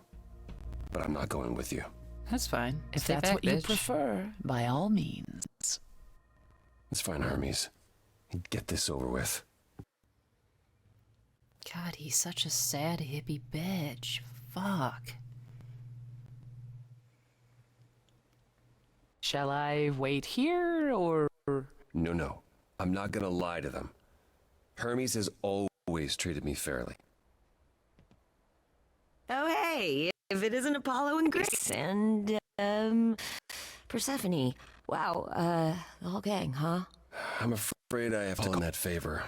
But I'm not going with you. That's fine. If Stay that's back, what you bitch. prefer, by all means. It's fine, Hermes. Get this over with. God, he's such a sad hippie bitch. Fuck. Shall I wait here, or...? No. I'm not gonna lie to them. Hermes has always treated me fairly. Oh, hey, if it isn't Apollo and Grace and, Persephone. Wow, the whole gang, huh? I'm afraid I have to call in that favor.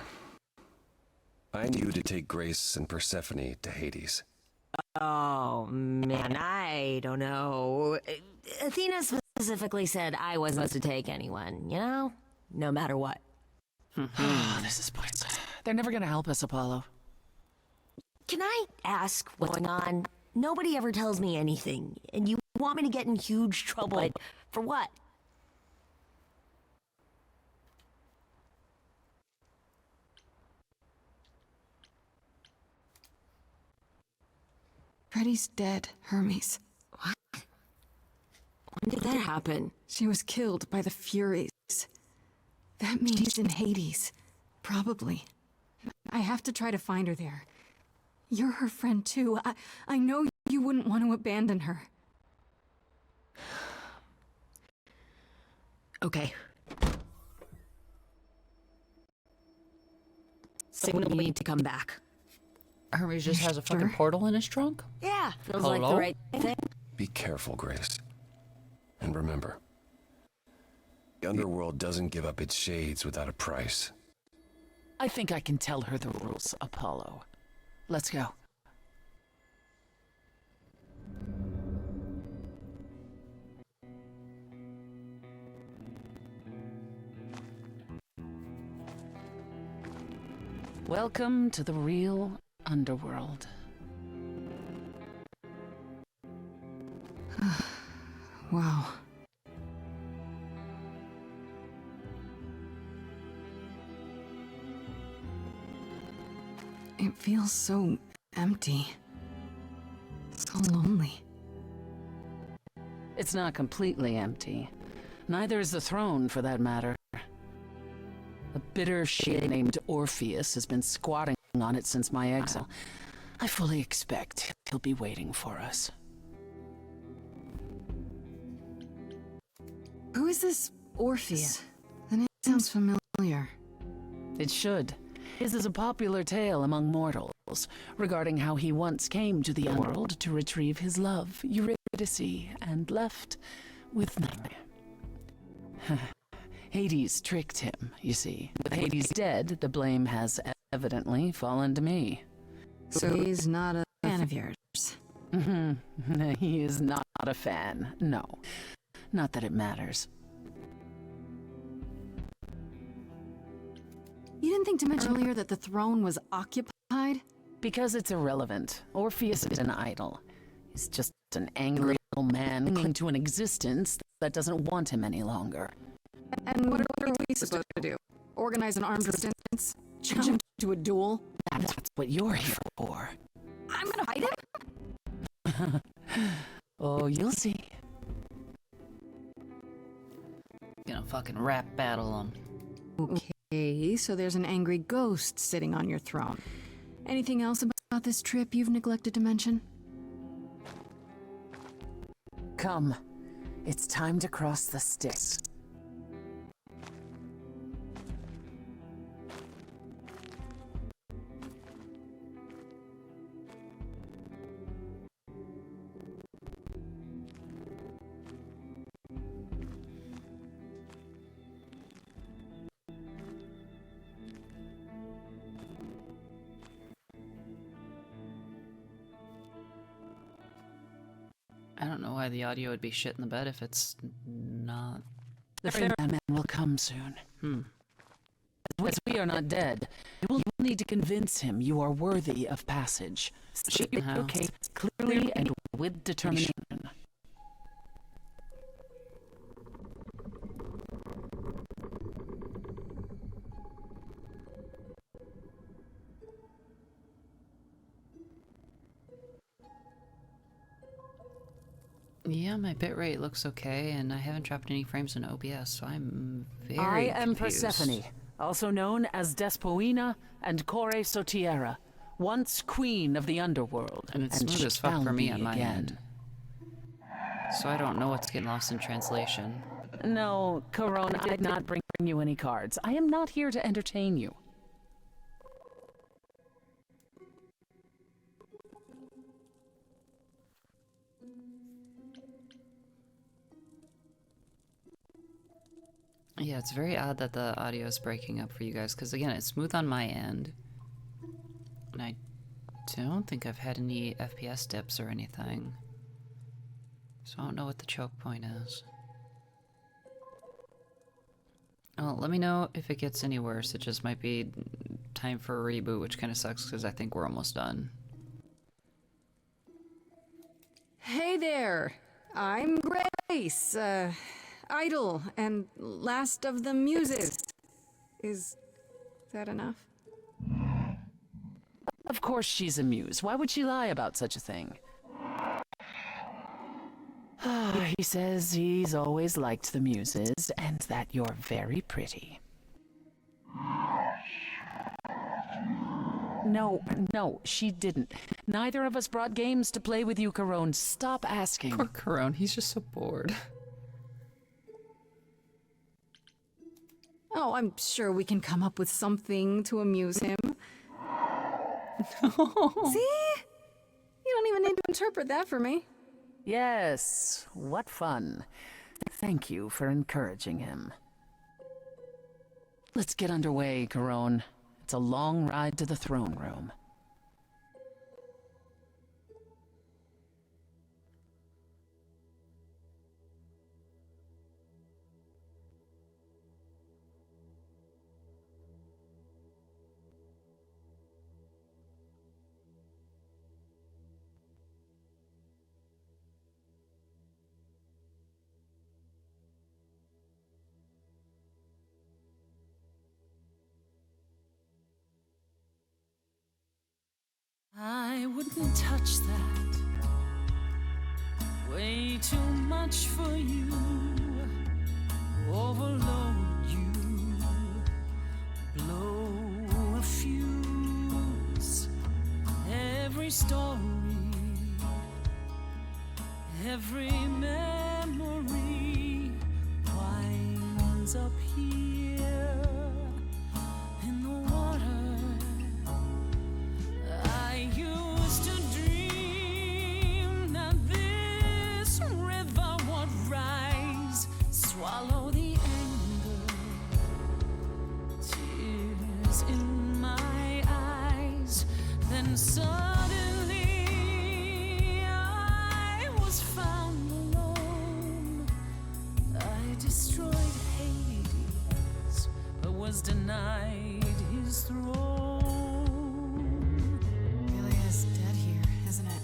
I need you to take Grace and Persephone to Hades. Oh, man, I don't know. Athena specifically said I wasn't supposed to take anyone, you know? No matter what. This is pointless. They're never gonna help us, Apollo. Can I ask what's going on? Nobody ever tells me anything, and you want me to get in huge trouble. For what? Freddy's dead, Hermes. What? When did that happen? She was killed by the Furies. That means she's in Hades. Probably. I have to try to find her there. You're her friend too. I know you wouldn't want to abandon her. Okay. Signal me to come back. Hermes just has a fucking portal in his trunk? Yeah, feels Hello? like the right thing. Be careful, Grace. And remember, the underworld doesn't give up its shades without a price. I think I can tell her the rules, Apollo. Let's go. Welcome to the real underworld. Wow. It feels so empty. So lonely. It's not completely empty. Neither is the throne, for that matter. A bitter shit named Orpheus has been squatting on it since my exile. I fully expect he'll be waiting for us. Who is this Orpheus? The name sounds familiar. It should. His is a popular tale among mortals regarding how he once came to the underworld to retrieve his love, Eurydice, and left with nothing. Hades tricked him, you see. With Hades dead, the blame has evidently fallen to me. So he's not a fan of yours? He is not a fan, no. Not that it matters. You didn't think to mention earlier that the throne was occupied? Because it's irrelevant. Orpheus is an idol. He's just an angry little man clinging to an existence that doesn't want him any longer. And what are we supposed to do? Organize an armed resistance? Challenge him to a duel? That's what you're here for. I'm gonna fight him? Oh, you'll see. Gonna fucking rap battle him. Okay, so there's an angry ghost sitting on your throne. Anything else about this trip you've neglected to mention? Come. It's time to cross the Styx. I don't know why the audio would be shit in the bed if it's not. The ferryman will come soon. As we are not dead, you will need to convince him you are worthy of passage. State your case clearly and with determination. Yeah, my bitrate looks okay, and I haven't dropped any frames in OBS, so I'm very I am confused. Persephone, also known as Despoina and Core Sotiera, once queen of the underworld. And it's smooth as fuck for me on my end. So I don't know what's getting lost in translation. No, Corona, I did not bring you any cards. I am not here to entertain you. Yeah, it's very odd that the audio is breaking up for you guys, because again, it's smooth on my end. And I don't think I've had any FPS dips or anything. So I don't know what the choke point is. Well, let me know if it gets any worse. It just might be time for a reboot, which kind of sucks because I think we're almost done. Hey there! I'm Grace, idol and last of the muses. Is that enough? Of course she's a muse. Why would she lie about such a thing? He says he's always liked the muses and that you're very pretty. No, she didn't. Neither of us brought games to play with you, Corone. Stop asking. Poor Corone, he's just so bored. Oh, I'm sure we can come up with something to amuse him. No. See? You don't even need to interpret that for me. Yes, what fun. Thank you for encouraging him. Let's get underway, Corone. It's a long ride to the throne room. I wouldn't touch that. Way too much for you. Overload you. Blow a fuse. Every story, every memory winds up here in the water. I used to dream that this river would rise, swallow the anger, tears in my eyes. Then suddenly I was found alone. I destroyed Hades, but was denied his throne. Ilia's dead here, isn't it?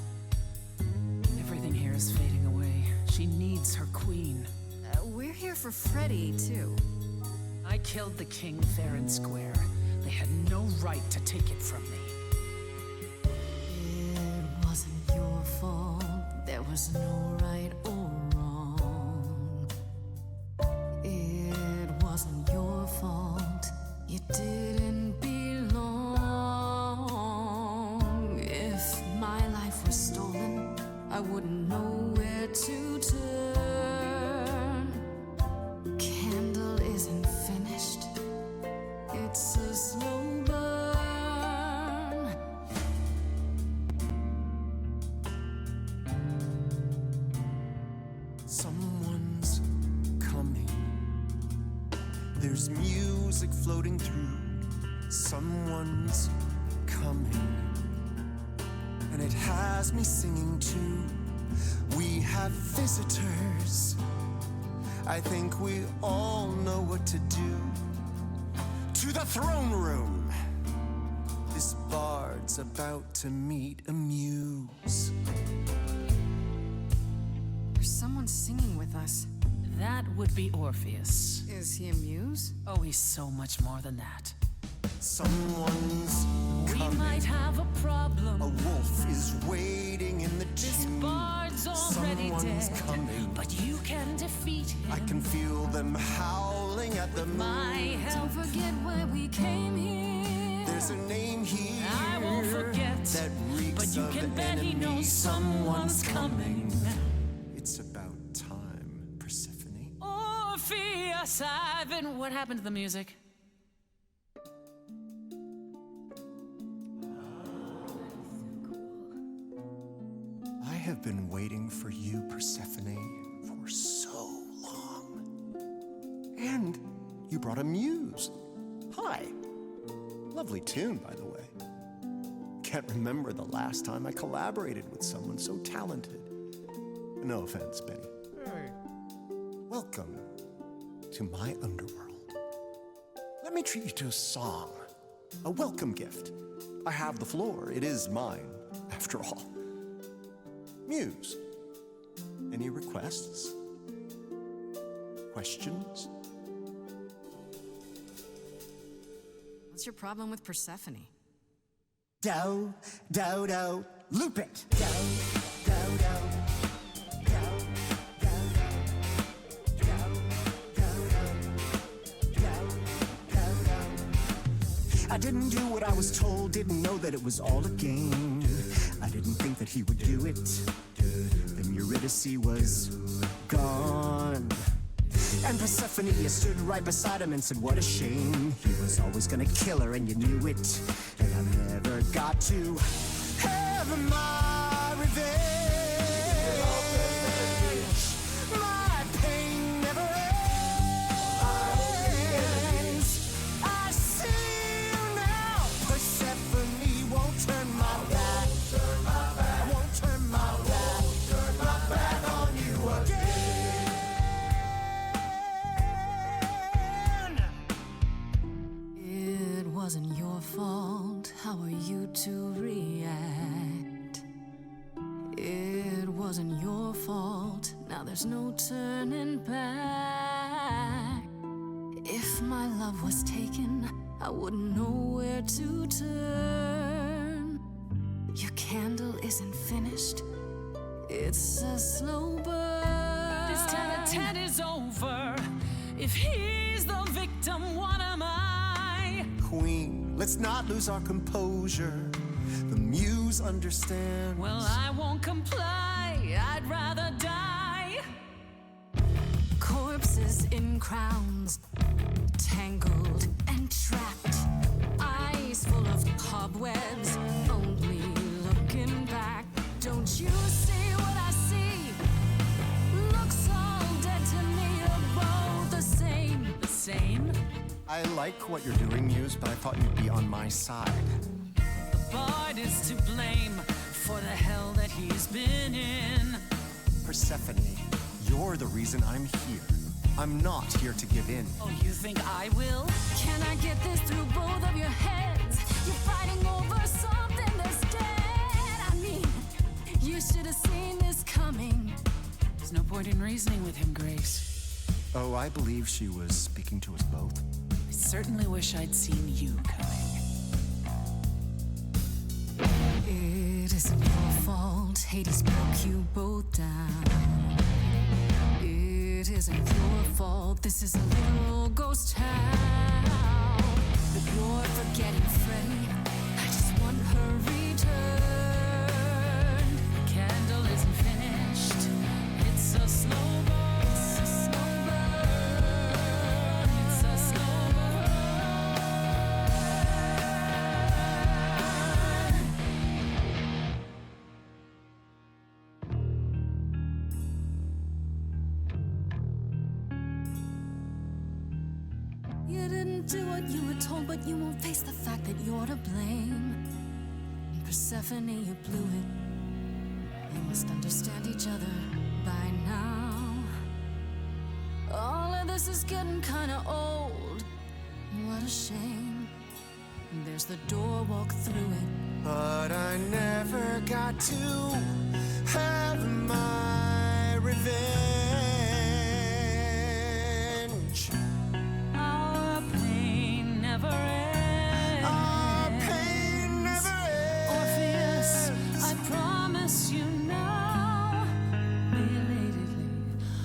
Everything here is fading away. She needs her queen. We're here for Freddy, too. I killed the king fair and square. They had no right to take it from me. It wasn't your fault. There was no right or wrong. It wasn't your fault. You didn't belong. If my life was stolen, I wouldn't know where to turn. Candle isn't finished. It's a slow burn. Someone's coming. There's music floating through. Someone's coming. And it has me singing too. We have visitors. I think we all know what to do. To the throne room. This bard's about to meet a muse. There's someone singing with us. That would be Orpheus. Is he a muse? Oh, he's so much more than that. Someone's We coming. might have a problem. A wolf is waiting in the This tomb. bard's already Someone's dead, coming. but you can defeat him. I can feel them howling at the moon. My help. Don't forget why we came here. There's a name here I won't forget, that reeks but you of can bet he enemy. knows someone's coming. It's about time, Persephone. Orpheus, I've been. What happened to the music? I have been waiting for you, Persephone, for so long. And you brought a muse. Hi. Lovely tune, by the way. Can't remember the last time I collaborated with someone so talented. No offense, Benny. Welcome to my underworld. Let me treat you to a song, a welcome gift. I have the floor. It is mine, after all. Muse, any requests? Questions? What's your problem with Persephone? Do, do, do, loop it. Do, do, do. I didn't do what I was told, didn't know that it was all a game. I didn't think that he would do it. Then Eurydice was gone. And Persephone, you stood right beside him and said, what a shame. He was always gonna kill her and you knew it. And I never got to have my revenge. My pain never ends. I see you now. Persephone won't turn my back. I won't turn my back on you again. It wasn't your fault. How are you to react? It wasn't your fault. Now there's no turning back. If my love was taken, I wouldn't know where to turn. Your candle isn't finished. It's a slow burn. This tete-a-tete is over. If he's the victim, what am I? Queen, let's not lose our composure. The muse understands. Well, I won't comply. I'd rather die. Corpses in crowns, tangled and trapped. Eyes full of cobwebs, only looking back. Don't you see what I see? Looks all dead to me, you're both the same. The same? I like what you're doing, Muse, but I thought you'd be on my side. The bard is to blame for the hell that he's been in. Persephone, you're the reason I'm here. I'm not here to give in. Oh, you think I will? Can I get this through both of your heads? You're fighting over something that's dead. I mean, you should have seen this coming. There's no point in reasoning with him, Grace. Oh, I believe she was speaking to us both. I certainly wish I'd seen you coming. It isn't your fault. Hades broke you both down. It isn't your fault. This is a little ghost town. But you're forgetting Freddie. I just want her returned. The candle isn't finished. It's a slow burn. It's a slow burn. It's a slow burn. You didn't do what you were told, but you won't face the fact that you're to blame. And Persephone, you blew it. You must understand each other by now. All of this is getting kinda old. What a shame. There's the door, walk through it. But I never got to have my revenge. Our pain never ends. Our pain never ends. Orpheus, I promise you now, belatedly,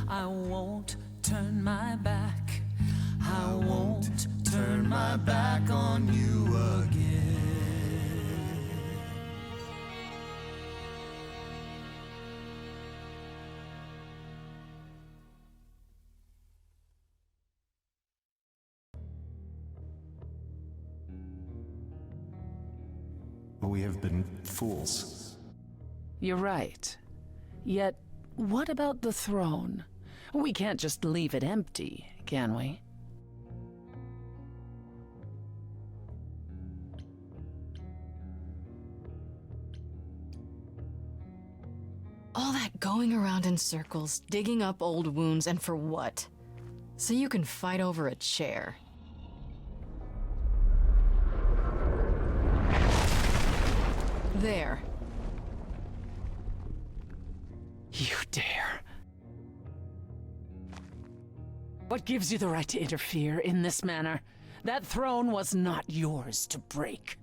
I won't turn my back. I won't turn my back on you again. We have been fools. You're right. Yet, what about the throne? We can't just leave it empty, can we? All that going around in circles, digging up old wounds, and for what? So you can fight over a chair. There. You dare. What gives you the right to interfere in this manner? That throne was not yours to break.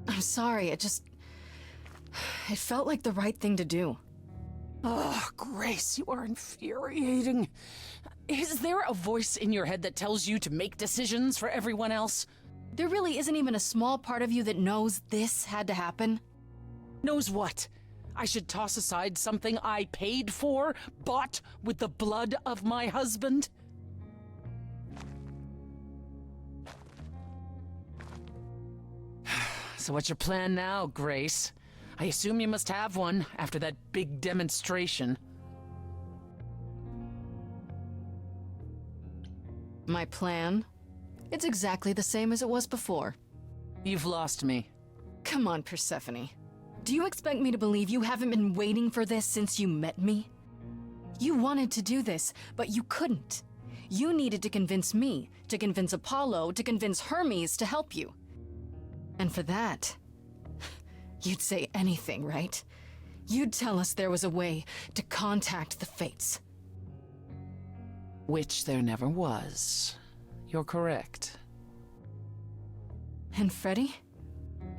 I'm sorry, it felt like the right thing to do. Oh, Grace, you are infuriating. Is there a voice in your head that tells you to make decisions for everyone else? There really isn't even a small part of you that knows this had to happen. Knows what? I should toss aside something I paid for, bought with the blood of my husband? So what's your plan now, Grace? I assume you must have one after that big demonstration. My plan? It's exactly the same as it was before. You've lost me. Come on, Persephone. Do you expect me to believe you haven't been waiting for this since you met me? You wanted to do this, but you couldn't. You needed to convince me, to convince Apollo, to convince Hermes to help you. And for that, you'd say anything, right? You'd tell us there was a way to contact the Fates. Which there never was. You're correct. And Freddy?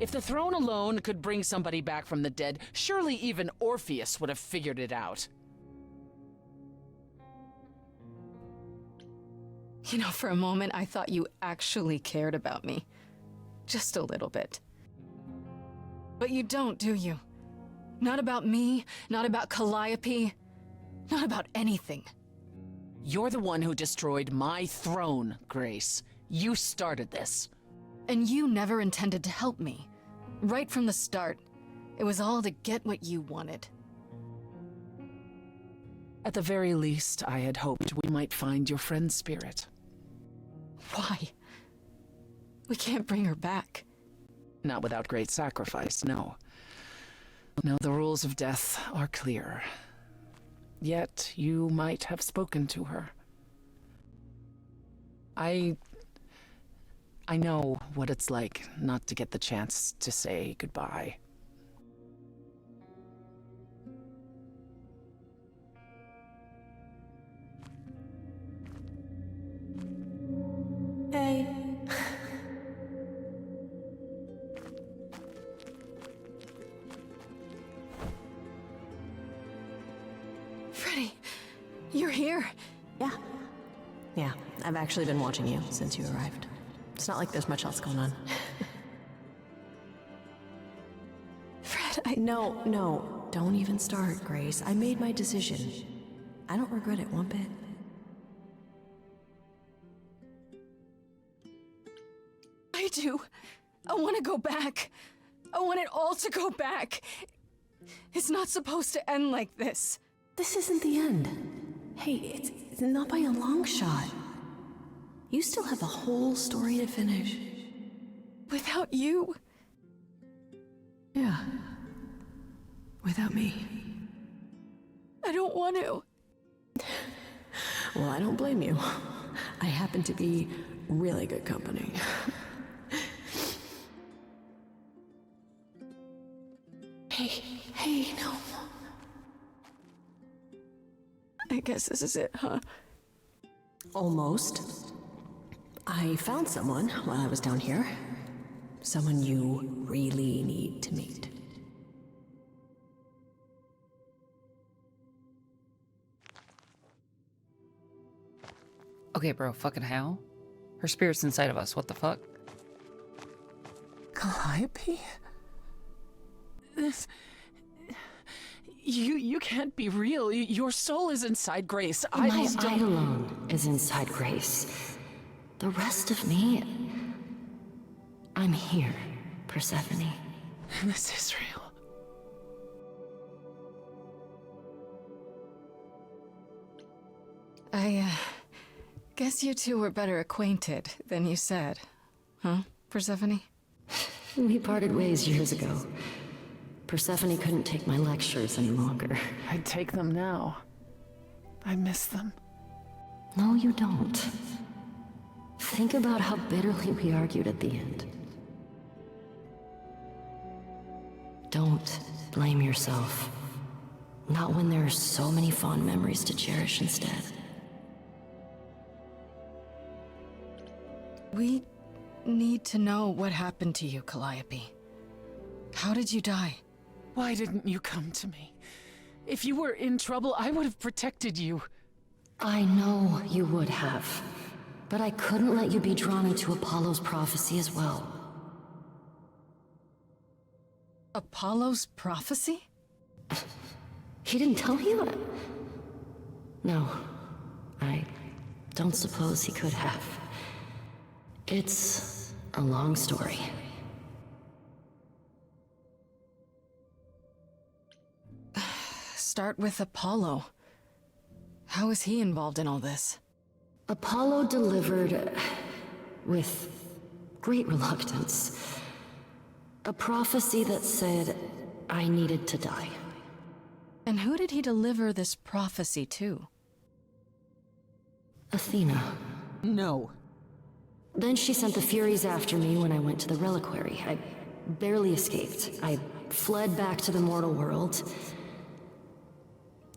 If the throne alone could bring somebody back from the dead, surely even Orpheus would have figured it out. You know, for a moment, I thought you actually cared about me. Just a little bit. But you don't, do you? Not about me, not about Calliope, not about anything. You're the one who destroyed my throne, Grace. You started this. And you never intended to help me. Right from the start. It was all to get what you wanted. At the very least, I had hoped we might find your friend's spirit. Why? We can't bring her back. Not without great sacrifice, no. No, the rules of death are clear. Yet, you might have spoken to her. I know what it's like not to get the chance to say goodbye. Hey. Freddy, you're here. Yeah, I've actually been watching you since you arrived. It's not like there's much else going on. Fred, No, don't even start, Grace. I made my decision. I don't regret it one bit. I do. I want to go back. I want it all to go back. It's not supposed to end like this. This isn't the end. Hey, it's not by a long shot. You still have a whole story to finish. Without you? Yeah. Without me. I don't want to. Well, I don't blame you. I happen to be really good company. Hey, no. I guess this is it, huh? Almost. I found someone while I was down here. Someone you really need to meet. Okay, bro, fucking how? Her spirit's inside of us, what the fuck? Calliope? You can't be real. Your soul is inside Grace. My alone is inside Grace. The rest of me... I'm here, Persephone. This is real. I guess you two were better acquainted than you said. Huh, Persephone? We parted ways years ago. Persephone couldn't take my lectures any longer. I'd take them now. I miss them. No, you don't. Think about how bitterly we argued at the end. Don't blame yourself. Not when there are so many fond memories to cherish instead. We need to know what happened to you, Calliope. How did you die? Why didn't you come to me? If you were in trouble, I would have protected you. I know you would have. But I couldn't let you be drawn into Apollo's prophecy as well. Apollo's prophecy? He didn't tell you? No. I don't suppose he could have. It's a long story. Start with Apollo. How is he involved in all this? Apollo delivered, with great reluctance, a prophecy that said I needed to die. And who did he deliver this prophecy to? Athena. No. Then she sent the Furies after me when I went to the reliquary. I barely escaped. I fled back to the mortal world.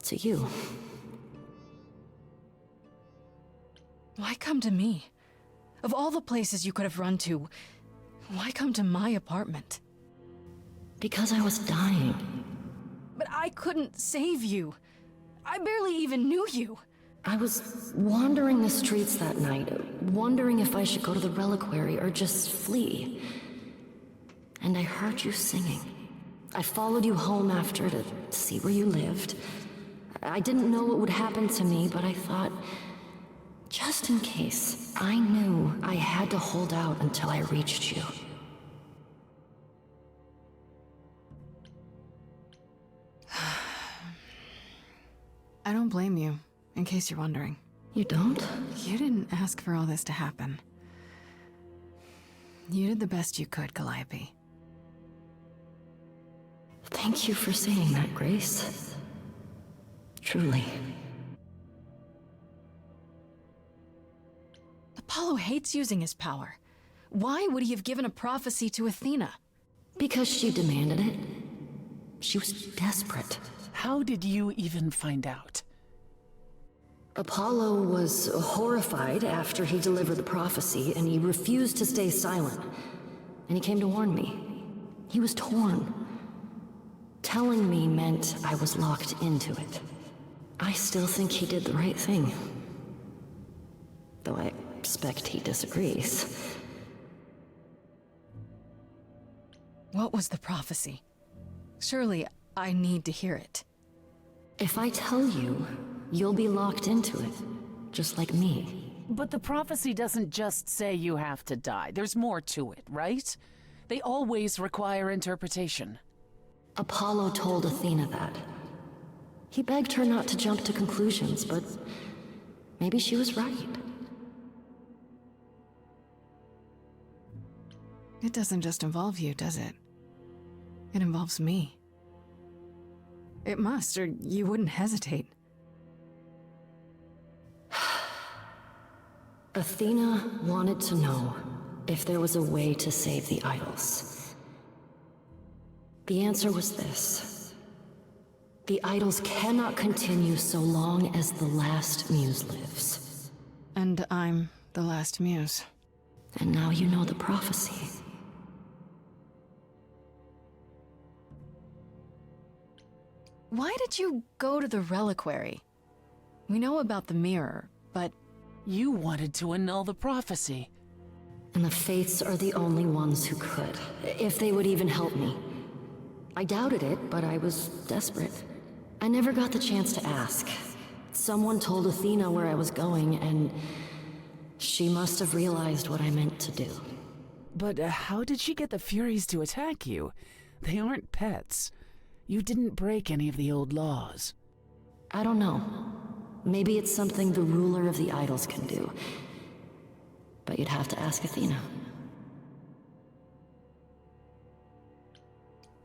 To you. Why come to me? Of all the places you could have run to, Why come to my apartment? Because I was dying. But I couldn't save you. I barely even knew you. I was wandering the streets that night, wondering if I should go to the reliquary or just flee. And I heard you singing. I followed you home after to see where you lived. I didn't know what would happen to me, but I thought, just in case, I knew I had to hold out until I reached you. I don't blame you, in case you're wondering. You don't? You didn't ask for all this to happen. You did the best you could, Calliope. Thank you for saying that, Grace. Truly. Apollo hates using his power. Why would he have given a prophecy to Athena? Because she demanded it. She was desperate. How did you even find out? Apollo was horrified after he delivered the prophecy, and he refused to stay silent. And he came to warn me. He was torn. Telling me meant I was locked into it. I still think he did the right thing. Though I expect he disagrees. What was the prophecy? Surely I need to hear it. If I tell you, you'll be locked into it, just like me. But the prophecy doesn't just say you have to die. There's more to it, right? They always require interpretation. Apollo told Athena that. He begged her not to jump to conclusions, but maybe she was right. It doesn't just involve you, does it? It involves me. It must, or you wouldn't hesitate. Athena wanted to know if there was a way to save the idols. The answer was this. The idols cannot continue so long as the last muse lives. And I'm the last muse. And now you know the prophecy. Why did you go to the reliquary? We know about the mirror, but... You wanted to annul the prophecy. And the Fates are the only ones who could, if they would even help me. I doubted it, but I was desperate. I never got the chance to ask. Someone told Athena where I was going, and she must have realized what I meant to do. But how did she get the Furies to attack you? They aren't pets. You didn't break any of the old laws. I don't know. Maybe it's something the ruler of the idols can do. But you'd have to ask Athena.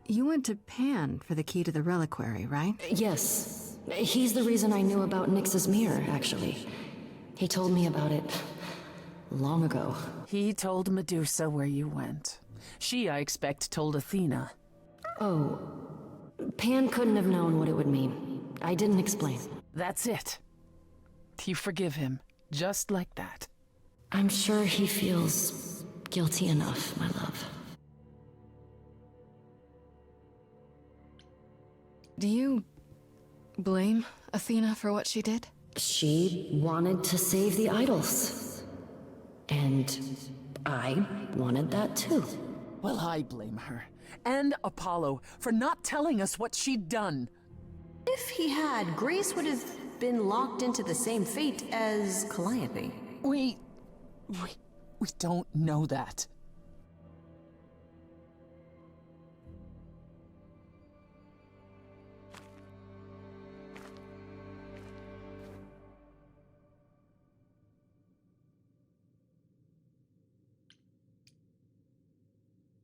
You went to Pan for the key to the reliquary, right? Yes. He's the reason I knew about Nyx's mirror, actually. He told me about it long ago. He told Medusa where you went. She, I expect, told Athena. Oh. Pan couldn't have known what it would mean. I didn't explain. That's it. You forgive him, just like that. I'm sure he feels guilty enough, my love. Do you blame Athena for what she did? She wanted to save the idols. And I wanted that too. Well, I blame her. And Apollo for not telling us what she'd done. If he had, Grace would have been locked into the same fate as Calliope. We don't know that.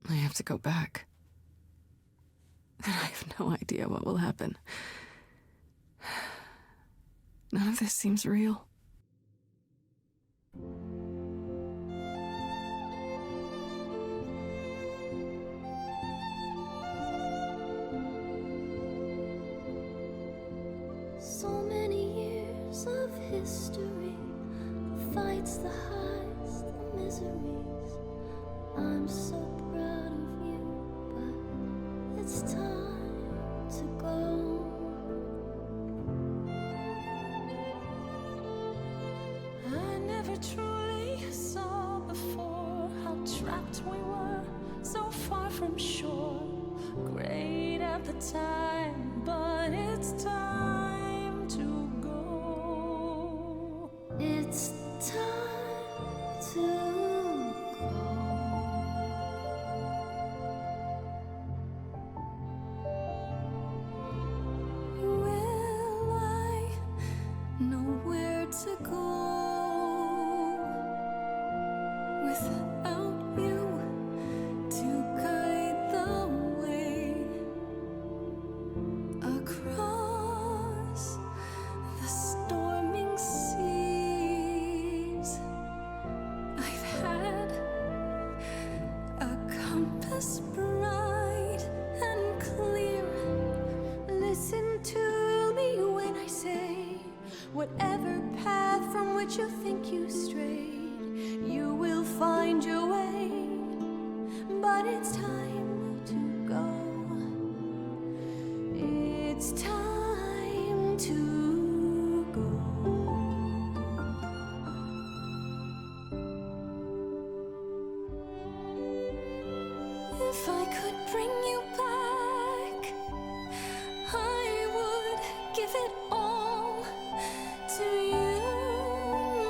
I have to go back. And I have no idea what will happen. None of this seems real. So many years of history, the fights, the highs, the miseries. I'm so proud of you, but it's time to go. I never truly saw before how trapped we were, so far from shore. Great at the time, but it's time to go. It's time to go. Will I know where to go without you to guide the way across the storming seas? I've had a compass bright and clear. Listen to me when I say, whatever path from which you think you strayed, you will find your way. But it's time to go. It's time to go. If I could bring you back, I would give it all to you,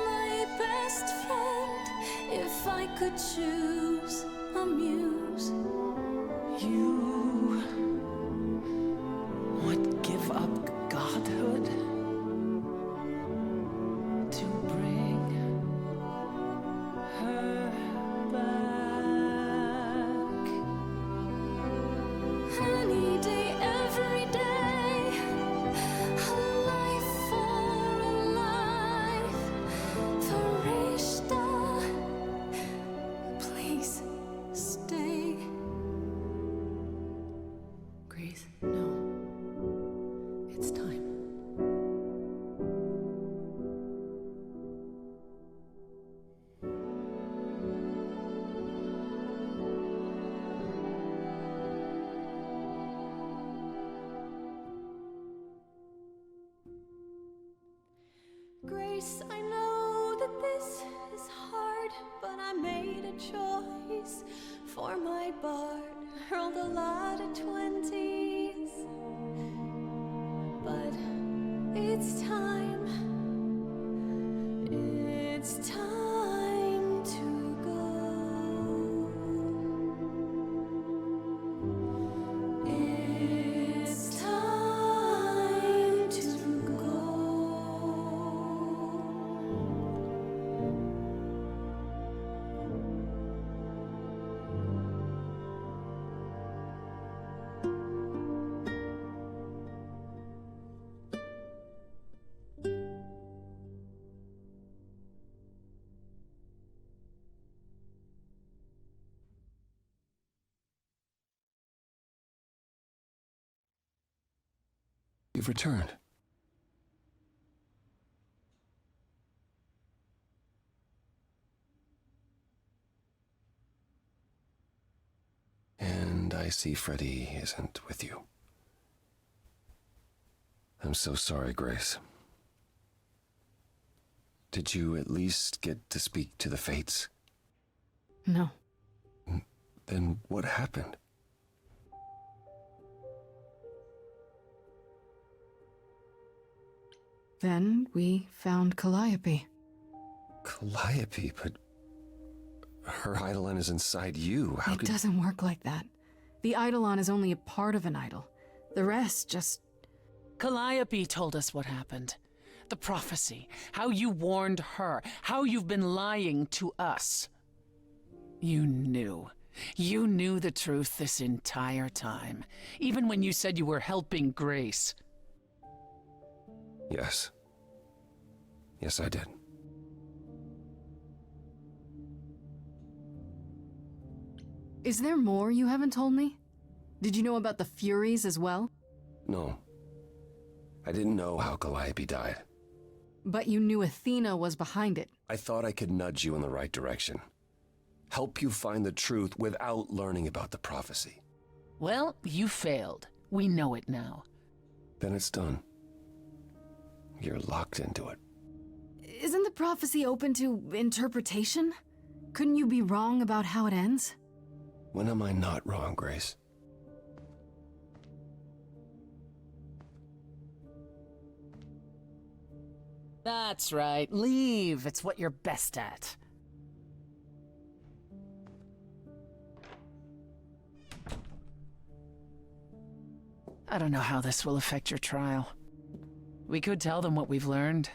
my best friend. If I could choose a muse, You would give up godhood to bring her back. any day, every day, a life for a life. Farishta, please stay. Grace, no. It's time. Grace, I know that this is hard, but I made a choice for my bard. Hurled a lot of 20s, but it's time. It's time to go. It's time to go. You've returned. And I see Freddy isn't with you. I'm so sorry, Grace. Did you at least get to speak to the Fates? No. Then what happened? Then we found Calliope. Calliope, but her Eidolon is inside you. How It could... doesn't work like that. The Eidolon is only a part of an idol. The rest just... Calliope told us what happened. The prophecy, how you warned her, how you've been lying to us. You knew. You knew the truth this entire time, even when you said you were helping Grace. Yes. Yes, I did. Is there more you haven't told me? Did you know about the Furies as well? No. I didn't know how Calliope died. But you knew Athena was behind it. I thought I could nudge you in the right direction. help you find the truth without learning about the prophecy. Well, you failed. We know it now. Then it's done. You're locked into it. Isn't the prophecy open to interpretation? Couldn't you be wrong about how it ends? When am I not wrong, Grace? That's right. Leave. It's what you're best at. I don't know how this will affect your trial. We could tell them what we've learned.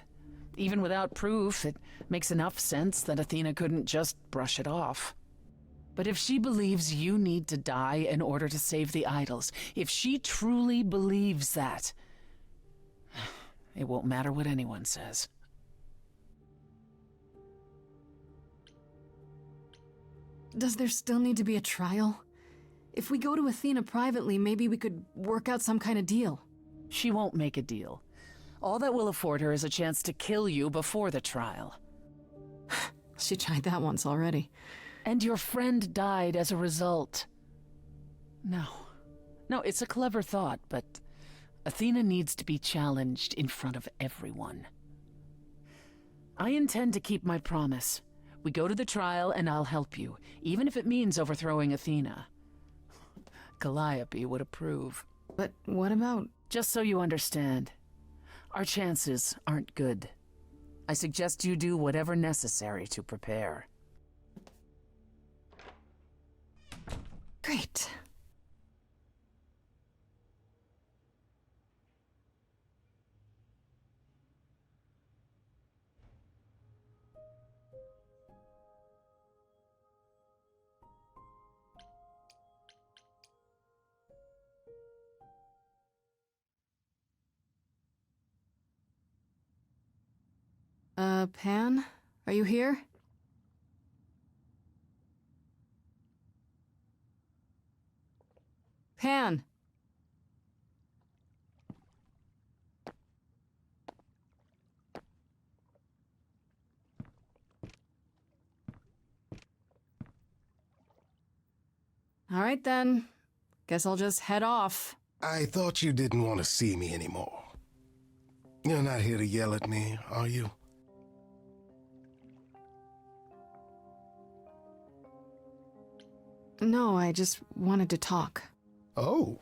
Even without proof, it makes enough sense that Athena couldn't just brush it off. But if she believes you need to die in order to save the idols, if she truly believes that, it won't matter what anyone says. Does there still need to be a trial? If we go to Athena privately, maybe we could work out some kind of deal. She won't make a deal. All that will afford her is a chance to kill you before the trial. She tried that once already. And your friend died as a result. No, it's a clever thought, but Athena needs to be challenged in front of everyone. I intend to keep my promise. We go to the trial and I'll help you, even if it means overthrowing Athena. Calliope would approve. But what about... Just so you understand, our chances aren't good. I suggest you do whatever necessary to prepare. Great. Pan? Are you here? Pan! All right then. Guess I'll just head off. I thought you didn't want to see me anymore. You're not here to yell at me, are you? No, I just wanted to talk. Oh.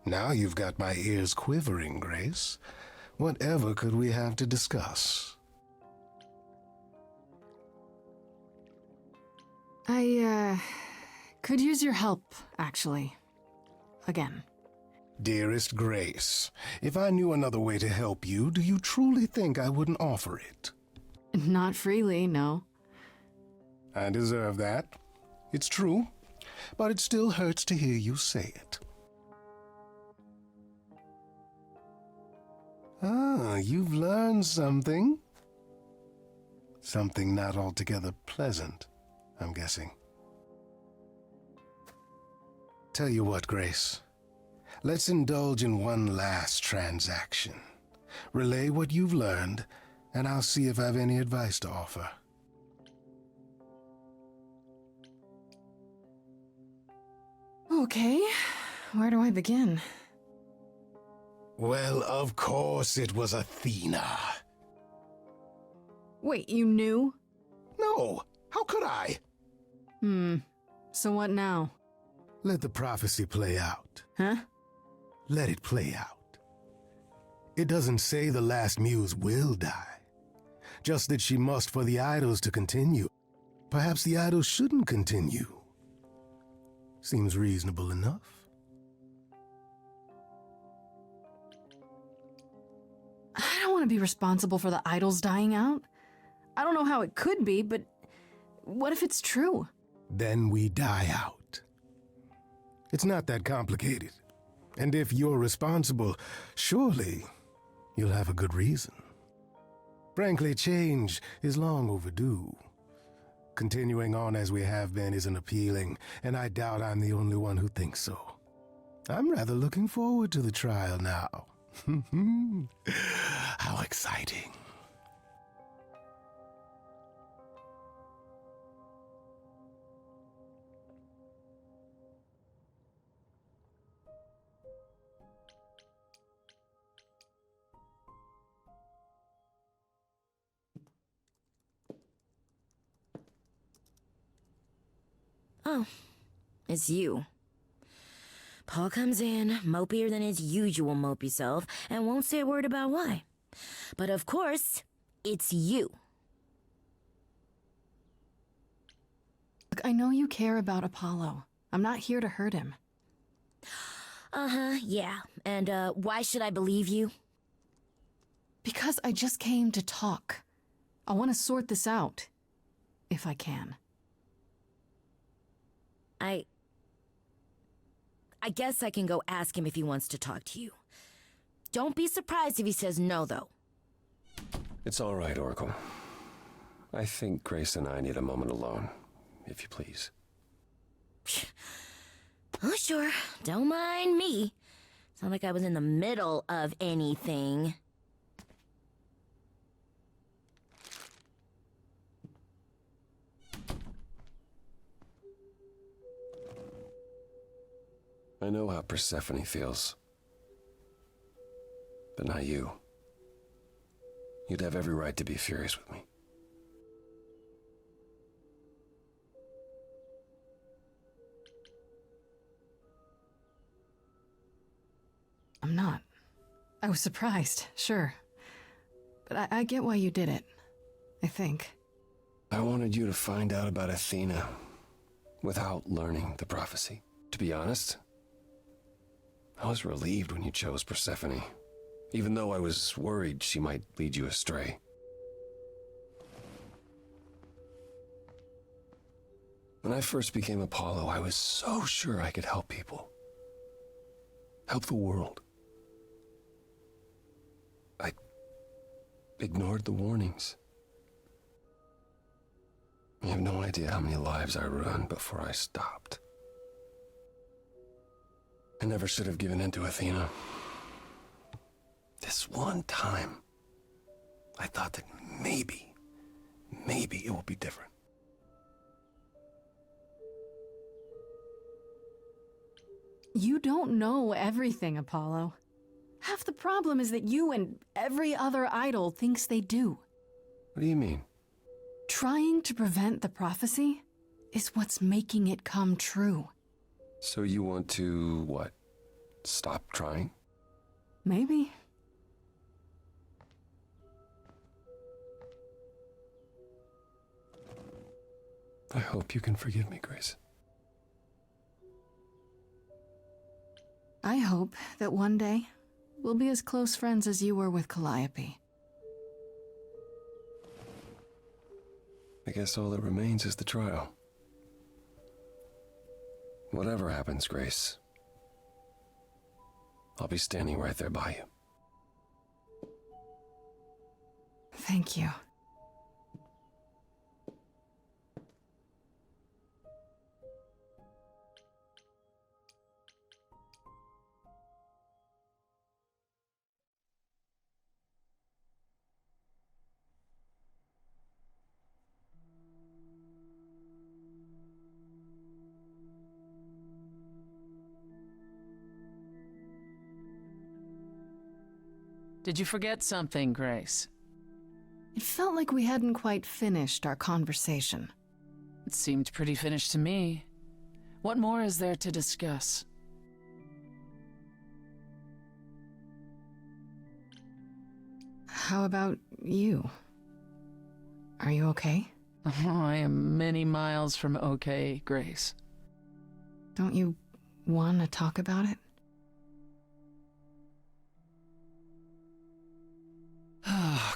Now you've got my ears quivering, Grace. Whatever could we have to discuss? I, could use your help, actually. Again. Dearest Grace, if I knew another way to help you, do you truly think I wouldn't offer it? Not freely, no. I deserve that. It's true, but it still hurts to hear you say it. Ah, you've learned something. Something not altogether pleasant, I'm guessing. Tell you what, Grace. Let's indulge in one last transaction. Relay what you've learned, and I'll see if I've any advice to offer. Okay, where do I begin? Well, of course it was Athena. Wait, you knew? No, how could I? So what now? Let the prophecy play out. Huh? Let it play out. It doesn't say the last muse will die. Just that she must for the idols to continue. Perhaps the idols shouldn't continue. Seems reasonable enough. I don't want to be responsible for the idols dying out. I don't know how it could be, but what if it's true? Then we die out. It's not that complicated. And if you're responsible, surely you'll have a good reason. Frankly, change is long overdue. Continuing on as we have been isn't appealing, and I doubt I'm the only one who thinks so. I'm rather looking forward to the trial now. How exciting. Oh, it's you. Paul comes in, mopier than his usual mopey self, and won't say a word about why. But of course, it's you. Look, I know you care about Apollo. I'm not here to hurt him. Uh-huh, yeah. And, why should I believe you? Because I just came to talk. I want to sort this out. If I can. I guess I can go ask him if he wants to talk to you. Don't be surprised if he says no, though. It's all right, Oracle. I think Grace and I need a moment alone, if you please. Oh, sure. Don't mind me. It's not like I was in the middle of anything. I know how Persephone feels. But not you. You'd have every right to be furious with me. I'm not. I was surprised, sure. But I get why you did it. I think. I wanted you to find out about Athena without learning the prophecy. To be honest, I was relieved when you chose Persephone, even though I was worried she might lead you astray. When I first became Apollo, I was so sure I could help people. Help the world. I ignored the warnings. You have no idea how many lives I ruined before I stopped. I never should have given in to Athena. This one time, I thought that maybe it will be different. You don't know everything, Apollo. Half the problem is that you and every other idol thinks they do. What do you mean? Trying to prevent the prophecy is what's making it come true. So you want to, what, stop trying? Maybe. I hope you can forgive me, Grace. I hope that one day we'll be as close friends as you were with Calliope. I guess all that remains is the trial. Whatever happens, Grace, I'll be standing right there by you. Thank you. Did you forget something, Grace? It felt like we hadn't quite finished our conversation. It seemed pretty finished to me. What more is there to discuss? How about you? Are you okay? Oh, I am many miles from okay, Grace. Don't you want to talk about it?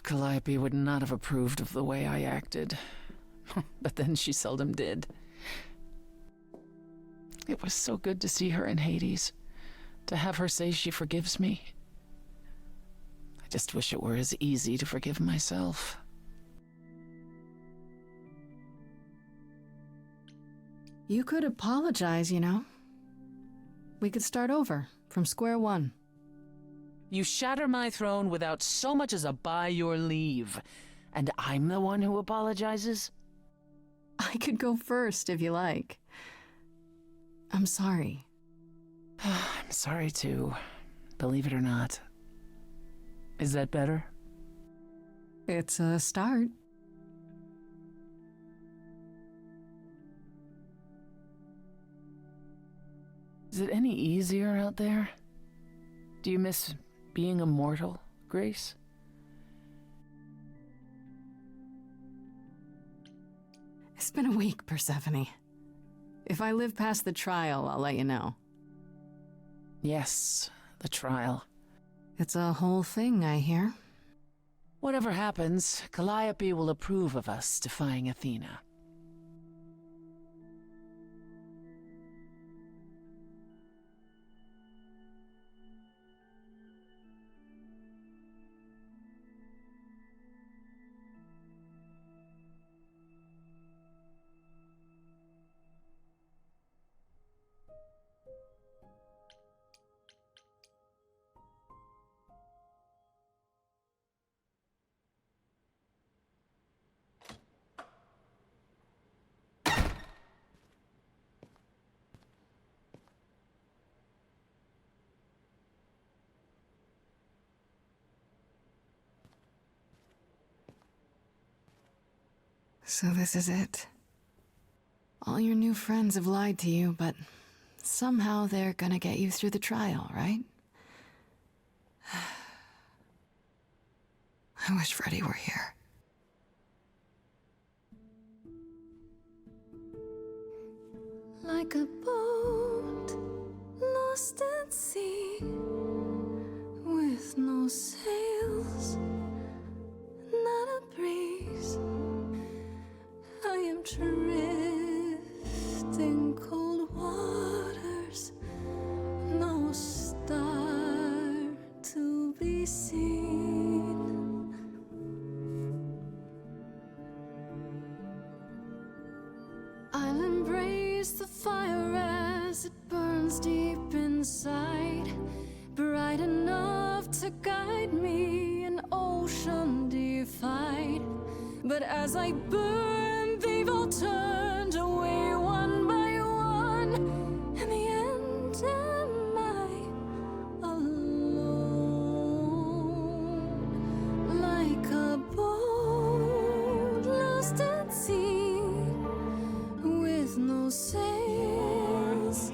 Calliope would not have approved of the way I acted. But then she seldom did. It was so good to see her in Hades. To have her say she forgives me. I just wish it were as easy to forgive myself. You could apologize, you know. We could start over, from square one. You shatter my throne without so much as a by your leave. And I'm the one who apologizes? I could go first, if you like. I'm sorry. I'm sorry, too. Believe it or not. Is that better? It's a start. Is it any easier out there? Do you miss being a mortal, Grace? It's been a week, Persephone. If I live past the trial, I'll let you know. Yes, the trial. It's a whole thing, I hear. Whatever happens, Calliope will approve of us defying Athena. So this is it. All your new friends have lied to you, but somehow they're gonna get you through the trial, right? I wish Freddy were here. Like a boat lost at sea, with no sails, not a breeze. I am drifting cold waters, no star to be seen. I'll embrace the fire as it burns deep inside, bright enough to guide me, an ocean defied. But as I burn, they've all turned away one by one. In the end, am I alone? Like a boat lost at sea, with no sails,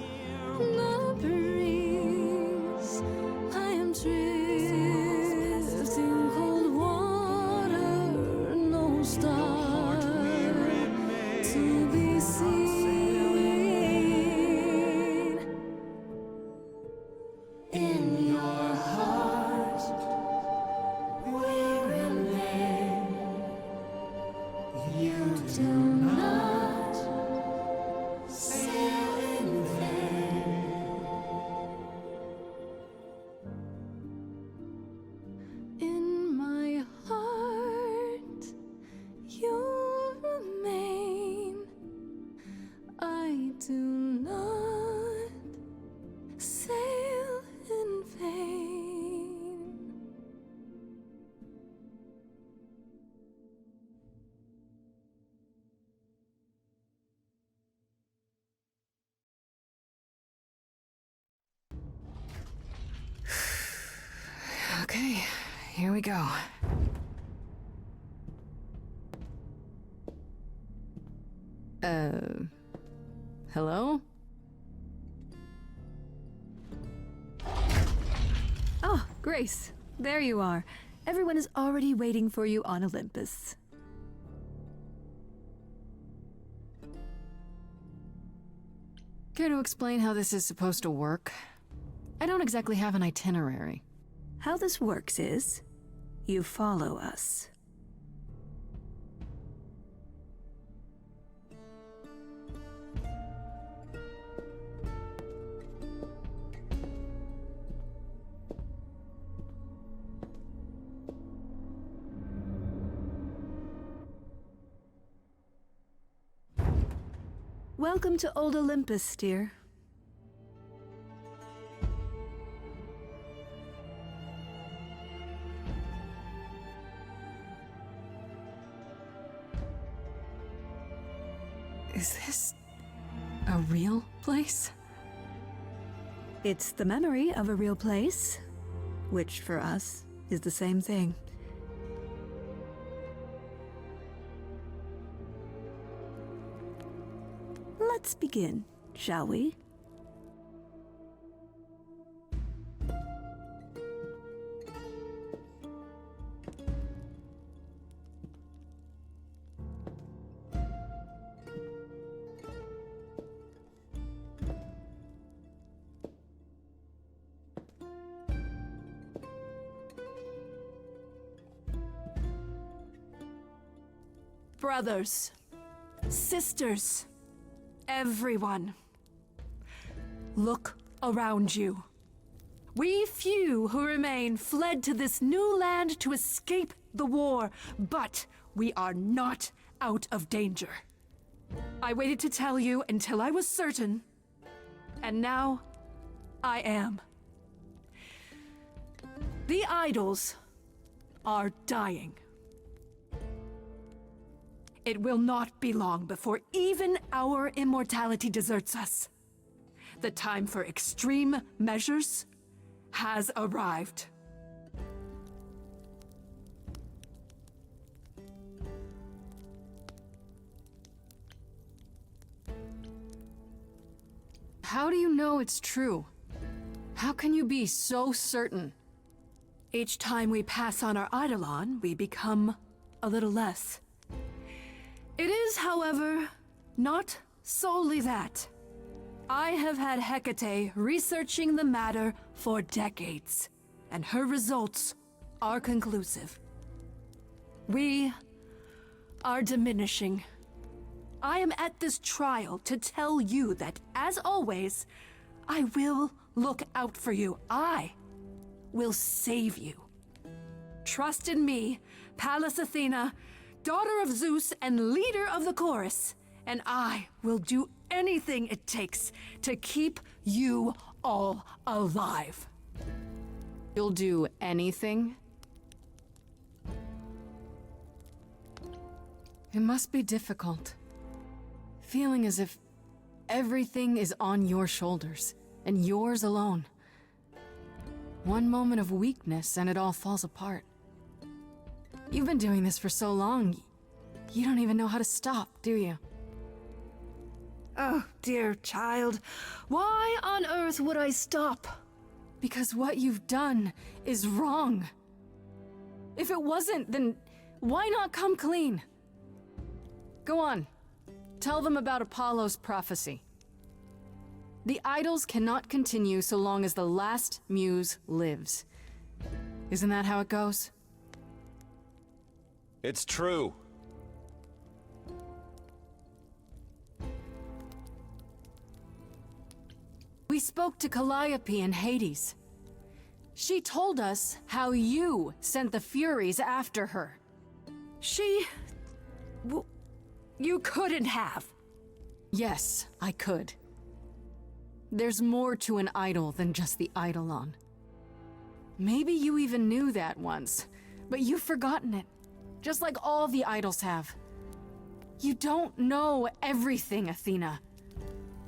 not a breeze. I am drifting cold water, no star to be seen. In your heart we remain. You do not sail in vain. In my heart you remain. I do not sail in vain. Okay, here we go. Hello? Oh, Grace, there you are. Everyone is already waiting for you on Olympus. Care to explain how this is supposed to work? I don't exactly have an itinerary. How this works is, you follow us. Welcome to Old Olympus, dear. Is this a real place? It's the memory of a real place, which for us is the same thing. Let's begin, shall we? brothers, sisters, everyone. Look around you. We few who remain fled to this new land to escape the war, but we are not out of danger. I waited to tell you until I was certain, and now I am. The idols are dying. It will not be long before even our immortality deserts us. The time for extreme measures has arrived. How do you know it's true? How can you be so certain? Each time we pass on our eidolon, we become a little less. It is, however, not solely that. I have had Hecate researching the matter for decades, and her results are conclusive. We are diminishing. I am at this trial to tell you that, as always, I will look out for you. I will save you. Trust in me, Pallas Athena, daughter of Zeus and leader of the chorus, and I will do anything it takes to keep you all alive. You'll do anything? It must be difficult. Feeling as if everything is on your shoulders, and yours alone. One moment of weakness and it all falls apart. You've been doing this for so long, you don't even know how to stop, do you? Oh, dear child, why on earth would I stop? Because what you've done is wrong. If it wasn't, then why not come clean? Go on. Tell them about Apollo's prophecy. The idols cannot continue so long as the last muse lives. Isn't that how it goes? It's true. We spoke to Calliope in Hades. She told us how you sent the Furies after her. You couldn't have. Yes, I could. There's more to an idol than just the eidolon. Maybe you even knew that once, but you've forgotten it, just like all the idols have. You don't know everything, Athena.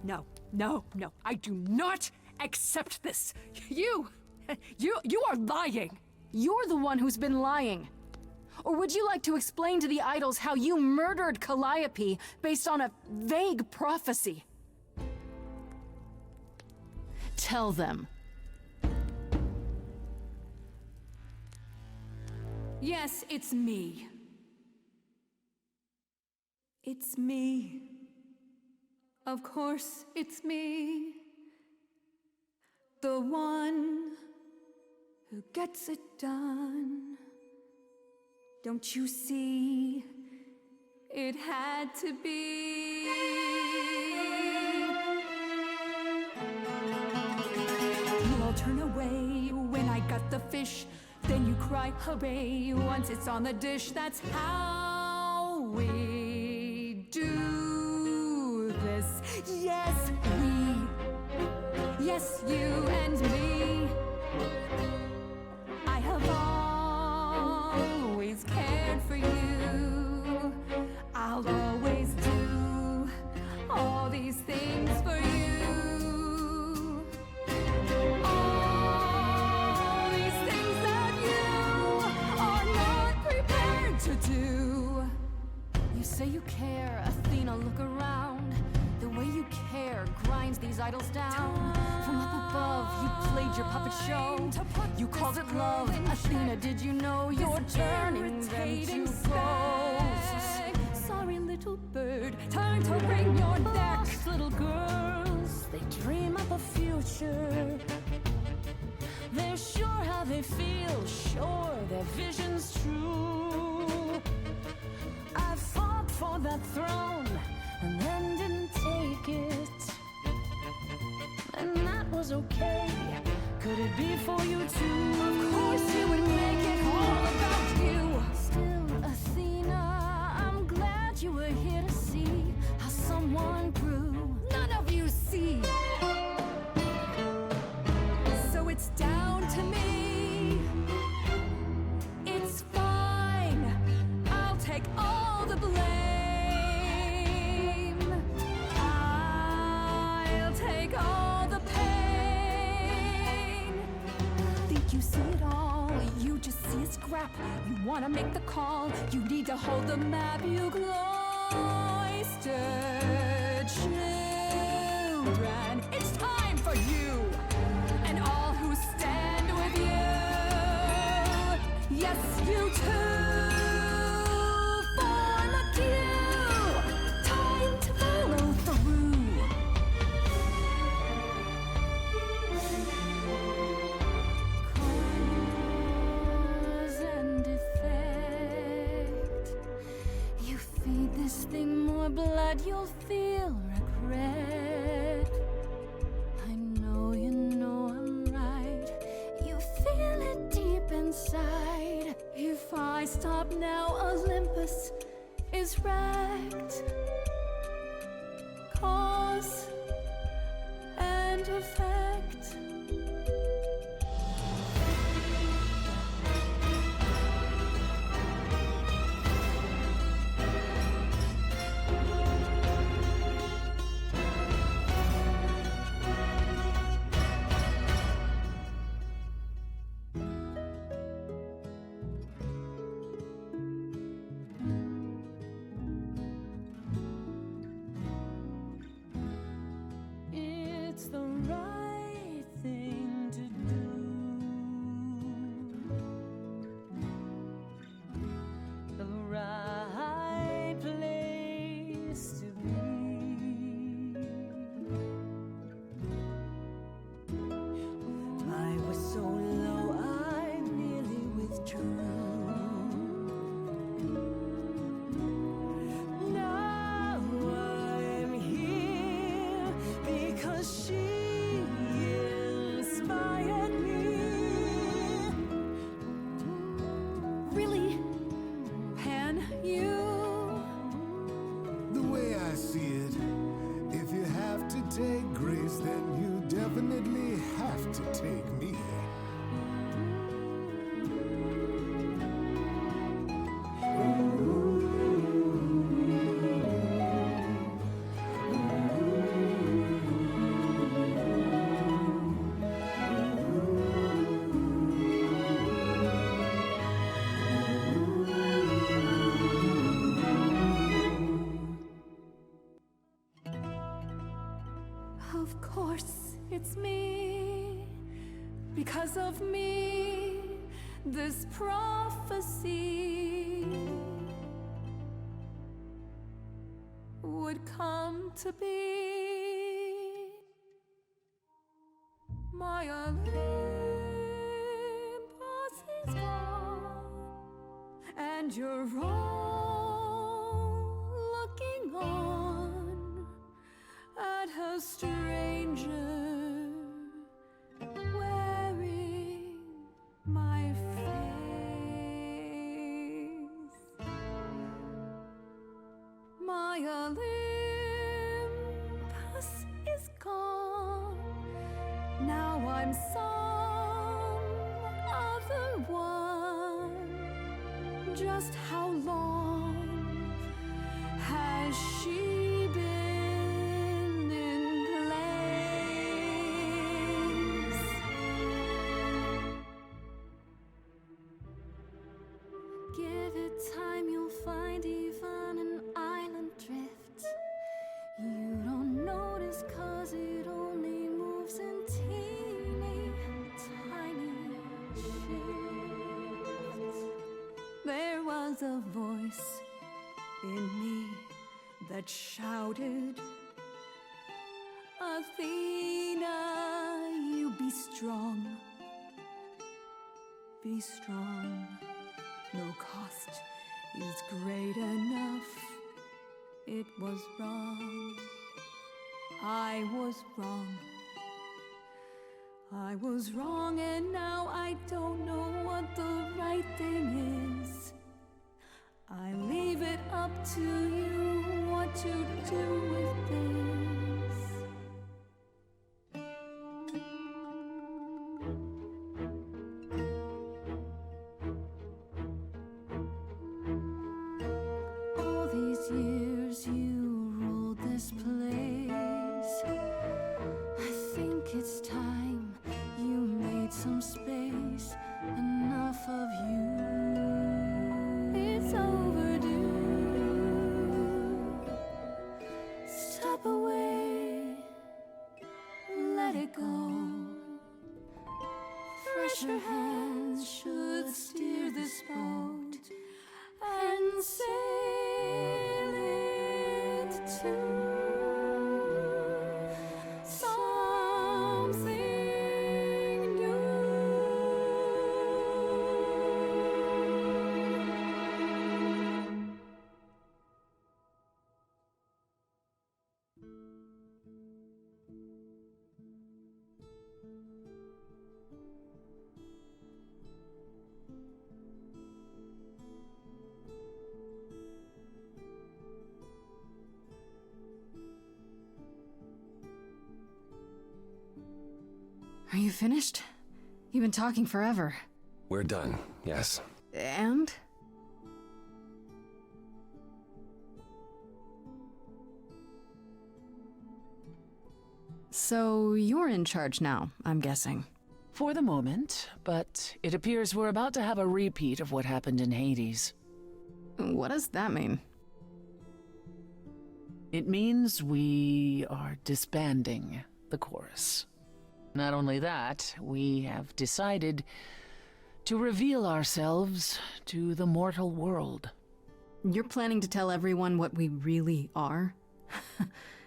No, I do not accept this. You are lying. You're the one who's been lying. Or would you like to explain to the idols how you murdered Calliope based on a vague prophecy? Tell them. Yes, it's me. It's me. Of course, it's me. The one who gets it done. Don't you see? It had to be. You all turn away when I got the fish. Then you cry hooray once it's on the dish. That's how we do this. Yes, we. Yes, you and me. I have always cared for you. I'll always do all these things for you. All these things that you are not prepared to do. You say you care, Athena, look around. The way you care grinds these idols down. From up above, you played your puppet show. You called it love. Athena, did you know you're turning them to ghosts? Sorry, little bird, time to wring your neck. Lost little girls, they dream up a future. They're sure how they feel, sure their vision's true. I fought for that throne and then didn't take it. And that was okay. Could it be for you too? Of course you would make it all about you. Still, Athena, I'm glad you were here to see how someone grew. None of you see. So it's down to me. It's fine. I'll take all the blame. I'll take all the pain. Think you see it all? You just see a scrap. You wanna make the call. You need to hold the map. You cloistered children. It's time for you and all who stand with you. Yes, you too. Form a queue. Time to follow through. Cause and effect. You feed this thing more blood, you'll feel regret. I know you know I'm right. You feel it deep inside. If I stop now, Olympus is wrecked. Cause and effect. It's the right thing to do. The right place to be. I was so low, I nearly withdrew. Now I'm here because she inspired me. Really, Pan, you? The way I see it, if you have to take Grace, then you definitely have to take me. Of course, it's me. Because of me, this prophecy would come to be. My Olympus is gone, and you're all looking on at a stranger wearing my face. My Olympus is gone. Now I'm some other one. Just how long has she been in place? Give it time, you'll find even an island drift. You don't notice 'cause it only moves in teeny tiny shifts. There was a voice in me that shouted, Athena, you be strong. Be strong. No cost is great enough. it was wrong. I was wrong. I was wrong, and now I don't know what the right thing is. I leave it up to you what to do with this. All these years you ruled this place. I think it's time you made some space. Enough of you. It's overdue. Step away. Let it go. Fresher hands should steer this boat and sail it to something new. Are you finished? You've been talking forever. We're done, yes. And? So you're in charge now, I'm guessing. For the moment, but it appears we're about to have a repeat of what happened in Hades. What does that mean? It means we are disbanding the chorus. Not only that, we have decided to reveal ourselves to the mortal world. You're planning to tell everyone what we really are?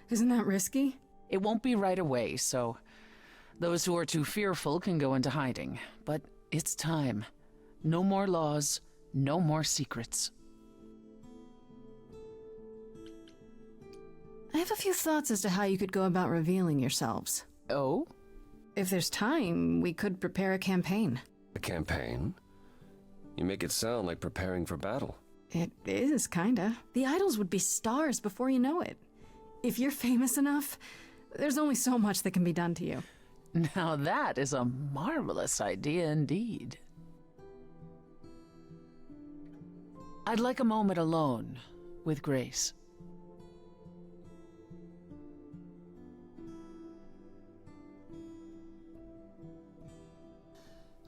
Isn't that risky? It won't be right away, so those who are too fearful can go into hiding. But it's time. No more laws, no more secrets. I have a few thoughts as to how you could go about revealing yourselves. Oh? If there's time, we could prepare a campaign. A campaign? You make it sound like preparing for battle. It is, kinda. The idols would be stars before you know it. If you're famous enough, there's only so much that can be done to you. Now that is a marvelous idea indeed. I'd like a moment alone with Grace.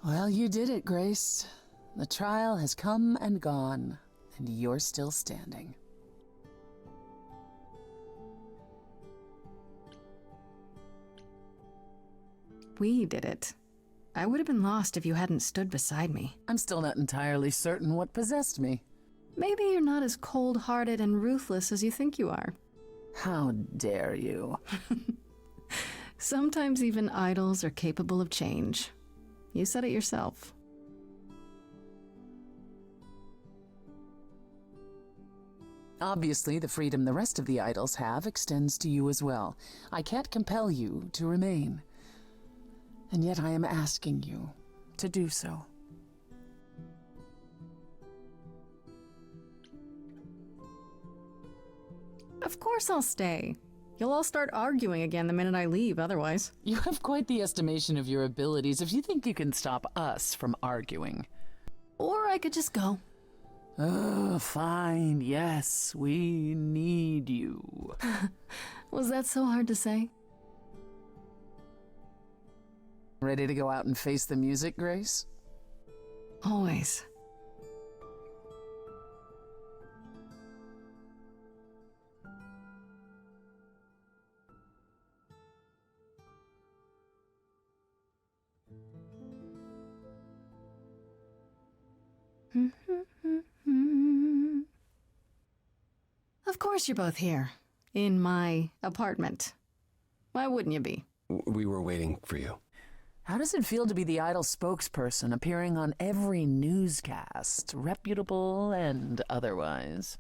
Well, you did it, Grace. The trial has come and gone, and you're still standing. We did it. I would have been lost if you hadn't stood beside me. I'm still not entirely certain what possessed me. Maybe you're not as cold-hearted and ruthless as you think you are. How dare you? Sometimes even idols are capable of change. You said it yourself. Obviously, the freedom the rest of the idols have extends to you as well. I can't compel you to remain. And yet I am asking you to do so. Of course I'll stay. You'll all start arguing again the minute I leave, otherwise. You have quite the estimation of your abilities if you think you can stop us from arguing. Or I could just go. Oh, fine. Yes, we need you. Was that so hard to say? Ready to go out and face the music, Grace? Always. Of course you're both here. In my apartment. Why wouldn't you be? We were waiting for you. How does it feel to be the idol spokesperson appearing on every newscast, reputable and otherwise?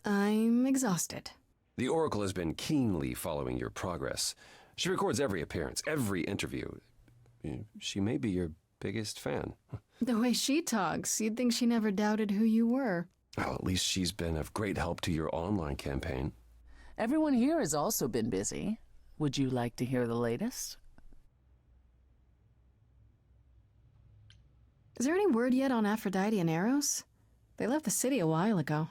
I'm exhausted. The Oracle has been keenly following your progress. She records every appearance, every interview. She may be your biggest fan. The way she talks, you'd think she never doubted who you were. Well, at least she's been of great help to your online campaign. Everyone here has also been busy. Would you like to hear the latest? Is there any word yet on Aphrodite and Eros? They left the city a while ago.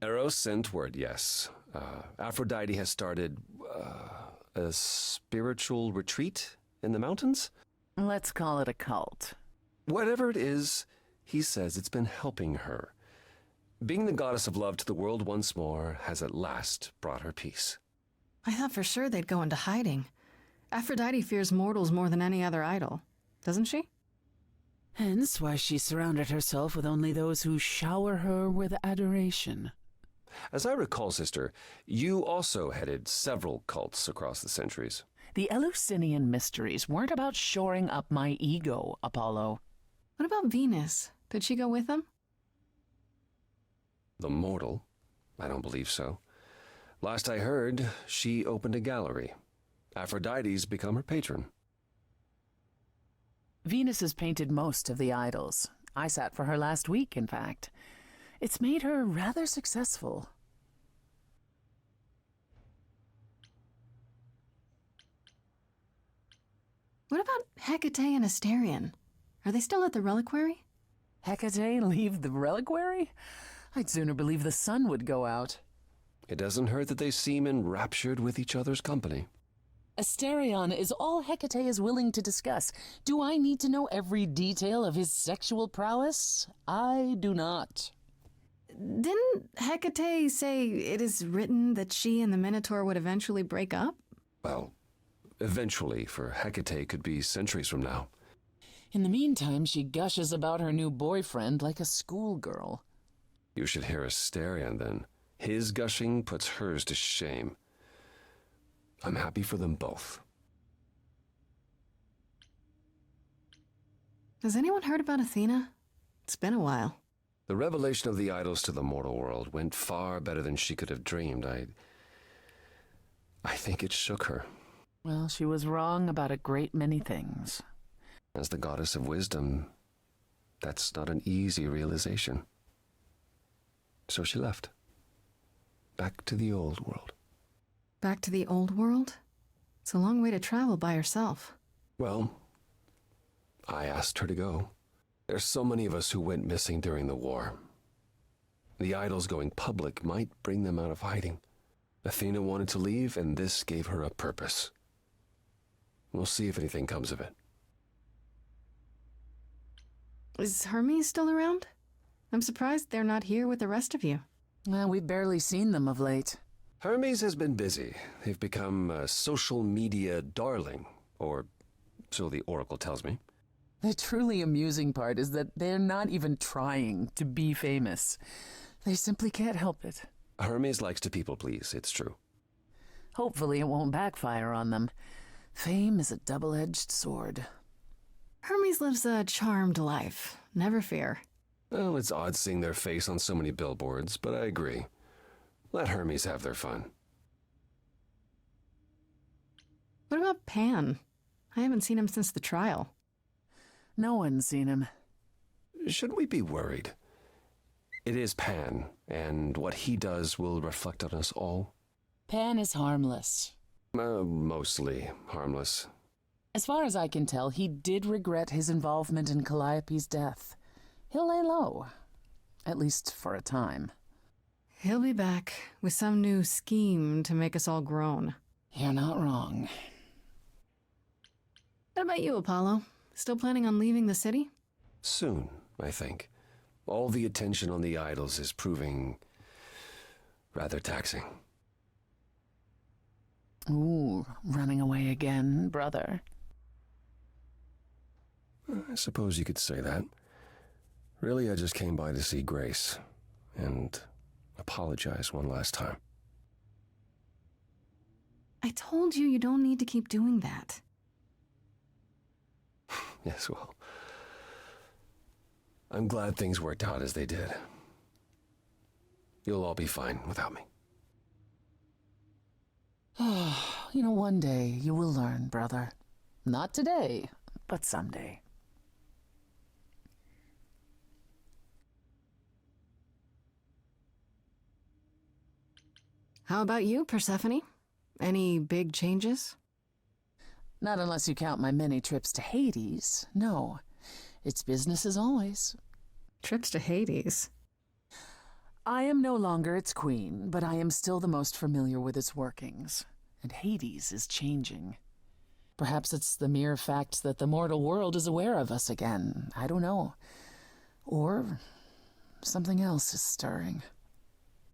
Eros sent word, yes. Aphrodite has started a spiritual retreat in the mountains? Let's call it a cult. Whatever it is, he says it's been helping her. Being the goddess of love to the world once more has at last brought her peace. I thought for sure they'd go into hiding. Aphrodite fears mortals more than any other idol, doesn't she? Hence why she surrounded herself with only those who shower her with adoration. As I recall, sister, you also headed several cults across the centuries. The Eleusinian mysteries weren't about shoring up my ego, Apollo. What about Venus? Did she go with them? The mortal? I don't believe so. Last I heard, she opened a gallery. Aphrodite's become her patron. Venus has painted most of the idols. I sat for her last week, in fact. It's made her rather successful. What about Hecate and Asterion? Are they still at the reliquary? Hecate leave the reliquary? I'd sooner believe the sun would go out. It doesn't hurt that they seem enraptured with each other's company. Asterion is all Hecate is willing to discuss. Do I need to know every detail of his sexual prowess? I do not. Didn't Hecate say it is written that she and the Minotaur would eventually break up? Well, eventually, for Hecate could be centuries from now. In the meantime, she gushes about her new boyfriend like a schoolgirl. You should hear Asterion, then. His gushing puts hers to shame. I'm happy for them both. Has anyone heard about Athena? It's been a while. The revelation of the idols to the mortal world went far better than she could have dreamed. I think it shook her. Well, she was wrong about a great many things. As the goddess of wisdom, that's not an easy realization. So she left. Back to the old world. Back to the old world? It's a long way to travel by herself. Well, I asked her to go. There's so many of us who went missing during the war. The idols going public might bring them out of hiding. Athena wanted to leave, and this gave her a purpose. We'll see if anything comes of it. Is Hermes still around? I'm surprised they're not here with the rest of you. Well, we've barely seen them of late. Hermes has been busy. They've become a social media darling, or so the Oracle tells me. The truly amusing part is that they're not even trying to be famous. They simply can't help it. Hermes likes to people please, it's true. Hopefully it won't backfire on them. Fame is a double-edged sword. Hermes lives a charmed life. Never fear. Well, it's odd seeing their face on so many billboards, but I agree. Let Hermes have their fun. What about Pan? I haven't seen him since the trial. No one's seen him. Should we be worried? It is Pan, and what he does will reflect on us all. Pan is harmless. Mostly harmless. As far as I can tell, he did regret his involvement in Calliope's death. He'll lay low, at least for a time. He'll be back with some new scheme to make us all groan. You're not wrong. What about you, Apollo? Still planning on leaving the city? Soon, I think. All the attention on the idols is proving rather taxing. Ooh, running away again, brother. I suppose you could say that. Really, I just came by to see Grace and apologize one last time. I told you don't need to keep doing that. Yes, well, I'm glad things worked out as they did. You'll all be fine without me. You know, one day you will learn, brother. Not today, but someday. How about you, Persephone? Any big changes? Not unless you count my many trips to Hades. No, it's business as always. Trips to Hades? I am no longer its queen, but I am still the most familiar with its workings. And Hades is changing. Perhaps it's the mere fact that the mortal world is aware of us again. I don't know. Or something else is stirring.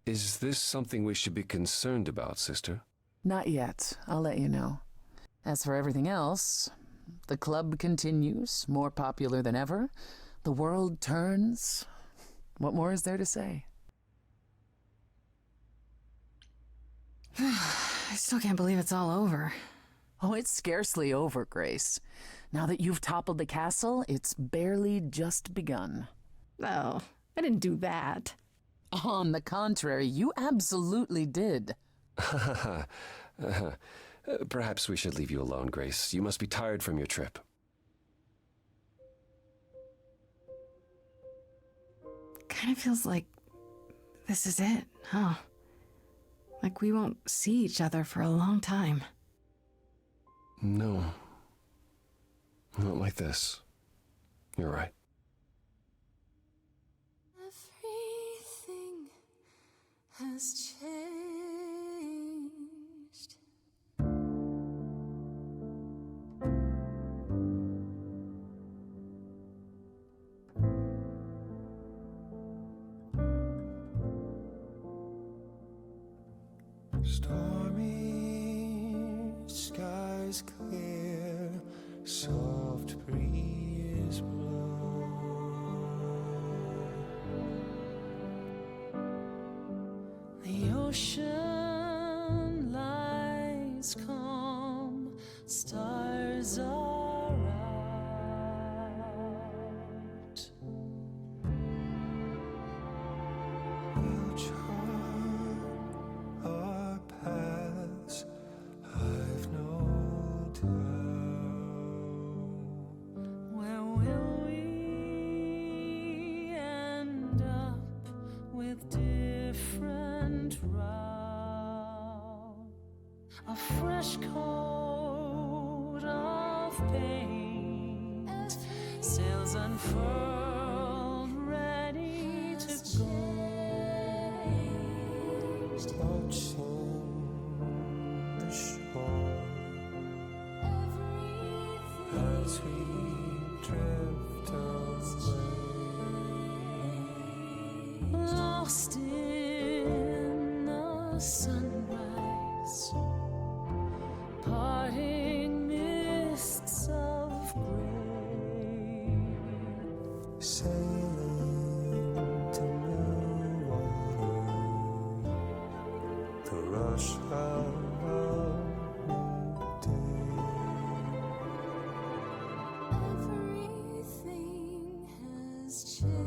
Is this something we should be concerned about, sister? Not yet. I'll let you know. As for everything else, the club continues, more popular than ever. The world turns. What more is there to say? I still can't believe it's all over. Oh, it's scarcely over, Grace. Now that you've toppled the castle, it's barely just begun. Oh, I didn't do that. On the contrary, you absolutely did. Perhaps we should leave you alone, Grace. You must be tired from your trip. Kind of feels like this is it, huh? Like we won't see each other for a long time. No. Not like this. You're right. Everything has changed. Stormy skies clear, soft breeze blow. The ocean lies calm, stars are out. We'll chart our paths, I've no doubt. Where will we end up with different routes? A fresh coat of paint, sails unfurled, ready to go. Watching the shore as we drift away. Lost in the sunrise, parting mists of gray. Sailing to new water, the rush of a new day. Everything has changed.